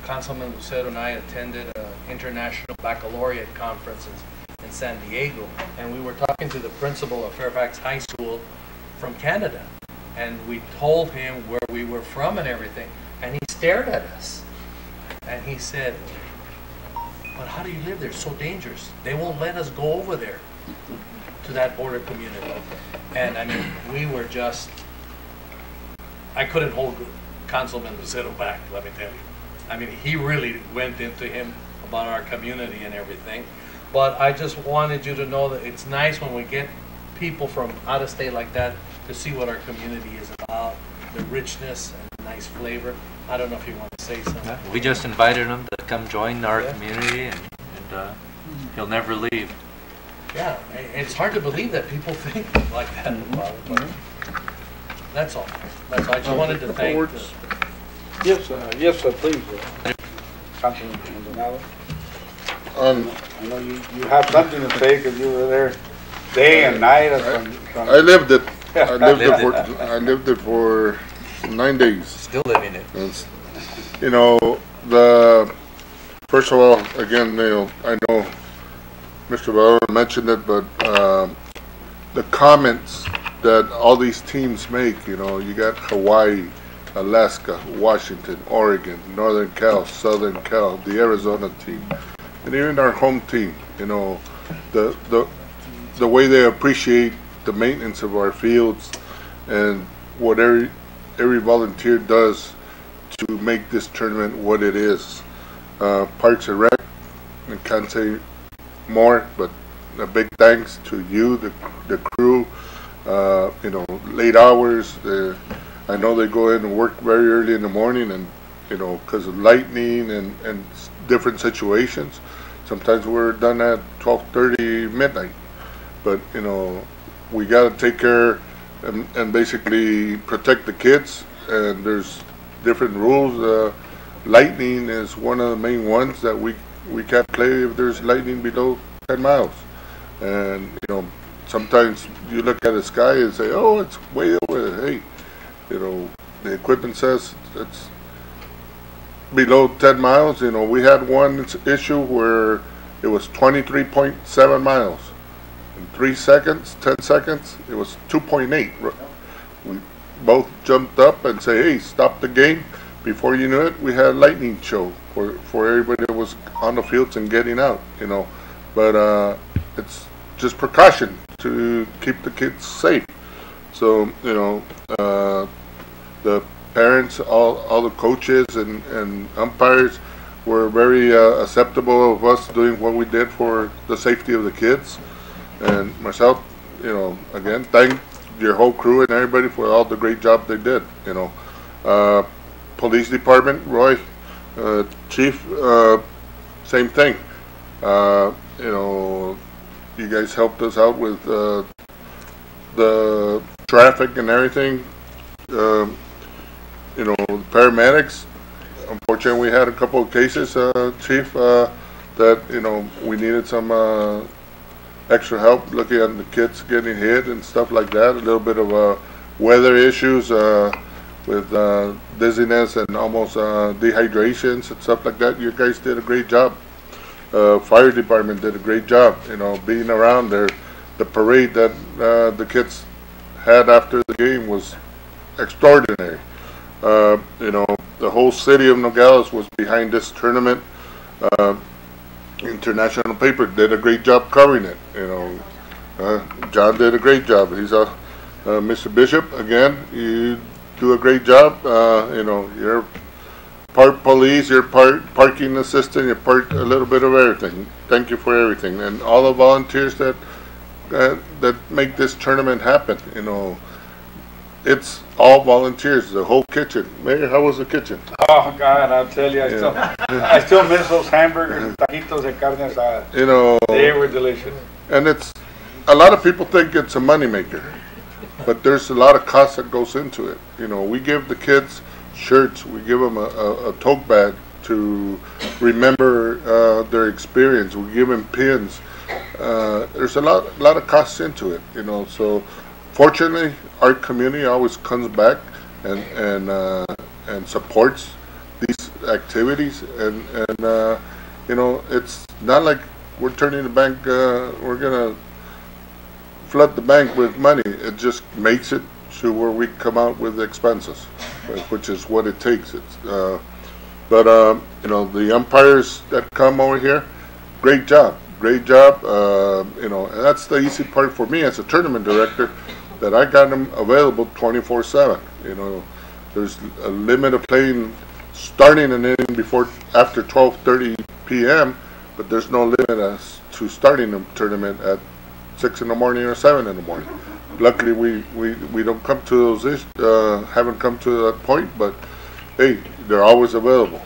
Councilman Lucero and I attended an international baccalaureate conference in San Diego, and we were talking to the principal of Fairfax High School from Canada, and we told him where we were from and everything, and he stared at us, and he said, "But how do you live there? It's so dangerous. They won't let us go over there to that border community." And I mean, we were just, I couldn't hold Councilman Lucero back, let me tell you. I mean, he really went into him about our community and everything. But I just wanted you to know that it's nice when we get people from out of state like that to see what our community is about, the richness and nice flavor. I don't know if you want to say something. We just invited him to come join our community, and he'll never leave. Yeah, it's hard to believe that people think like that about it, but that's all. That's all. I just wanted to thank. Yes, please, Councilman Maldonado. I know you have something to say because you were there day and night. I lived it. I lived it for 9 days. Still living it. And, you know, first of all, again, you know, I know Mr. Bauer mentioned it, but the comments that all these teams make, you know, you got Hawaii, Alaska, Washington, Oregon, Northern Cal, Southern Cal, the Arizona team, and even our home team, you know, the way they appreciate the maintenance of our fields and what every volunteer does to make this tournament what it is. Parks and Rec, I can't say more, but a big thanks to you, the crew, you know, late hours. I know they go in and work very early in the morning, and you know, because of lightning and different situations. Sometimes we're done at 12:30 midnight, but you know, we got to take care and basically protect the kids. And there's different rules. Lightning is one of the main ones that we can't play if there's lightning below 10 miles. And you know, sometimes you look at the sky and say, "Oh, it's way over there." Hey, you know, the equipment says it's below 10 miles. You know, we had one issue where it was 23.7 miles. In 3 seconds, 10 seconds, it was 2.8. We both jumped up and say, "Hey, stop the game." Before you knew it, we had a lightning show for everybody that was on the fields and getting out, you know. But it's just precaution to keep the kids safe. So, you know, the parents, all the coaches and umpires were very acceptable of us doing what we did for the safety of the kids. And myself, you know, again, thank your whole crew and everybody for all the great job they did, you know. Police department, Roy, chief, same thing. You know, you guys helped us out with the traffic and everything. You know, the paramedics, unfortunately we had a couple of cases, chief, that, you know, we needed some extra help looking at the kids getting hit and stuff like that. A little bit of weather issues with dizziness and almost dehydrations and stuff like that. You guys did a great job. Fire department did a great job, you know, being around there. The parade that the kids had after the game was extraordinary. You know, the whole city of Nogales was behind this tournament. International paper did a great job covering it, you know. John did a great job. He's Mr. Bishop, again, you do a great job. You know, you're part police, you're part parking assistant, you're part a little bit of everything. Thank you for everything, and all the volunteers that make this tournament happen. You know, it's all volunteers. The whole kitchen. Mayor, how was the kitchen? Oh God, I'll tell you, I still miss those hamburgers and taquitos de carne asada. You know, they were delicious. And it's a lot of people think it's a moneymaker, but there's a lot of cost that goes into it. You know, we give the kids shirts, we give them a tote bag to remember their experience. We give them pins. There's a lot of costs into it. You know, so fortunately, our community always comes back and supports these activities, and you know, it's not like we're turning the bank. We're gonna flood the bank with money. It just makes it to where we come out with expenses, which is what it takes. It's but you know, the umpires that come over here, great job, great job. You know, and that's the easy part for me as a tournament director, that I got them available 24/7. You know, there's a limit of playing, starting an inning after 12:30 p.m., but there's no limit as to starting a tournament at 6 in the morning or 7 in the morning. Luckily, we don't come to those haven't come to that point, but hey, they're always available.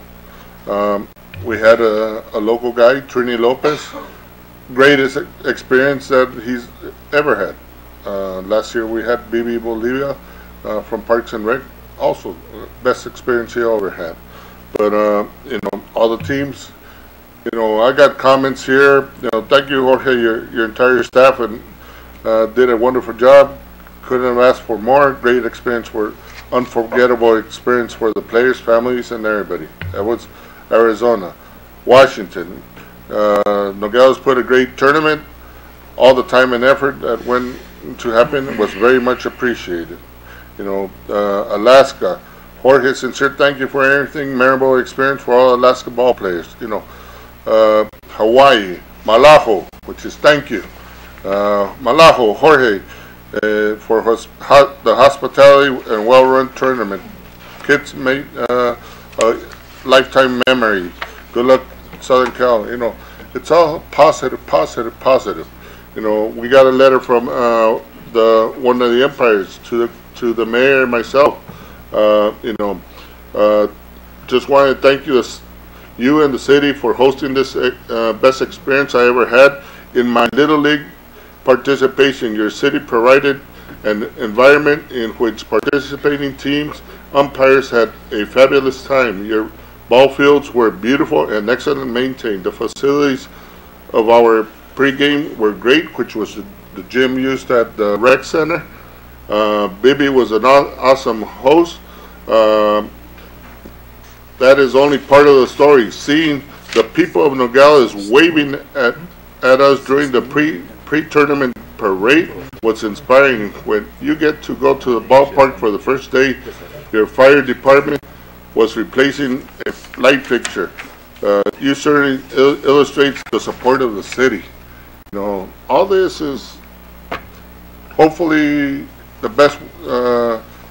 We had a local guy, Trini Lopez, greatest experience that he's ever had. Last year we had Bibi Bolivia from Parks and Rec, also best experience he ever had. But you know, all the teams, you know, I got comments here. You know, thank you, Jorge, your entire staff, and did a wonderful job. Couldn't have asked for more. Great experience, for unforgettable experience for the players, families, and everybody. That was Arizona, Washington. Nogales put a great tournament. All the time and effort that went to happen was very much appreciated. You know, Alaska, Jorge, sincere thank you for everything. Memorable experience for all Alaska ball players. You know, Hawaii, Malaho, which is thank you. Malaho, Jorge, for the hospitality and well-run tournament. Kids made a lifetime memory. Good luck, Southern Cal. You know, it's all positive, positive, positive. You know, we got a letter from one of the umpires to the mayor and myself. You know, just want to thank you and the city for hosting this best experience I ever had in my Little League participation. Your city provided an environment in which participating teams, umpires had a fabulous time. Your ball fields were beautiful and excellent maintained. The facilities of our pregame were great, which was the gym used at the rec center. Bibi was an awesome host. That is only part of the story. Seeing the people of Nogales waving at us during the pre-tournament parade was inspiring. When you get to go to the ballpark for the first day, your fire department was replacing a light fixture. You certainly illustrates the support of the city. You know, all this is hopefully the best.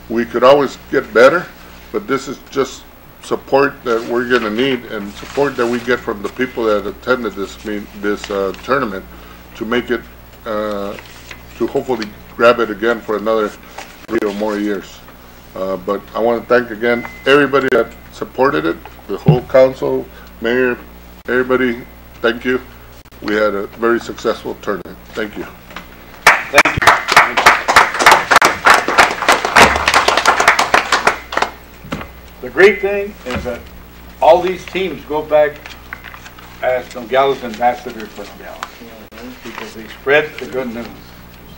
We could always get better, but this is just support that we're going to need, and support that we get from the people that attended this tournament to make it to hopefully grab it again for another 3 or more years. But I want to thank again everybody that supported it, the whole council, mayor, everybody. Thank you. We had a very successful tournament. Thank you. Thank you. The great thing is that all these teams go back as Nogales ambassadors for Nogales, because they spread the good news,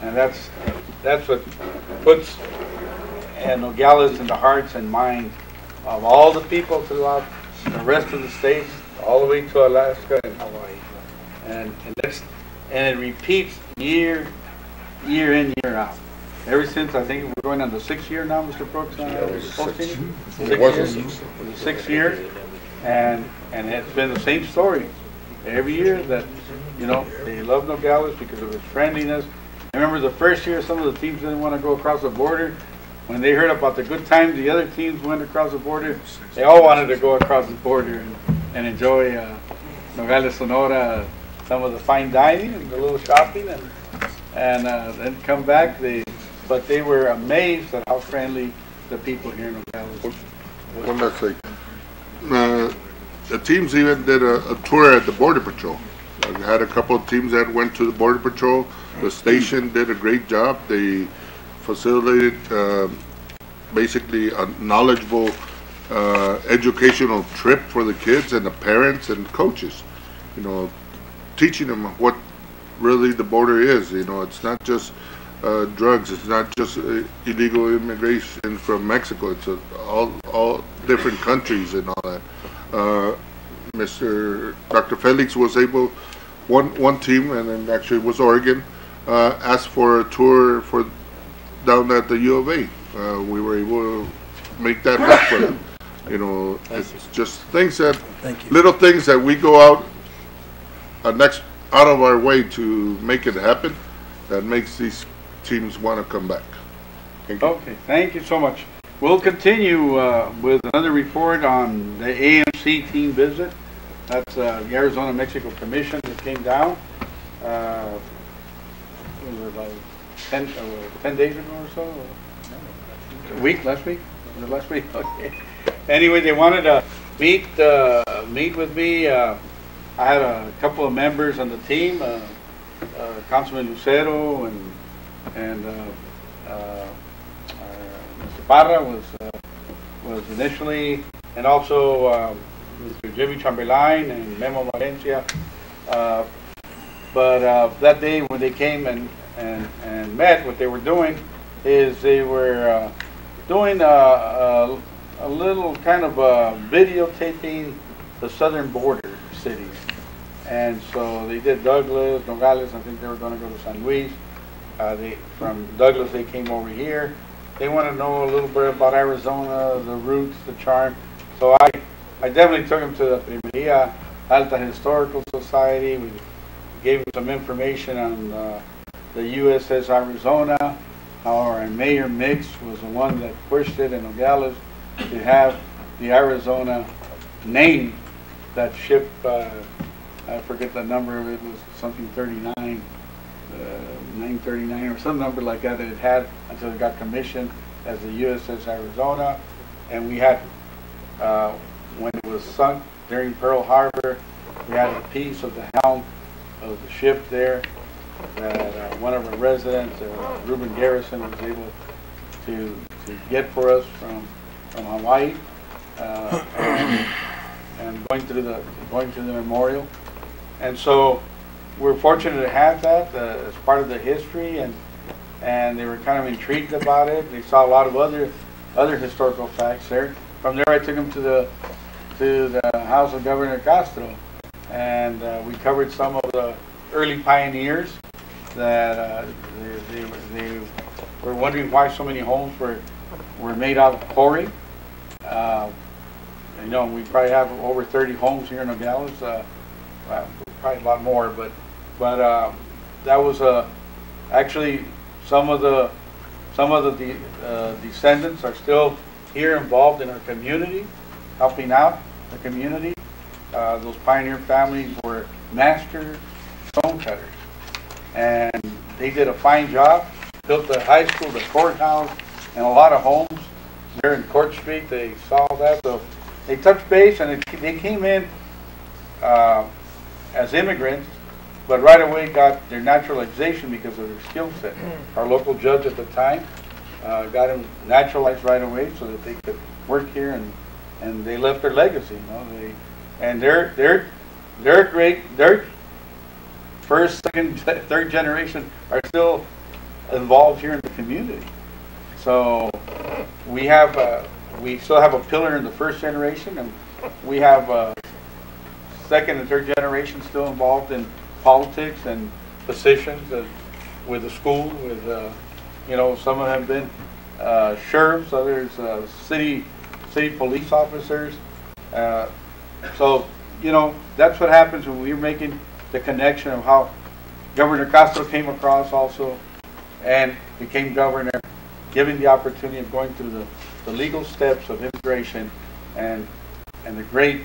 and that's what puts Nogales in the hearts and minds of all the people throughout the rest of the states, all the way to Alaska and Hawaii, and it repeats year in, year out. Ever since, I think we're going on the 6th year now, Mr. Brooks, hosting the 6th year, and it's been the same story every year, that, you know, they love Nogales because of its friendliness. I remember the first year some of the teams didn't want to go across the border. When they heard about the good times the other teams went across the border, they all wanted to go across the border and enjoy Nogales, Sonora, some of the fine dining and the little shopping, and then come back. But they were amazed at how friendly the people here in Nogales. One last thing. The teams even did a tour at the Border Patrol. I had a couple of teams that went to the Border Patrol. The station did a great job. They facilitated basically a knowledgeable educational trip for the kids and the parents and coaches. You know, teaching them what really the border is. You know, it's not just drugs. It's not just illegal immigration from Mexico. It's all different countries and all that. Dr. Felix was able, one team, and then actually it was Oregon, asked for a tour for down at the U of A. We were able to make that happen for them. You know, it's just things that, little things that we go out out of our way to make it happen, that makes these teams want to come back. Thank you. Okay, thank you so much. We'll continue with another report on the AMC team visit. That's the Arizona-Mexico Commission that came down. Was it like 10 days ago or so? Last week? Was it last week? Okay. Anyway, they wanted to meet with me. I had a couple of members on the team, Councilman Lucero and Mr. Parra was initially, and also Mr. Jimmy Chamberlain and Memo Valencia. But that day when they came and met, what they were doing is they were doing a little kind of videotaping the southern border cities. And so they did Douglas, Nogales. I think they were going to go to San Luis. From Douglas, they came over here. They want to know a little bit about Arizona, the roots, the charm. So I definitely took them to the Primeria Alta Historical Society. We gave them some information on the USS Arizona, how our Mayor Mix was the one that pushed it in Nogales to have the Arizona name. That ship, I forget the number, it was something 939 or some number like that it had until it got commissioned as the USS Arizona. And we had was sunk during Pearl Harbor. We had a piece of the helm of the ship there that one of our residents, Reuben Garrison, was able to get for us from Hawaii, and going to the memorial. And so we're fortunate to have that as part of the history, and they were kind of intrigued about it. They saw a lot of other historical facts there. From there, I took them to the house of Governor Castro, and we covered some of the early pioneers that they were wondering why so many homes were made out of quarry. You know, we probably have over 30 homes here in Nogales. Probably a lot more, but that was actually some of the descendants are still here involved in our community, helping out the community. Those pioneer families were master stone cutters, and they did a fine job. Built the high school, the courthouse, and a lot of homes there in Court Street. They saw that, so they touched base, and they came in as immigrants, but right away got their naturalization because of their skill set. Our local judge at the time got them naturalized right away so that they could work here, and they left their legacy. You know, their first, second, third generation are still involved here in the community. So we still have a pillar in the first generation, and we have second and third generation still involved in politics and positions with the school. With you know, some of them have been sheriffs, others city police officers. So you know, that's what happens when we're making the connection of how Governor Castro came across also and became governor, giving the opportunity of going through the legal steps of immigration and the great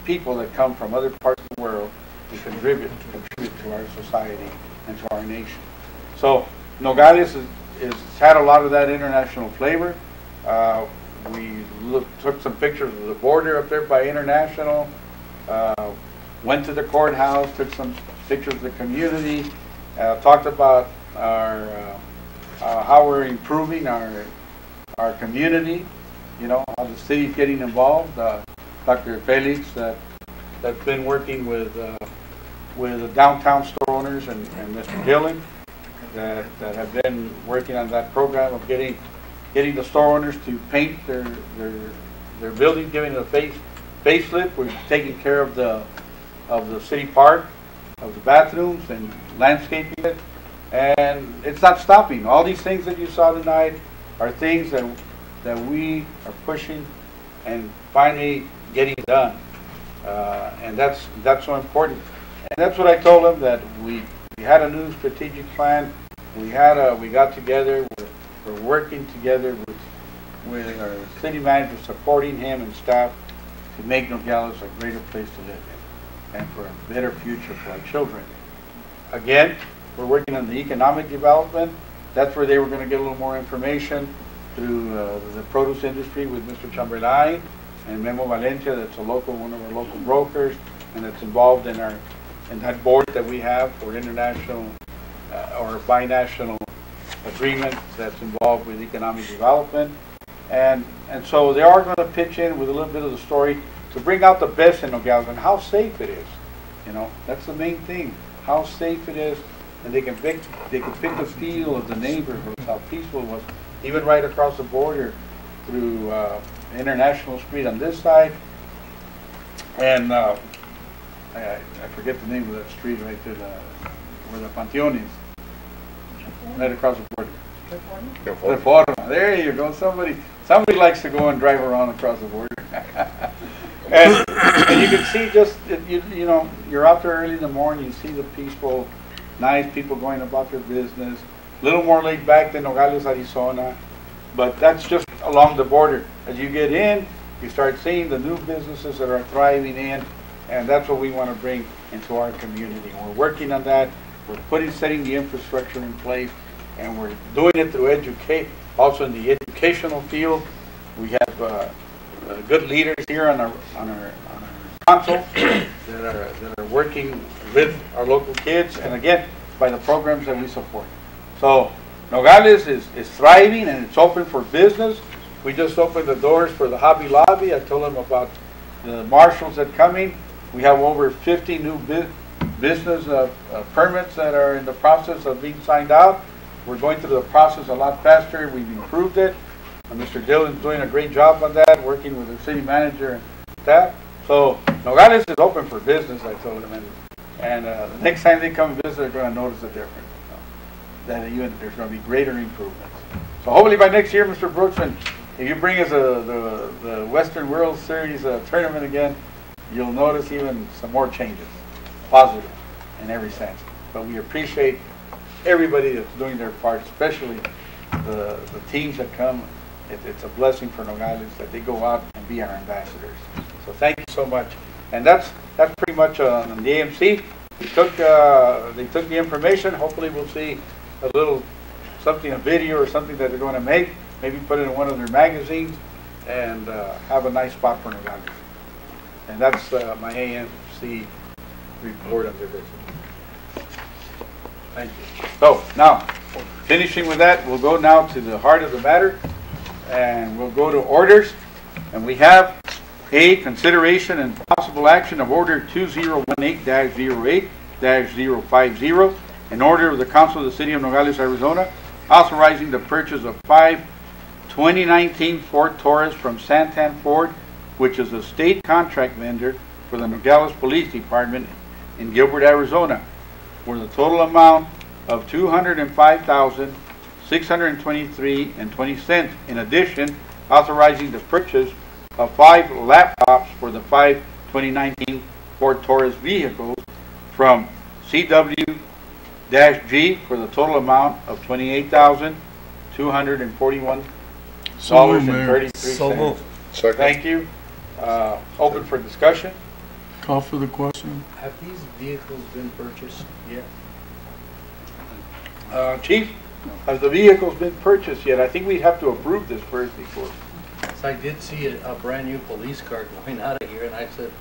people that come from other parts of the world to contribute to our society and to our nation. So Nogales has had a lot of that international flavor. We took some pictures of the border up there by International, went to the courthouse, took some pictures of the community, talked about how we're improving our community, you know, how the city's getting involved. Dr. Felix that's been working with the downtown store owners and Mr. Gillen that have been working on that program of getting the store owners to paint their building, giving it a facelift. We're taking care of the city park, of the bathrooms and landscaping it, and it's not stopping. All these things that you saw tonight are things that we are pushing and finally getting done, and that's so important. And that's what I told them, that we had a new strategic plan. We got together. We're working together with our city manager, supporting him and staff to make Nogales a greater place to live in and for a better future for our children. Again, we're working on the economic development. That's where they were going to get a little more information through the produce industry with Mr. Chamberlain and Memo Valencia. That's one of our local brokers, and that's involved in that board that we have for international or binational agreement that's involved with economic development. And so they are going to pitch in with a little bit of the story to bring out the best in Nogales and how safe it is. You know, that's the main thing, how safe it is, and they can pick the feel of the neighborhoods, how peaceful it was, even right across the border through International Street on this side, and I forget the name of that street right there, where the Panteon is, right across the border. Reforma. There you go. Somebody likes to go and drive around across the border. and you can see just, you know, you're out there early in the morning, you see the peaceful, nice people going about their business, a little more laid back than Nogales, Arizona, but that's just along the border. As you get in, you start seeing the new businesses that are thriving in, and that's what we want to bring into our community. And we're working on that. We're setting the infrastructure in place, and we're doing it through also in the educational field. We have good leaders here on our council that are working with our local kids, and again, by the programs that we support. So Nogales is thriving and it's open for business. We just opened the doors for the Hobby Lobby. I told them about the marshals that coming. We have over 50 new business permits that are in the process of being signed out. We're going through the process a lot faster. We've improved it. And Mr. Dillon's doing a great job on that, working with the city manager and staff. So Nogales is open for business, I told him. And the next time they come visit, they're going to notice a difference. There's going to be greater improvements. So hopefully by next year, Mr. Brooks, and if you bring us the Western World Series tournament again, you'll notice even some more changes, positive in every sense. But we appreciate everybody that's doing their part, especially the teams that come. It's a blessing for Nogales that they go out and be our ambassadors. So thank you so much. And that's pretty much on the AMC. They took the information. Hopefully we'll see a little something, a video or something that they're going to make. Maybe put it in one of their magazines and have a nice spot for Nogales. And that's my AMC report on their visit. Thank you. So now, finishing with that, we'll go now to the heart of the matter, and we'll go to orders. And we have A, consideration and possible action of order 2018-08-050, an order of the Council of the City of Nogales, Arizona, authorizing the purchase of 5 2019 Ford Taurus from Santan Ford, which is a state contract vendor for the Nogales Police Department in Gilbert, Arizona, for the total amount of $205,623.20. In addition, authorizing the purchase of 5 laptops for the 5 2019 Ford Taurus vehicles from CW-G for the total amount of $28,241.33. So moved. Second. Thank you. Open for discussion. Call for the question. Have these vehicles been purchased yet? Chief, has the vehicles been purchased yet? I think we'd have to approve this first before. So I did see a brand new police car going out of here, and I said,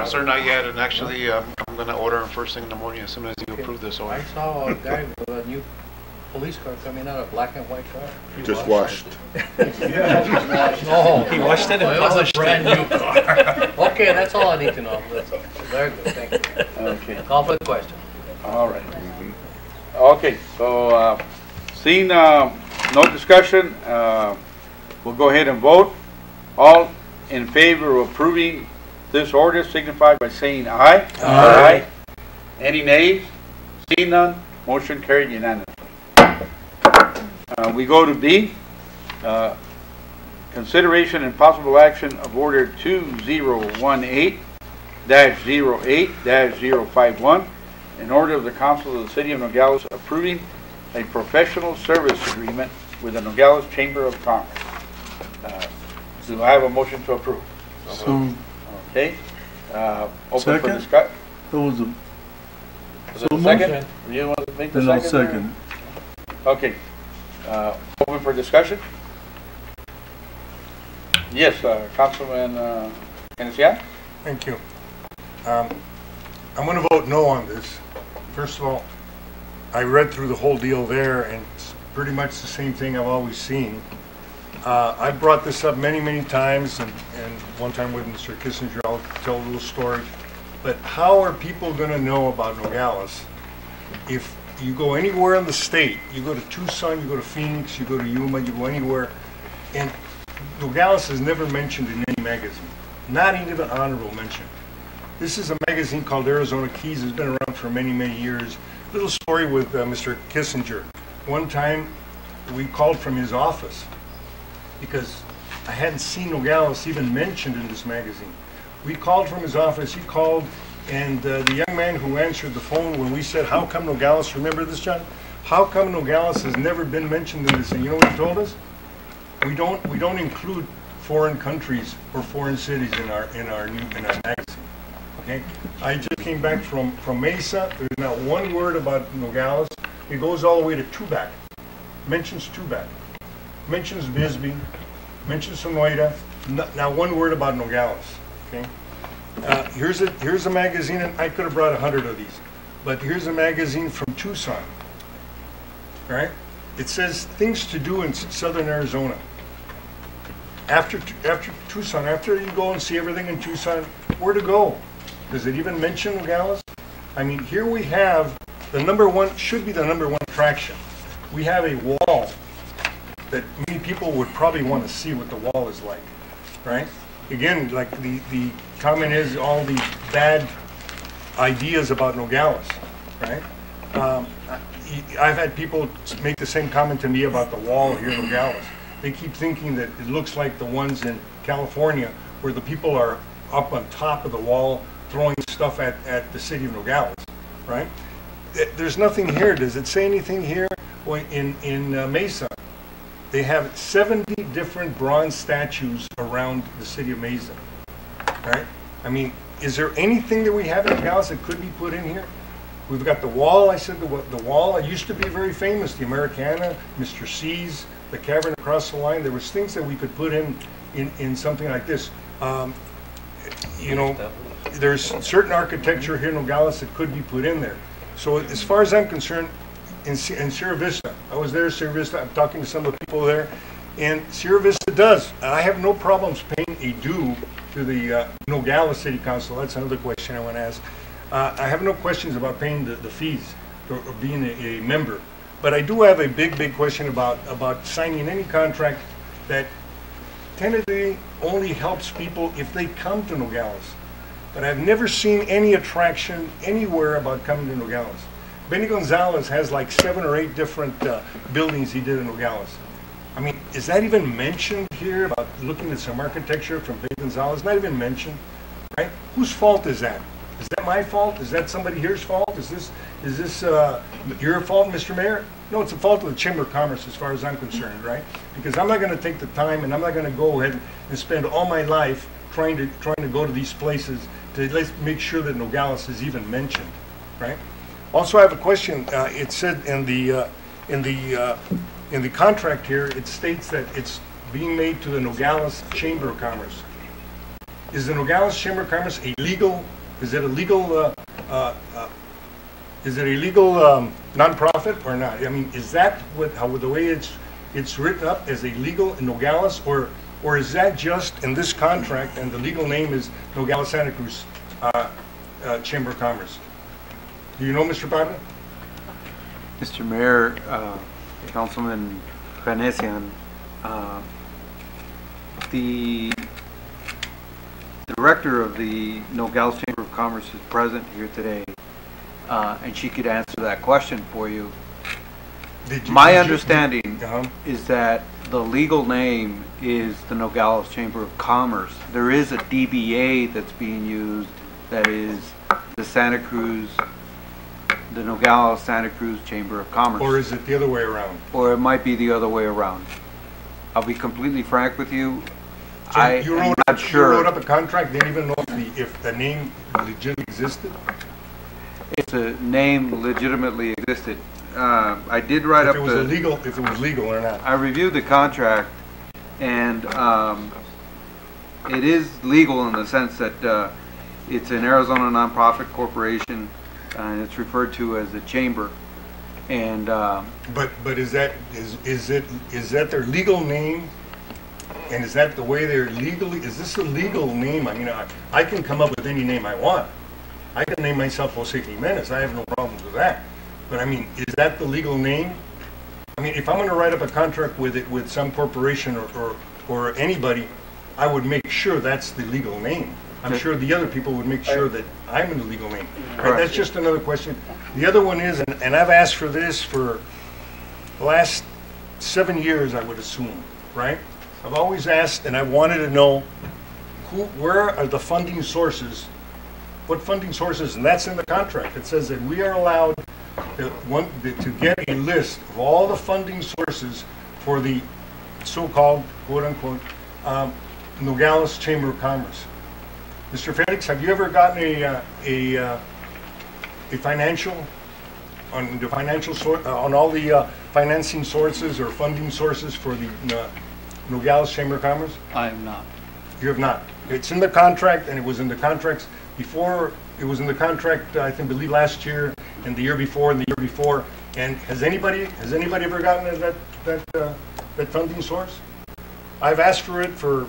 Sir, not yet, and actually, I'm going to order them first thing in the morning as soon as you approve this order. I saw a guy with a new police car coming out, a black and white car. Just washed. No, he washed it and it was a brand new car. Okay, that's all I need to know. That's all. Very good, thank you. Okay. Call for the question. All right. Okay, so seeing no discussion, we'll go ahead and vote. All in favor of approving this order signify by saying aye. Aye. Any nays? Seeing none, motion carried unanimously. We go to B, consideration and possible action of order 2018-08-051, in order of the Council of the City of Nogales approving a professional service agreement with the Nogales Chamber of Commerce. Do I have a motion to approve? So, okay. Open second? for discussion. that was a, Was it a second? You want to make the then I'll second? second. Okay. Open for discussion? Yes, Councilman Enciano? Thank you. I'm going to vote no on this. First of all, I read through the whole deal there, and it's pretty much the same thing I've always seen. I brought this up many, many times, and one time with Mr. Kissinger, I'll tell a little story. But how are people going to know about Nogales if you go anywhere in the state? You go to Tucson, you go to Phoenix, you go to Yuma, you go anywhere, and Nogales is never mentioned in any magazine, not even an honorable mention. This is a magazine called Arizona Keys. It's been around for many, many years. Little story with Mr. Kissinger. One time, we called from his office because I hadn't seen Nogales even mentioned in this magazine. We called from his office. He called, and the young man who answered the phone when we said, "How come Nogales?" Remember this, John? How come Nogales has never been mentioned in this? And you know what he told us? We don't include foreign countries or foreign cities in our magazine. Okay, I just came back from Mesa. There's not one word about Nogales. It goes all the way to Tubac. Mentions Tubac. Mentions Bisbee. mentions Sonoita, not one word about Nogales, okay? Here's a magazine, and I could have brought 100 of these, but here's a magazine from Tucson, all right? It says things to do in southern Arizona. After Tucson, after you go and see everything in Tucson, where to go? Does it even mention Nogales? I mean, here we have the should be the number one attraction. We have a wall that many people would probably want to see what the wall is like, right? Again, like the comment is all the bad ideas about Nogales, right? I've had people make the same comment to me about the wall here in Nogales. They keep thinking that it looks like the ones in California where the people are up on top of the wall throwing stuff at the city of Nogales, right? There's nothing here. Does it say anything here? Well, in Mesa, they have 70 different bronze statues around the city of Mesa, right? I mean, is there anything that we have in Nogales that could be put in here? We've got the wall. I said the wall. It used to be very famous. The Americana, Mr. C's, the Cavern across the line. There was things that we could put in something like this. You know, there's certain architecture here in Nogales that could be put in there. So as far as I'm concerned, in Sierra Vista, I was there in Sierra Vista. I'm talking to some of the people there, and Sierra Vista does. I have no problems paying a due to the Nogales City Council. That's another question I want to ask. I have no questions about paying the fees or being a member, but I do have a big question about signing any contract that tentatively only helps people if they come to Nogales. But I've never seen any attraction anywhere about coming to Nogales. Benny Gonzalez has like 7 or 8 different buildings he did in Nogales. I mean, is that even mentioned here about looking at some architecture from Benny Gonzalez? Not even mentioned, right? Whose fault is that? Is that my fault? Is that somebody here's fault? Is this your fault, Mr. Mayor? No, it's the fault of the Chamber of Commerce as far as I'm concerned, right? Because I'm not going to take the time and I'm not going to go ahead and spend all my life trying to go to these places to let's make sure that Nogales is even mentioned, right? Also, I have a question. It said in the contract here, it states that it's being made to the Nogales Chamber of Commerce. Is the Nogales Chamber of Commerce a legal? Is it a legal? Nonprofit or not? I mean, is that the way it's written up as a legal in Nogales, or is that just in this contract and the legal name is Nogales Santa Cruz Chamber of Commerce? Do you know, Mr. Parra? Mr. Mayor, Councilman Vanessian, the director of the Nogales Chamber of Commerce is present here today, and she could answer that question for you. My understanding is that the legal name is the Nogales Chamber of Commerce. There is a DBA that's being used that is the Nogales Santa Cruz Chamber of Commerce. Or is it the other way around? Or it might be the other way around. I'll be completely frank with you. So I'm not sure. You wrote up a contract, didn't even know if the name legitimately existed? If the name legitimately existed. I did write up if it was legal or not. I reviewed the contract, and it is legal in the sense that it's an Arizona nonprofit corporation, and it's referred to as a chamber. And but is that their legal name? And is that the way they're legally? Is this a legal name? I mean, I can come up with any name I want. I can name myself Jose Jimenez. I have no problems with that. But I mean, is that the legal name? I mean, if I'm going to write up a contract with some corporation or anybody, I would make sure that's the legal name. I'm sure the other people would make sure that I'm in the legal name. Right? That's just another question. The other one is, and I've asked for this for the last 7 years, I would assume, right? I've always asked, and I wanted to know where are the funding sources? What funding sources? And that's in the contract. It says that we are allowed to get a list of all the funding sources for the so-called, quote-unquote, Nogales Chamber of Commerce. Mr. Felix, have you ever gotten a financial on the financial on all the financing sources or funding sources for the Nogales Chamber of Commerce? I am not. You have not. It's in the contract, and it was in the contracts before. It was in the contract, I believe last year, and the year before, and the year before. And has anybody ever gotten that funding source? I've asked for it for,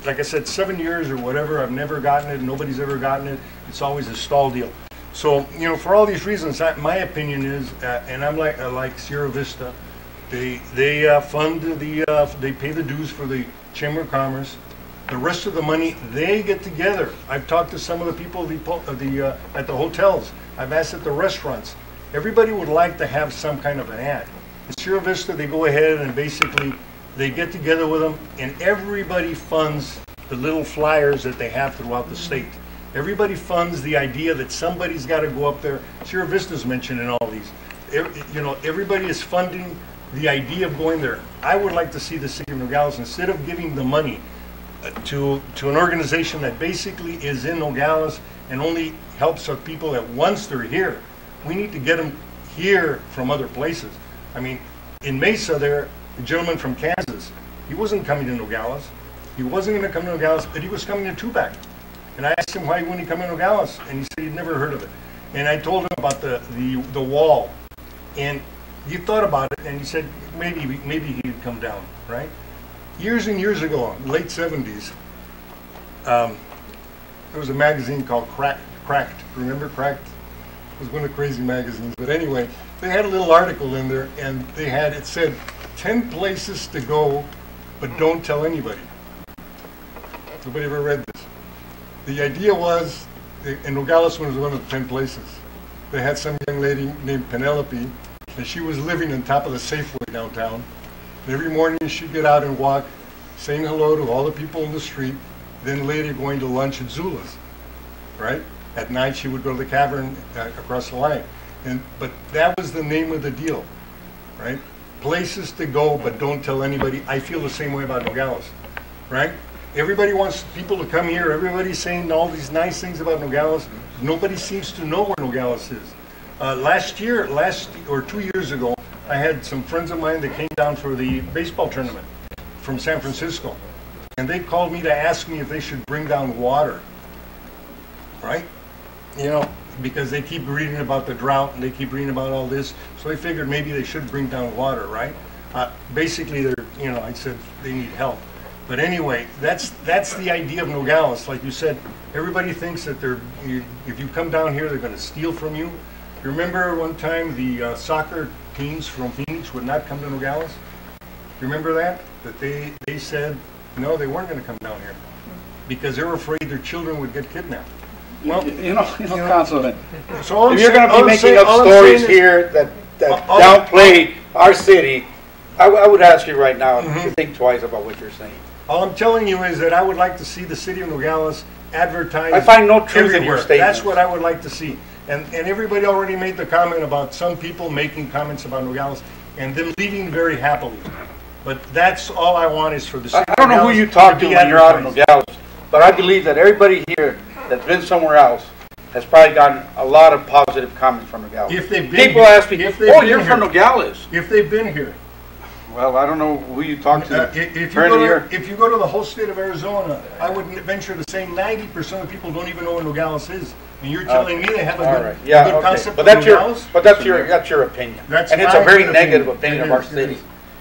like I said, 7 years or whatever. I've never gotten it. Nobody's ever gotten it. It's always a stall deal. So, you know, for all these reasons, my opinion is, and I'm like Sierra Vista, they fund they pay the dues for the Chamber of Commerce. The rest of the money, they get together. I've talked to some of the people at the hotels. I've asked at the restaurants. Everybody would like to have some kind of an ad. In Sierra Vista, they go ahead and basically they get together with them, and everybody funds the little flyers that they have throughout the state. Everybody funds the idea that somebody's got to go up there. Sierra Vista's mentioned in all these. You know, everybody is funding the idea of going there. I would like to see the city of Nogales, instead of giving the money to an organization that basically is in Nogales and only helps our people that once they're here, we need to get them here from other places. I mean, in Mesa there, the gentleman from Kansas, he wasn't coming to Nogales. He wasn't going to come to Nogales, but he was coming to Tubac. And I asked him why wouldn't he come to Nogales, and he said he'd never heard of it. And I told him about the wall, and he thought about it, and he said maybe he'd come down, right? Years and years ago, late 70s, there was a magazine called Cracked. Remember Cracked? It was one of the crazy magazines. But anyway, they had a little article in there, and it said 10 places to go, but don't tell anybody. Nobody ever read this. The idea was, and Nogales was one of the 10 places. They had some young lady named Penelope, and she was living on top of the Safeway downtown. And every morning she'd get out and walk, saying hello to all the people in the street, then later going to lunch at Zula's, right? At night she would go to the cavern across the line. But that was the name of the deal, right? Places to go, but don't tell anybody. I feel the same way about Nogales, right? Everybody wants people to come here. Everybody's saying all these nice things about Nogales. Nobody seems to know where Nogales is. Last 2 years ago, I had some friends of mine that came down for the baseball tournament from San Francisco. And they called me to ask me if they should bring down water, right? You know, because they keep reading about the drought and they keep reading about all this. So I figured maybe they should bring down water, right? Basically, I said they need help. But anyway, that's the idea of Nogales. Like you said, everybody thinks that if you come down here, they're going to steal from you. You remember one time the soccer teams from Phoenix would not come to Nogales? You remember that? That they said, no, they weren't going to come down here because they were afraid their children would get kidnapped. Well, you know, Councilman, so if you're going to be making up stories here that downplay our city, I would ask you right now to think twice about what you're saying. All I'm telling you is that I would like to see the city of Nogales advertised. I find no truth in your statement. That's what I would like to see. And everybody already made the comment about some people making comments about Nogales and them leaving very happily. But that's all I want is for the city. I don't know who you talk to when you're out of Nogales, but I believe that everybody here that's been somewhere else has probably gotten a lot of positive comments from Nogales. If they've been people here, ask me, oh, you're from Nogales. If they've been here. Well, I don't know who you talk to. If you go to the whole state of Arizona, I would venture to say 90% of people don't even know where Nogales is. And you're telling me they have a good concept but of that's Nogales? But that's your opinion. And it's a very negative opinion of our city.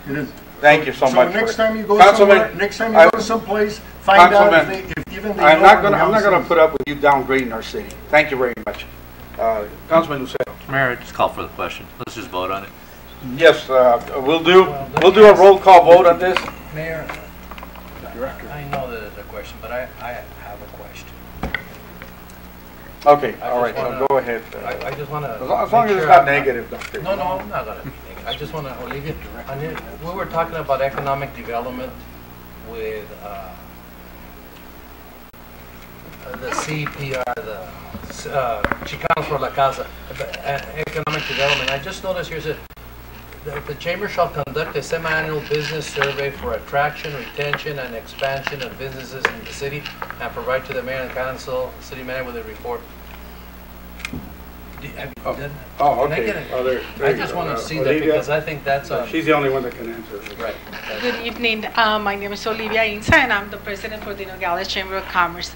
It is. Thank you so much. So next time you go somewhere, next time you go to someplace, find out if even they I'm know not where going to put up with you downgrading our city. Thank you very much. Councilman Lucero. Mayor, just call for the question. Let's just vote on it. Yes, we'll do a roll call vote on this. Mayor, I know that there's a question, but I have a question. Okay, all right, so go ahead. I just want to... As long as it's not negative. No, I'm not going to be negative. I just want to, Olivia, we were talking about economic development with the CPR, the Chicanos for la Casa, economic development. I just noticed here said the Chamber shall conduct a semi-annual business survey for attraction, retention, and expansion of businesses in the city and provide to the mayor and council, city manager with a report. Oh, okay. I just want to see that because I think that's she's the only one that can answer. Right. Good evening. My name is Olivia Inza, and I'm the president for the Nogales Chamber of Commerce.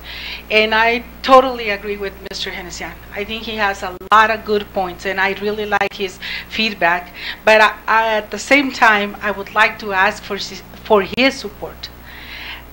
And I totally agree with Mr. Henesian. I think he has a lot of good points, and I really like his feedback. But at the same time, I would like to ask for his support.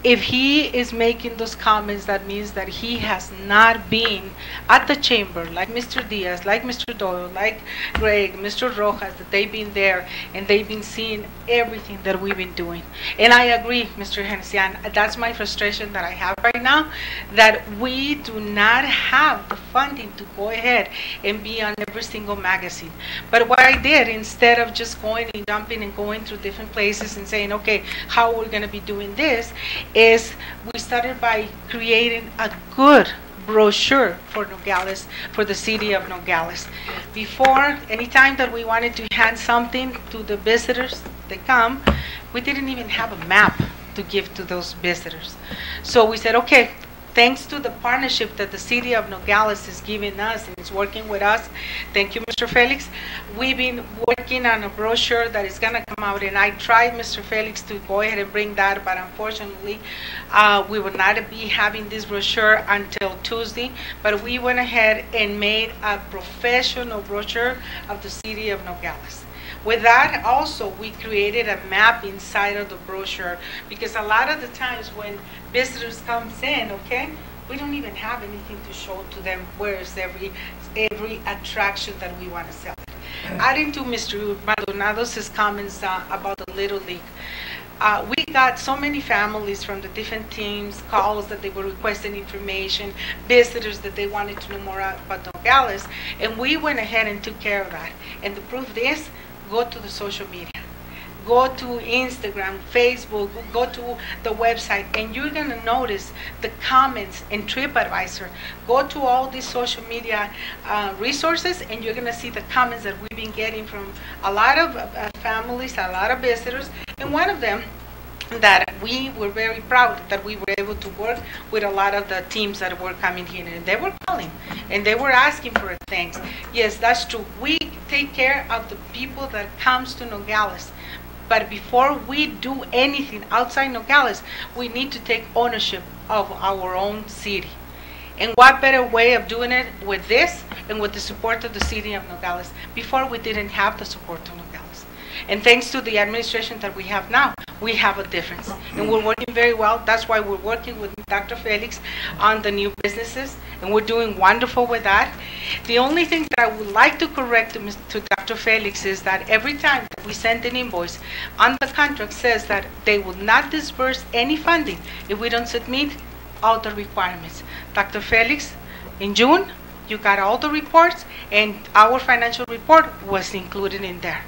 If he is making those comments, that means that he has not been at the chamber, like Mr. Diaz, like Mr. Doyle, like Greg, Mr. Rojas, that they've been there and they've been seeing everything that we've been doing. And I agree, Mr. Henesian, that's my frustration that I have right now, that we do not have the funding to go ahead and be on every single magazine. But what I did, instead of just going and jumping and going through different places and saying, okay, how we're going to be doing this, is we started by creating a good brochure for Nogales, for the city of Nogales. Before, anytime that we wanted to hand something to the visitors that come, we didn't even have a map to give to those visitors. So we said, okay, thanks to the partnership that the city of Nogales is giving us and is working with us, thank you, Mr. Felix, we've been working on a brochure that is going to come out, and I tried, Mr. Felix, to go ahead and bring that, but unfortunately, we will not be having this brochure until Tuesday, but we went ahead and made a professional brochure of the city of Nogales. With that, also, we created a map inside of the brochure, because a lot of the times when visitors come in, okay, we don't even have anything to show to them where is every attraction that we want to sell. Adding to Mr. Maldonado's comments about the Little League, we got so many families from the different teams, calls that they were requesting information, visitors that they wanted to know more about Nogales, and we went ahead and took care of that. And the proof is, go to the social media. Go to Instagram, Facebook, go to the website, and you're going to notice the comments in TripAdvisor. Go to all these social media resources, and you're going to see the comments that we've been getting from a lot of families, a lot of visitors, and one of them that we were very proud that we were able to work with a lot of the teams that were coming here, and they were calling and they were asking for things. Yes, that's true. We take care of the people that comes to Nogales, but before we do anything outside Nogales, we need to take ownership of our own city. And what better way of doing it with this and with the support of the city of Nogales? Before, we didn't have the support of Nogales. And thanks to the administration that we have now, we have a difference. And we're working very well. That's why we're working with Dr. Felix on the new businesses, and we're doing wonderful with that. The only thing that I would like to correct to Dr. Felix is that every time that we send an invoice, on the contract says that they will not disburse any funding if we don't submit all the requirements. Dr. Felix, in June, you got all the reports, and our financial report was included in there.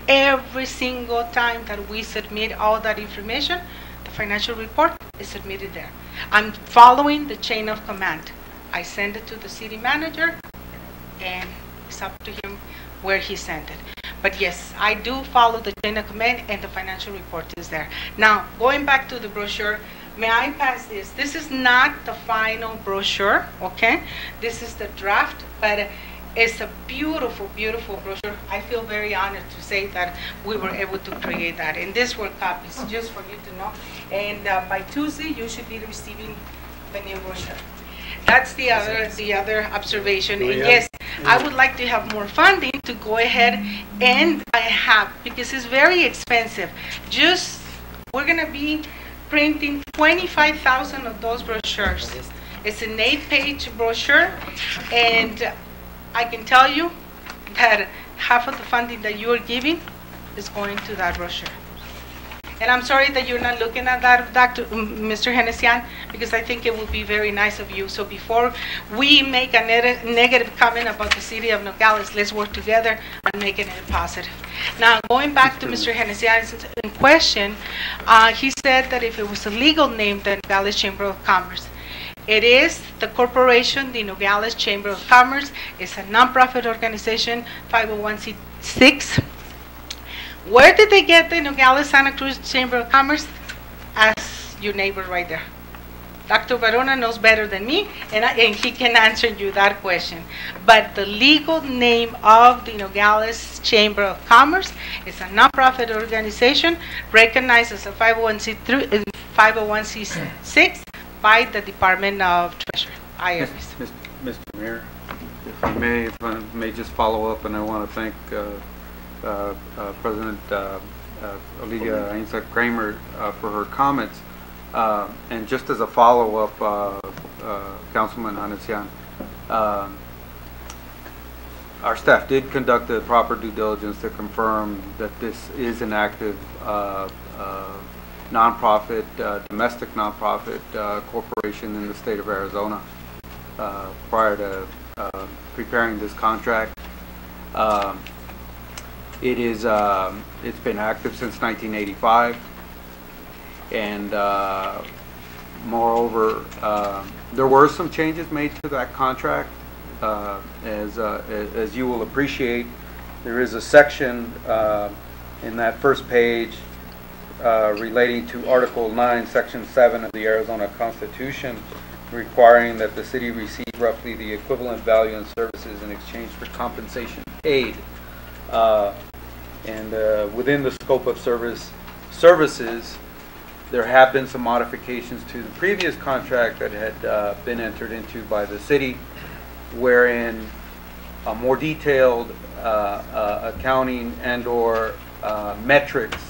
Every single time that we submit all that information, the financial report is submitted there. I'm following the chain of command. I send it to the city manager, and it's up to him where he sent it. But yes, I do follow the chain of command, and the financial report is there. Now, going back to the brochure, may I pass this? This is not the final brochure, okay? This is the draft, but it's a beautiful, beautiful brochure. I feel very honored to say that we were able to create that. And these were copies, just for you to know. And by Tuesday, you should be receiving the new brochure. That's the other observation. And yes, I would like to have more funding to go ahead and I have, because it's very expensive. Just, we're gonna be printing 25,000 of those brochures. It's an 8-page brochure, and I can tell you that half of the funding that you are giving is going to that brochure. And I'm sorry that you're not looking at that, Mr. Henesian, because I think it would be very nice of you. So before we make a negative comment about the city of Nogales, let's work together on making it positive. Now, going back to Mr. Henesian's question, he said that if it was a legal name, the Nogales Chamber of Commerce. It is the corporation, the Nogales Chamber of Commerce. It's a nonprofit organization, 501c6. Where did they get the Nogales Santa Cruz Chamber of Commerce? As your neighbor right there. Dr. Verona knows better than me, and he can answer you that question. But the legal name of the Nogales Chamber of Commerce is a nonprofit organization recognized as a 501c6 by the Department of Treasury, IRS. Mr. Mayor, if I may just follow up, and I want to thank President Olivia Ainsa Kramer for her comments. And just as a follow-up, Councilman Hanesian, our staff did conduct the proper due diligence to confirm that this is an active nonprofit, domestic nonprofit corporation in the state of Arizona prior to preparing this contract. It's been active since 1985. And moreover, there were some changes made to that contract. As you will appreciate, there is a section in that first page relating to Article 9, Section 7 of the Arizona Constitution, requiring that the city receive roughly the equivalent value in services in exchange for compensation paid. And within the scope of services, there have been some modifications to the previous contract that had been entered into by the city, wherein a more detailed accounting and/or metrics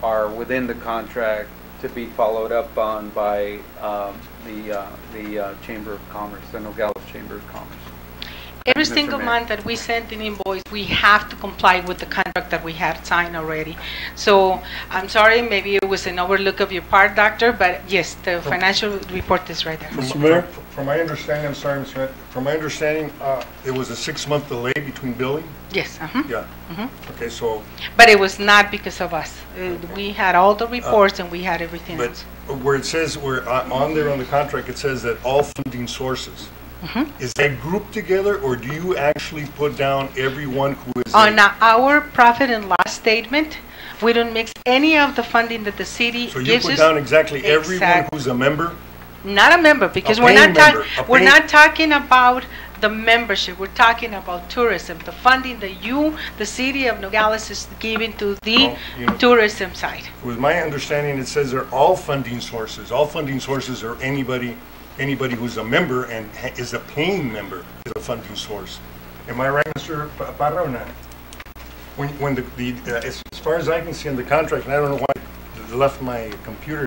are within the contract to be followed up on by the Chamber of Commerce, the Nogales Chamber of Commerce. Every single month that we send an invoice, we have to comply with the contract that we had signed already. So I'm sorry, maybe it was an overlook of your part, Doctor, but yes, the financial report is right there. Mr. Mayor? From my understanding, I'm sorry, Mr. Mayor, from my understanding, it was a 6-month delay between billing? Yes. Yeah. Okay, so. But it was not because of us. We had all the reports and we had everything else. But where it says, on there on the contract, it says that all funding sources. Is that grouped together, or do you actually put down everyone who is on our profit and loss statement? We don't mix any of the funding that the city gives us. So you put down exactly everyone who's a member? Not a member, because we're not talking about the membership. We're talking about tourism, the funding that the city of Nogales, is giving to the tourism side. With my understanding, it says they're all funding sources. All funding sources are anybody who's a member and is a paying member is a funding source. Am I right, Mr. Parra, or not? When as far as I can see in the contract, and I don't know why I left my computer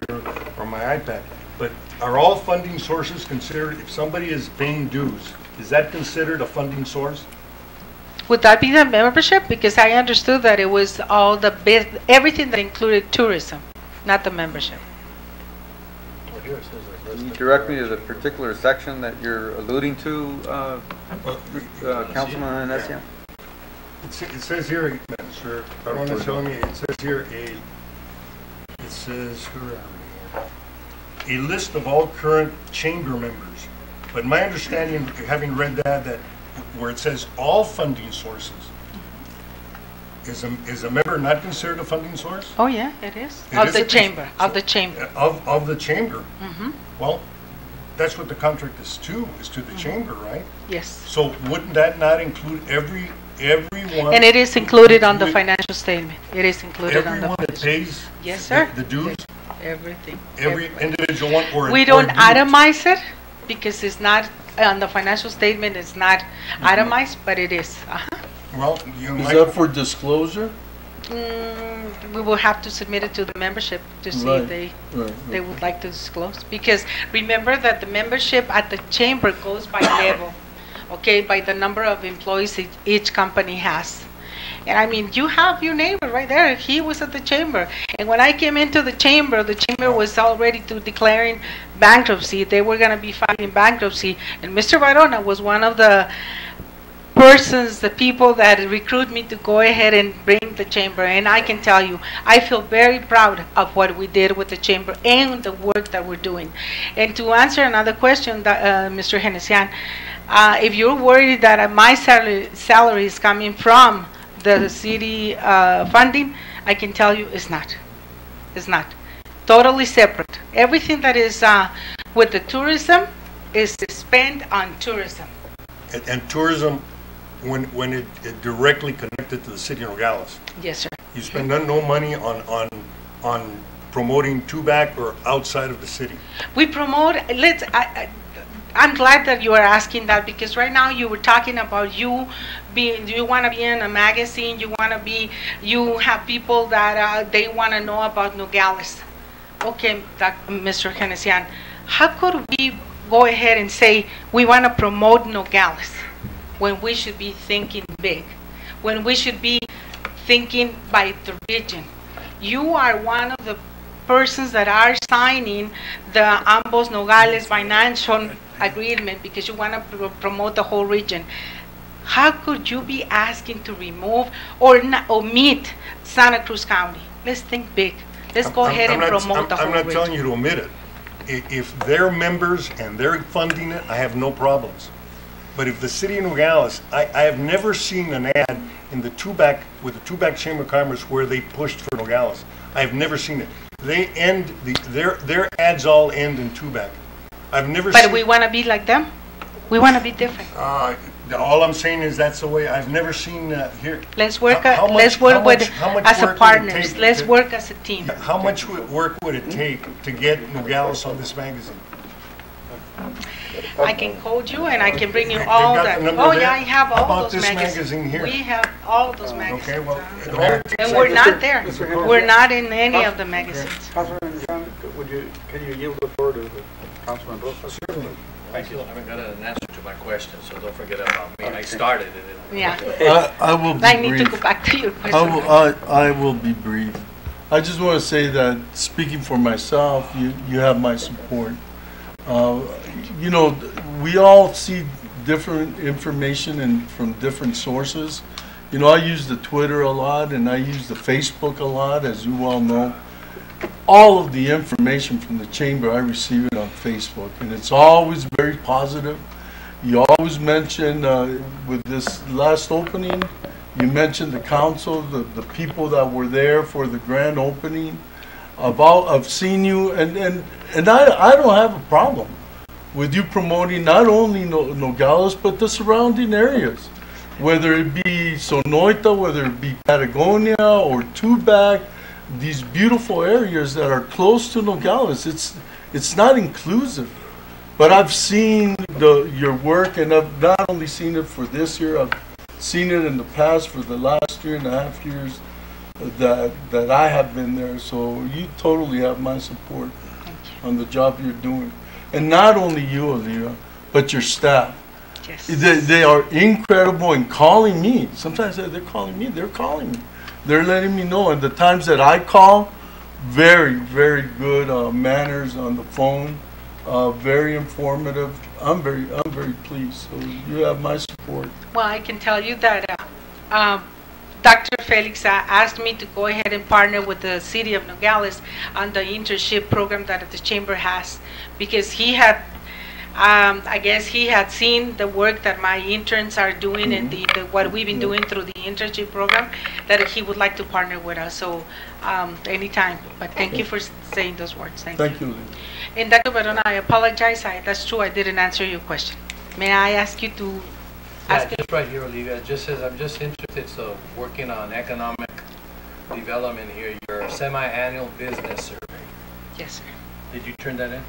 or my iPad, but are all funding sources considered, if somebody is paying dues, is that considered a funding source? Would that be the membership? Because I understood that it was all everything that included tourism, not the membership. Can you direct me to the particular section that you're alluding to, Councilman Hanesian? It says here, Mr. Barona is telling me, it says here a list of all current chamber members. But my understanding, having read that where it says all funding sources, is a member not considered a funding source? Oh yeah, it is. Of the chamber. Of the chamber. Of the chamber. Well, that's what the contract is to the chamber, right? Yes. So wouldn't that not include everyone? And it is included on the financial statement. It is included on the everyone that pays yes, sir. The dues? Everything. Every individual one? Or we don't itemize it because it's not on the financial statement. It's not itemized, but it is. Well, is that for disclosure? We will have to submit it to the membership to see if they would like to disclose. Because remember that the membership at the chamber goes by level, okay, by the number of employees each company has. And I mean, you have your neighbor right there. He was at the chamber. And when I came into the chamber was already declaring bankruptcy. They were going to be filing bankruptcy. And Mr. Varona was one of the persons, the people that recruit me to go ahead and bring the chamber. And I can tell you, I feel very proud of what we did with the chamber and the work that we're doing. And to answer another question, Mr. Hanesian, if you're worried that my salary is coming from the city funding, I can tell you it's not. It's not. Totally separate. Everything that is with the tourism is spent on tourism. And tourism, when it directly connected to the city of Nogales. Yes, sir. You spend no money on promoting Tubac or outside of the city. We promote, I'm glad that you are asking that, because right now you were talking about you want to be in a magazine, you have people that they want to know about Nogales. Okay, Mr. Genesian, how could we go ahead and say we want to promote Nogales when we should be thinking big, when we should be thinking by the region? You are one of the persons that are signing the Ambos Nogales financial agreement because you want to promote the whole region. How could you be asking to remove or omit Santa Cruz County? Let's think big. Let's go ahead and promote the whole region. I'm not telling you to omit it. If they're members and they're funding it, I have no problems. But if the city of Nogales, I have never seen an ad in the Tubac, with the Tubac Chamber of Commerce where they pushed for Nogales. I have never seen it. They end, their ads all end in Tubac. I've never seen. But we want to be like them? We want to be different. All I'm saying is that's the way. I've never seen here. Let's work as a partners. Let's work as a team. How much work would it take to get Nogales on this magazine? I can code you and I can bring you all that. Oh yeah, I have all those magazines here. We have all those magazines. Okay, well, and we're not there. We're not in any of the magazines. Can you yield the floor to Councilman Rosa? Certainly. Thank you. I haven't got an answer to my question, so don't forget about me. I started it. Yeah. I will be I brief. need to go back to your question. I will be brief. I just want to say that, speaking for myself, you have my support. You know, we all see different information and from different sources. You know, I use the Twitter a lot and I use the Facebook a lot, as you all know. All of the information from the chamber, I receive it on Facebook, and it's always very positive. You always mention, with this last opening, you mentioned the council, the people that were there for the grand opening. I've seen you, and I don't have a problem with you promoting not only Nogales, but the surrounding areas. Whether it be Sonoita, whether it be Patagonia or Tubac, these beautiful areas that are close to Nogales. It's not inclusive, but I've seen your work, and I've not only seen it for this year, I've seen it in the past for the last 3.5 years that I have been there. So you totally have my support on the job you're doing. And not only you, Olivia, but your staff. Yes. They are incredible in calling me. Sometimes they're calling me, they're calling me. They're letting me know. And the times that I call, very, very good manners on the phone, very informative. I'm very pleased. So you have my support. Well, I can tell you that Dr. Felix asked me to go ahead and partner with the city of Nogales on the internship program that the chamber has, because he had, I guess he had seen the work that my interns are doing and what we've been doing through the internship program, that he would like to partner with us. So anytime. But thank you for saying those words. Thank you. And Dr. Barona, I apologize. That's true. I didn't answer your question. May I ask you to? Yeah, just right here, Olivia. It just says, I'm just interested, so working on economic development here, your semi-annual business survey. Yes, sir. Did you turn that in?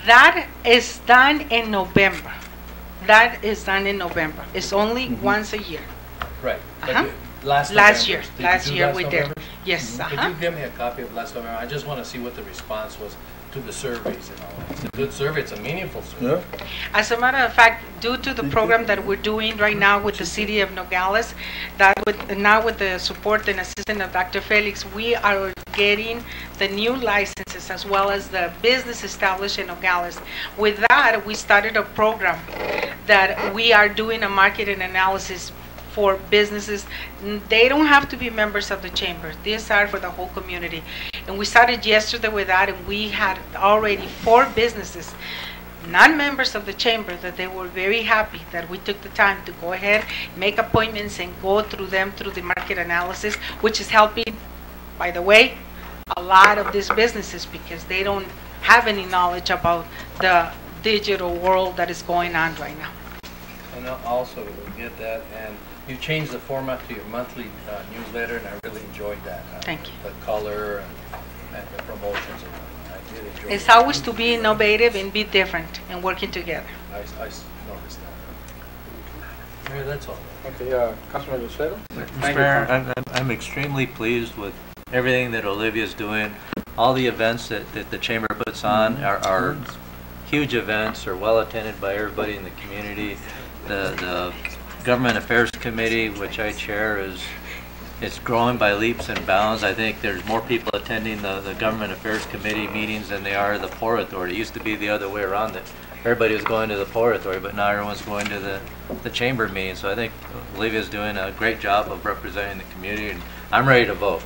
That is done in November. That is done in November. It's only once a year. Right. Last year we did. Yes. Could you give me a copy of last November? I just want to see what the response was to the surveys and all that. It's a good survey. It's a meaningful survey. Yeah. As a matter of fact, due to the program that we're doing right now with the city of Nogales, now with the support and assistance of Dr. Felix, we are getting the new licenses as well as the business established in Nogales. With that, we started a program that we are doing a marketing analysis for businesses. They don't have to be members of the chamber. These are for the whole community. And we started yesterday with that, and we had already 4 businesses, non-members of the chamber, that they were very happy that we took the time to go ahead, make appointments, and go through them through the market analysis, which is helping, by the way, a lot of these businesses, because they don't have any knowledge about the digital world that is going on right now. And also, we'll get that, and you changed the format to your monthly newsletter, and I really enjoyed that. Thank you. The color and the promotions, and I did enjoy it. It's always to be innovative and be different and working together. I noticed that. Mayor, that's all. Okay, Councilman Lucero? Mr. Mayor, I'm extremely pleased with everything that Olivia's doing. All the events that the chamber puts on are huge events, are well attended by everybody in the community. The Government Affairs Committee, which I chair, it's growing by leaps and bounds. I think there's more people attending the Government Affairs Committee meetings than they are the Port Authority. It used to be the other way around, that everybody was going to the Port Authority, but now everyone's going to the chamber meeting. So I think Olivia's doing a great job of representing the community, and I'm ready to vote.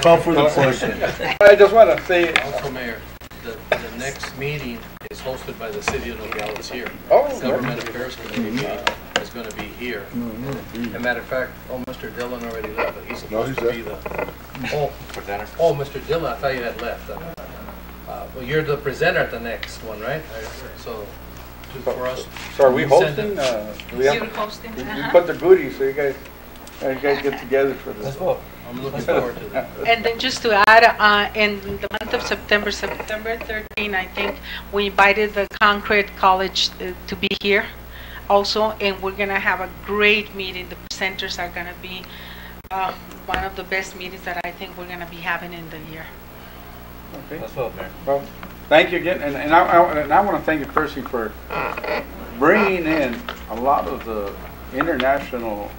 Call for the question. I just want to say, Also, Mayor, the next meeting is hosted by the City of Nogales here. Oh, Government Affairs Committee meeting is going to be here. As a matter of fact, Mr. Dillon already left, but he's supposed to be the presenter. Oh, Mr. Dillon, I thought you had left. Well, you're the presenter at the next one, right? So, for us. So are we hosting? You're hosting? We put the goodies, so you guys get together for this. Let's vote. I'm looking forward to that. And then just to add, in the month of September 13, I think, we invited the Concrete College to be here also, and we're going to have a great meeting. The presenters are going to be one of the best meetings that I think we're going to be having in the year. Okay. Let's vote, Mayor. Well, thank you again, and I want to thank you personally for bringing in a lot of the international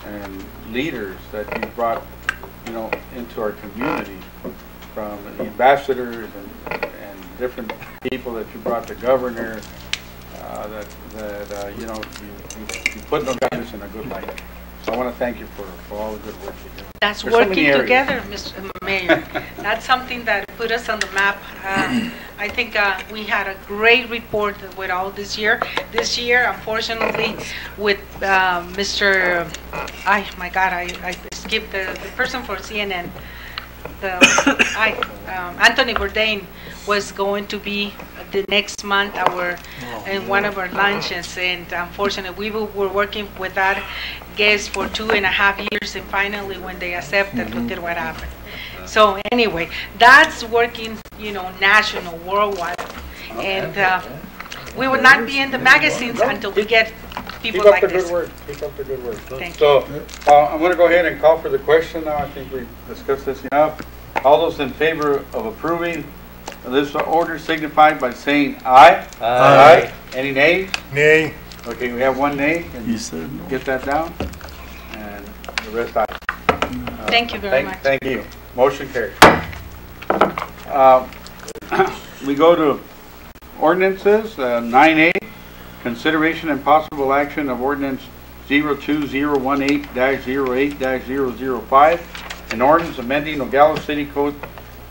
and leaders that you brought, into our community, from the ambassadors and different people that you brought, the governor, you put Nogales in a good light. So I want to thank you for all the good work you do. That's There's so many working areas. together, Mr. Mayor. That's something that put us on the map. I think we had a great report with all this year. This year, unfortunately, with Mr. My God, I skipped the person for CNN. Anthony Bourdain was going to be the next month in one of our luncheons, and unfortunately we were working with that guest for 2.5 years, and finally when they accepted, look at what happened. So anyway, that's working, national, worldwide, and we would not be in the magazines until we get people like this. Keep up the good work. Thank so I'm going to go ahead and call for the question now. I think we've discussed this enough. All those in favor of approving this order signify by saying aye. Aye. Any nays? Nay. Okay, we have one nay. You said no. Get that down. And the rest aye. Thank you very much. Thank you. Motion carried. We go to ordinances. 9A, consideration and possible action of ordinance 02018-08-005, an ordinance amending Nogales City Code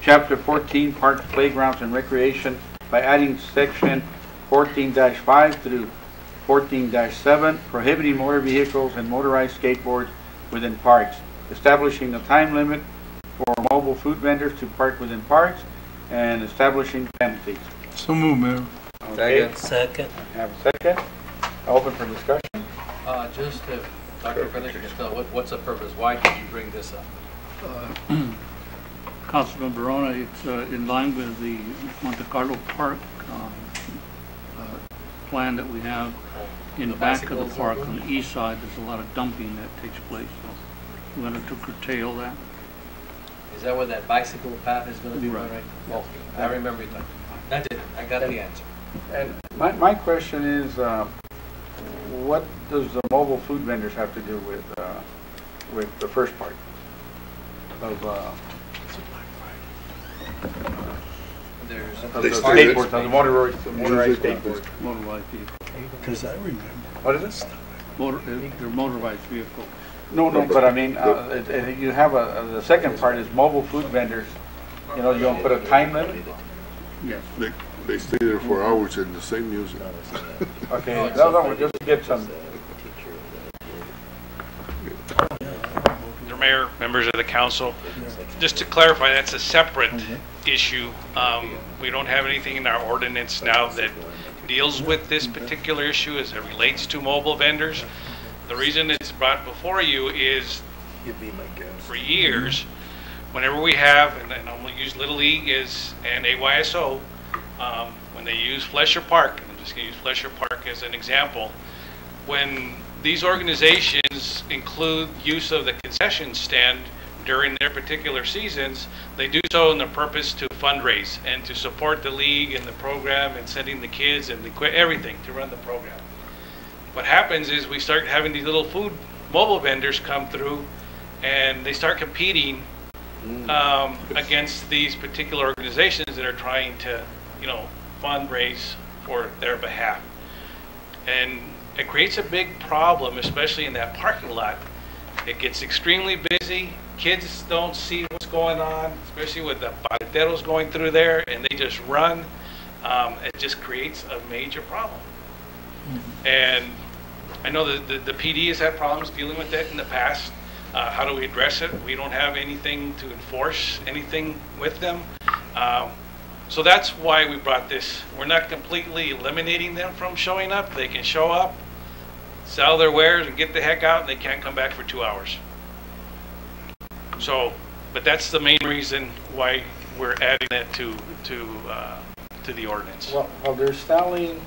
Chapter 14, Parks, Playgrounds, and Recreation by adding section 14-5 through 14-7, prohibiting motor vehicles and motorized skateboards within parks, establishing a time limit for mobile food vendors to park within parks, and establishing penalties. So move, Mayor. Okay. Second. Have a second. Open for discussion. Just if Dr. Felix can tell, what's the purpose? Why did you bring this up? Councilman Barona, it's in line with the Monte Carlo Park plan that we have. In the back of the park on the east side, there's a lot of dumping that takes place. So we wanted to curtail that. Is that where that bicycle path is going to be? Right. Okay, I remember you talking. That's it. I got the answer. And my question is, what does the mobile food vendors have to do with the first part of the skateboards, the motorized skateboards? Motorized vehicle. Because I remember. What is it? They're motorized vehicle. No, but I mean, you have the second part is mobile food vendors. You don't put a time limit? Yes. They stay there for hours in the same music. Okay, no, just to get some. Mr. Mayor, members of the council, just to clarify, that's a separate issue. We don't have anything in our ordinance now that deals with this particular issue as it relates to mobile vendors. The reason it's brought before you is for years, whenever we have, and I'm going to use Little League and AYSO, when they use Flesher Park, and I'm just going to use Flesher Park as an example, when these organizations include use of the concession stand during their particular seasons, they do so in the purpose to fundraise and to support the league and the program and sending the kids and everything to run the program. What happens is we start having these little food mobile vendors come through and they start competing against these particular organizations that are trying to, fundraise for their behalf. And it creates a big problem, especially in that parking lot. It gets extremely busy. Kids don't see what's going on, especially with the paleteros going through there, and they just run. It just creates a major problem. And I know the PD has had problems dealing with that in the past. How do we address it? We don't have anything to enforce anything with them. So that's why we brought this. We're not completely eliminating them from showing up. They can show up, sell their wares, and get the heck out, and they can't come back for 2 hours. So, but that's the main reason why we're adding that to the ordinance. Well, while they're selling,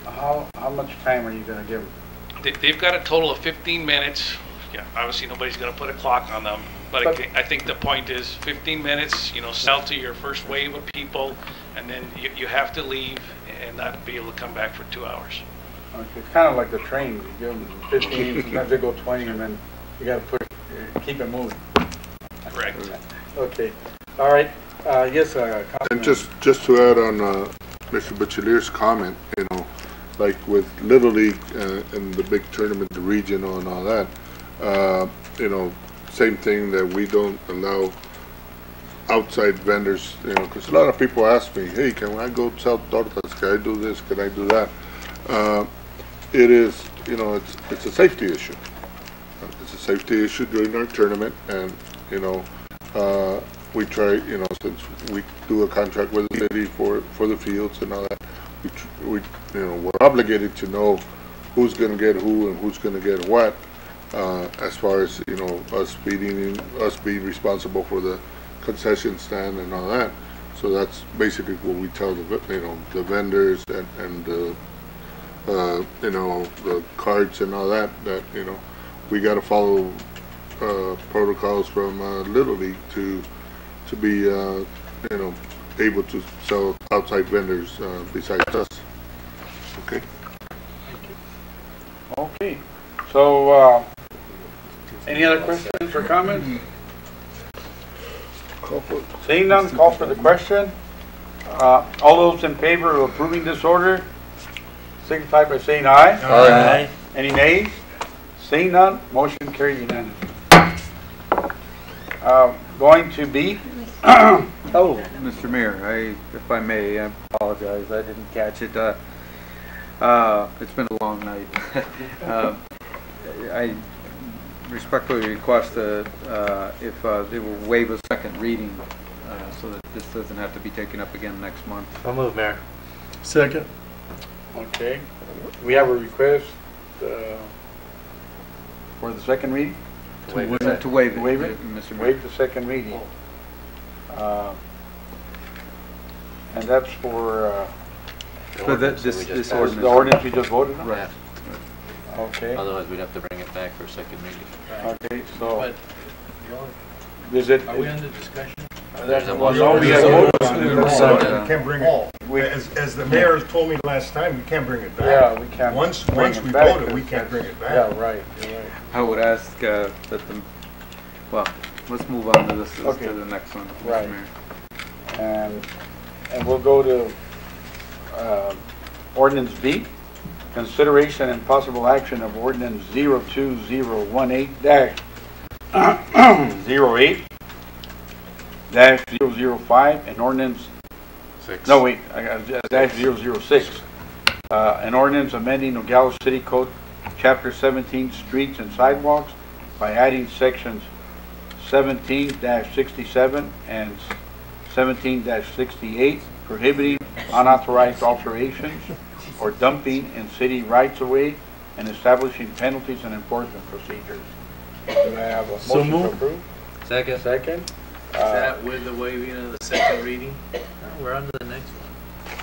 how much time are you going to give them? They've got a total of 15 minutes. Yeah, obviously nobody's going to put a clock on them, but I think the point is 15 minutes, sell to your first wave of people, and then you have to leave and not be able to come back for 2 hours. Okay, it's kind of like the train. You give them 15, sometimes they go 20, and then you got to push, keep it moving. Correct. Okay. All right. Yes, and just to add on Mr. Bachilier's comment, like with Little League and the big tournament, the regional and all that, same thing that we don't allow outside vendors, because a lot of people ask me, hey, can I go sell tortas? Can I do this? Can I do that? It is, it's a safety issue. It's a safety issue during our tournament, and we try, since we do a contract with the city for the fields and all that, we're obligated to know who's going to get who and who's going to get what, as far as us being responsible for the concession stand and all that. So that's basically what we tell the vendors and the the cards and all that we got to follow protocols from Little League to be able to sell outside vendors besides us. Okay. Okay. So any other questions or comments? Seeing none, call for the question. All those in favor of approving this order signify by saying aye. Aye. Any nays? Seeing none, motion carried unanimously. Going to B. Oh, Mr. Mayor, if I may, I apologize. I didn't catch it. It's been a long night. I respectfully request if they will waive a second reading so that this doesn't have to be taken up again next month. I'll move, Mayor. Second. Okay. We have a request for the second reading? To waive it, Mr. Mayor. Waive the second reading. And that's for this ordinance. The ordinance we just voted on? Right. Okay. Otherwise, we'd have to bring it back for a second reading. Okay, so But is it? are we under discussion? There's a Well, motion. no, we have You can't bring it. As the mayor told me last time, we can't bring it back. Yeah, we can't. Once bring we it back, vote it, we can't bring it back. Yeah, right. You're right. I would ask that let's move on to this to the next one, Mr. Right. Mayor. And we'll go to ordinance B, consideration and possible action of ordinance 02018-08 -005 and ordinance 6. No, wait, I got -006. An ordinance amending Nogales City Code, Chapter 17, Streets and Sidewalks by adding sections 17-67 and 17-68, prohibiting unauthorized alterations or dumping in city rights-of-way and establishing penalties and enforcement procedures. Do I have a So motion to moved. approve? Second. Second. Is that with the waiving of the second reading? We're on to the next one.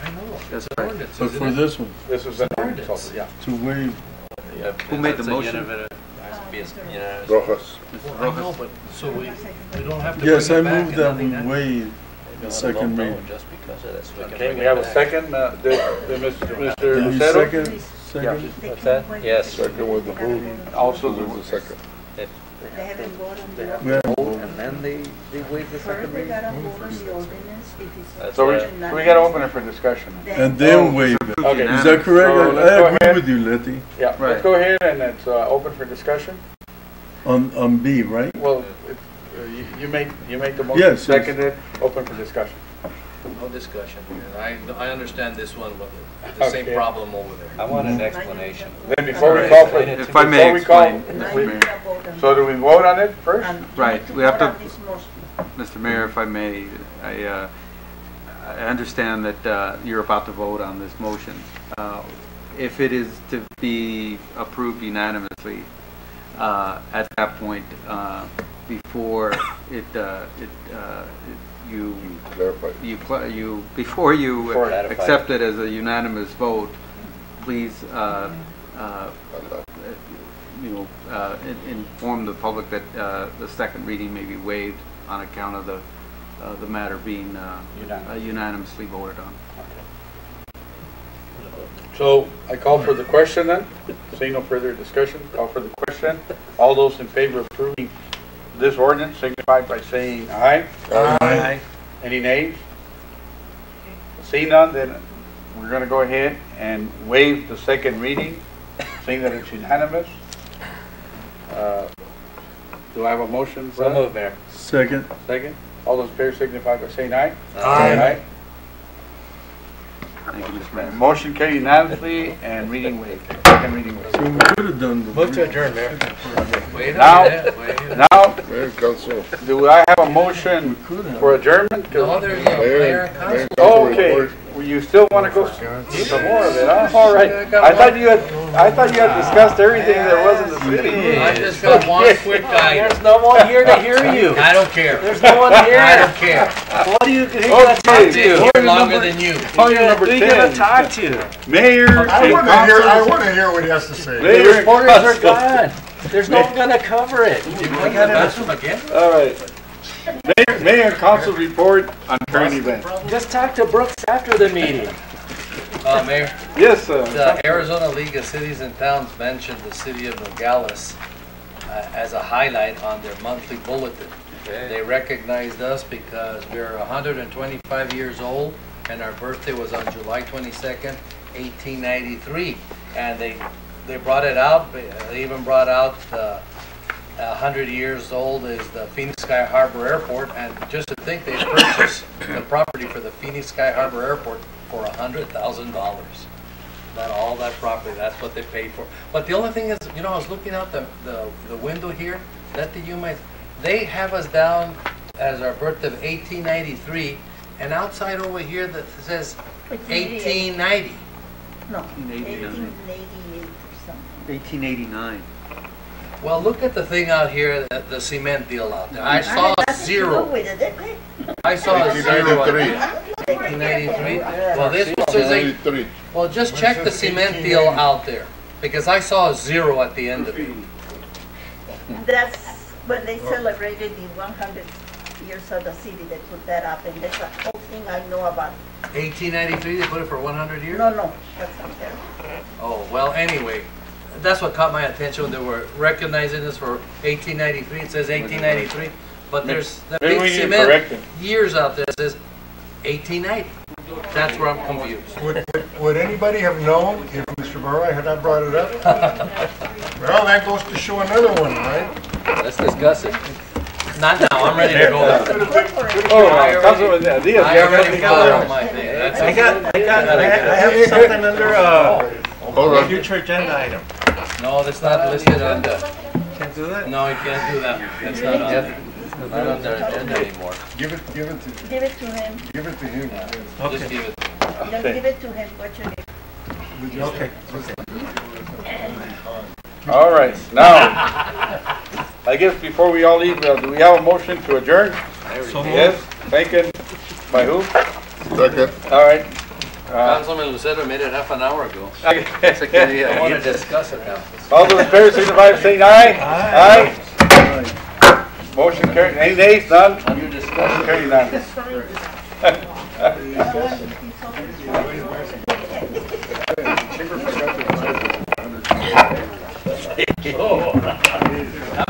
I know. That's It's an right. ordinance, But isn't for it? this one, This is an Ordinance. ordinance, yeah. to waive, Who made the It's a motion? has to be a unanimous. Rojas. Well, I know, but, so we don't have to yes, I bring it back move and that nothing we happens? waive the second reading. Just because of this, we can Okay, bring we it have a back. second, Mr. Did you Lucero? second? Second? What's that? Yes. Second with the vote. Also, Who was the second? They haven't voted on the We have ordinance. And then they waive the First, second they reading. gotta vote on the ordinance if it's. That's so unanimous. we gotta open it for discussion. and then waive it. Okay. Is that correct? So let's I go agree ahead. with you, Letty. Yeah, Right. let's go ahead and it's open for discussion. On B, right? Well, you made the motion, Yes, yes. seconded, open for discussion. No discussion here. I understand this one with the same Okay. problem over there. I want an explanation. Then before we call for, If I may before we call, explain, Mr. Mayor. so do we vote on it first? Right, we have to, Mr. Mayor, if I may, I understand that you're about to vote on this motion. If it is to be approved unanimously, at that point, before before you accept it as a unanimous vote, please, inform the public that the second reading may be waived on account of the matter being unanimously voted on. So I call for the question then. Seeing no further discussion, call for the question. All those in favor of approving this ordinance signify by saying aye. Aye. Any nays? Seeing none, then we're going to go ahead and waive the second reading, seeing that it's unanimous. Do I have a motion? So moved, Mayor. Second. Second. All those in favor signify by saying aye. Aye. Thank you, Mr. Mayor. Motion carried unanimously and reading waived. Second reading waived. So we could have done the. Move to adjourn, Mayor. Wait a Now, minute, wait a minute. now, Mayor, Council. do I have a motion for adjournment? No, there's no mayor and council. Okay, well, you still want to go some more of it, huh? All right. I thought you had discussed everything there was in the city. I just got one quick item. There's no one here to hear you. I don't care. There's no one here. I don't care. What do you, who you gonna talk I've been to? here longer than you. Point number Who you gonna 10. talk to? Mayor I and want to hear what he has to say. Mayor The and reporters are council. gone. There's no one gonna cover it. You going to the bathroom again? All right. Mayor and council report on current events. Just talk to Brooks after the meeting. Mayor, Yes, sir. the Arizona League of Cities and Towns mentioned the city of Nogales as a highlight on their monthly bulletin. They recognized us because we're 125 years old and our birthday was on July 22nd, 1893. And they brought it out. They even brought out 100 years old is the Phoenix Sky Harbor Airport, and just to think they purchased the property for the Phoenix Sky Harbor Airport for $100,000. All that property, that's what they paid for. But the only thing is, I was looking out the window here, they have us down as our birthday of 1893, and outside over here that says 1890. No, 1889. 1888 or something. 1889. Well, look at the thing out here, the cement deal out there. I That saw has a nothing to zero. do with it, eh? I saw a zero. 1893. 1893. Well, this one says 1893. Well, just check the cement deal out there, because I saw a zero at the end of it. That's when they celebrated the 100 years of the city, they put that up, and that's the whole thing I know about. 1893, they put it for 100 years? No, that's not there. Oh, well, anyway, that's what caught my attention when they were recognizing this for 1893. It says 1893, but there's the Maybe big we need to correct cement it. years out there that says 1890. That's where I'm confused. Would anybody have known if Mr. Barra had not brought it up? Well, that goes to show another one, right? Let's discuss it. Not now, I'm ready to go. Oh, Councilman Diaz, you I have already nothing got on else? my thing. That's I have something under future agenda item. No, that's not listed on the, Can't do that? no, you can't do that. That's not on there. Not on their agenda anymore. Give it to Give it to him. Give it to him. Just give it. Just give it to him, what you need. Okay. All right, now, I guess before we all leave, do we have a motion to adjourn? Yes, taken by who? Second. All right. Councilman Lucero made it half an hour ago. I want to discuss it now. All those in favor, signify by saying aye. Aye. Motion carried. Any nays? None? Under discussion. Carried none. Oh.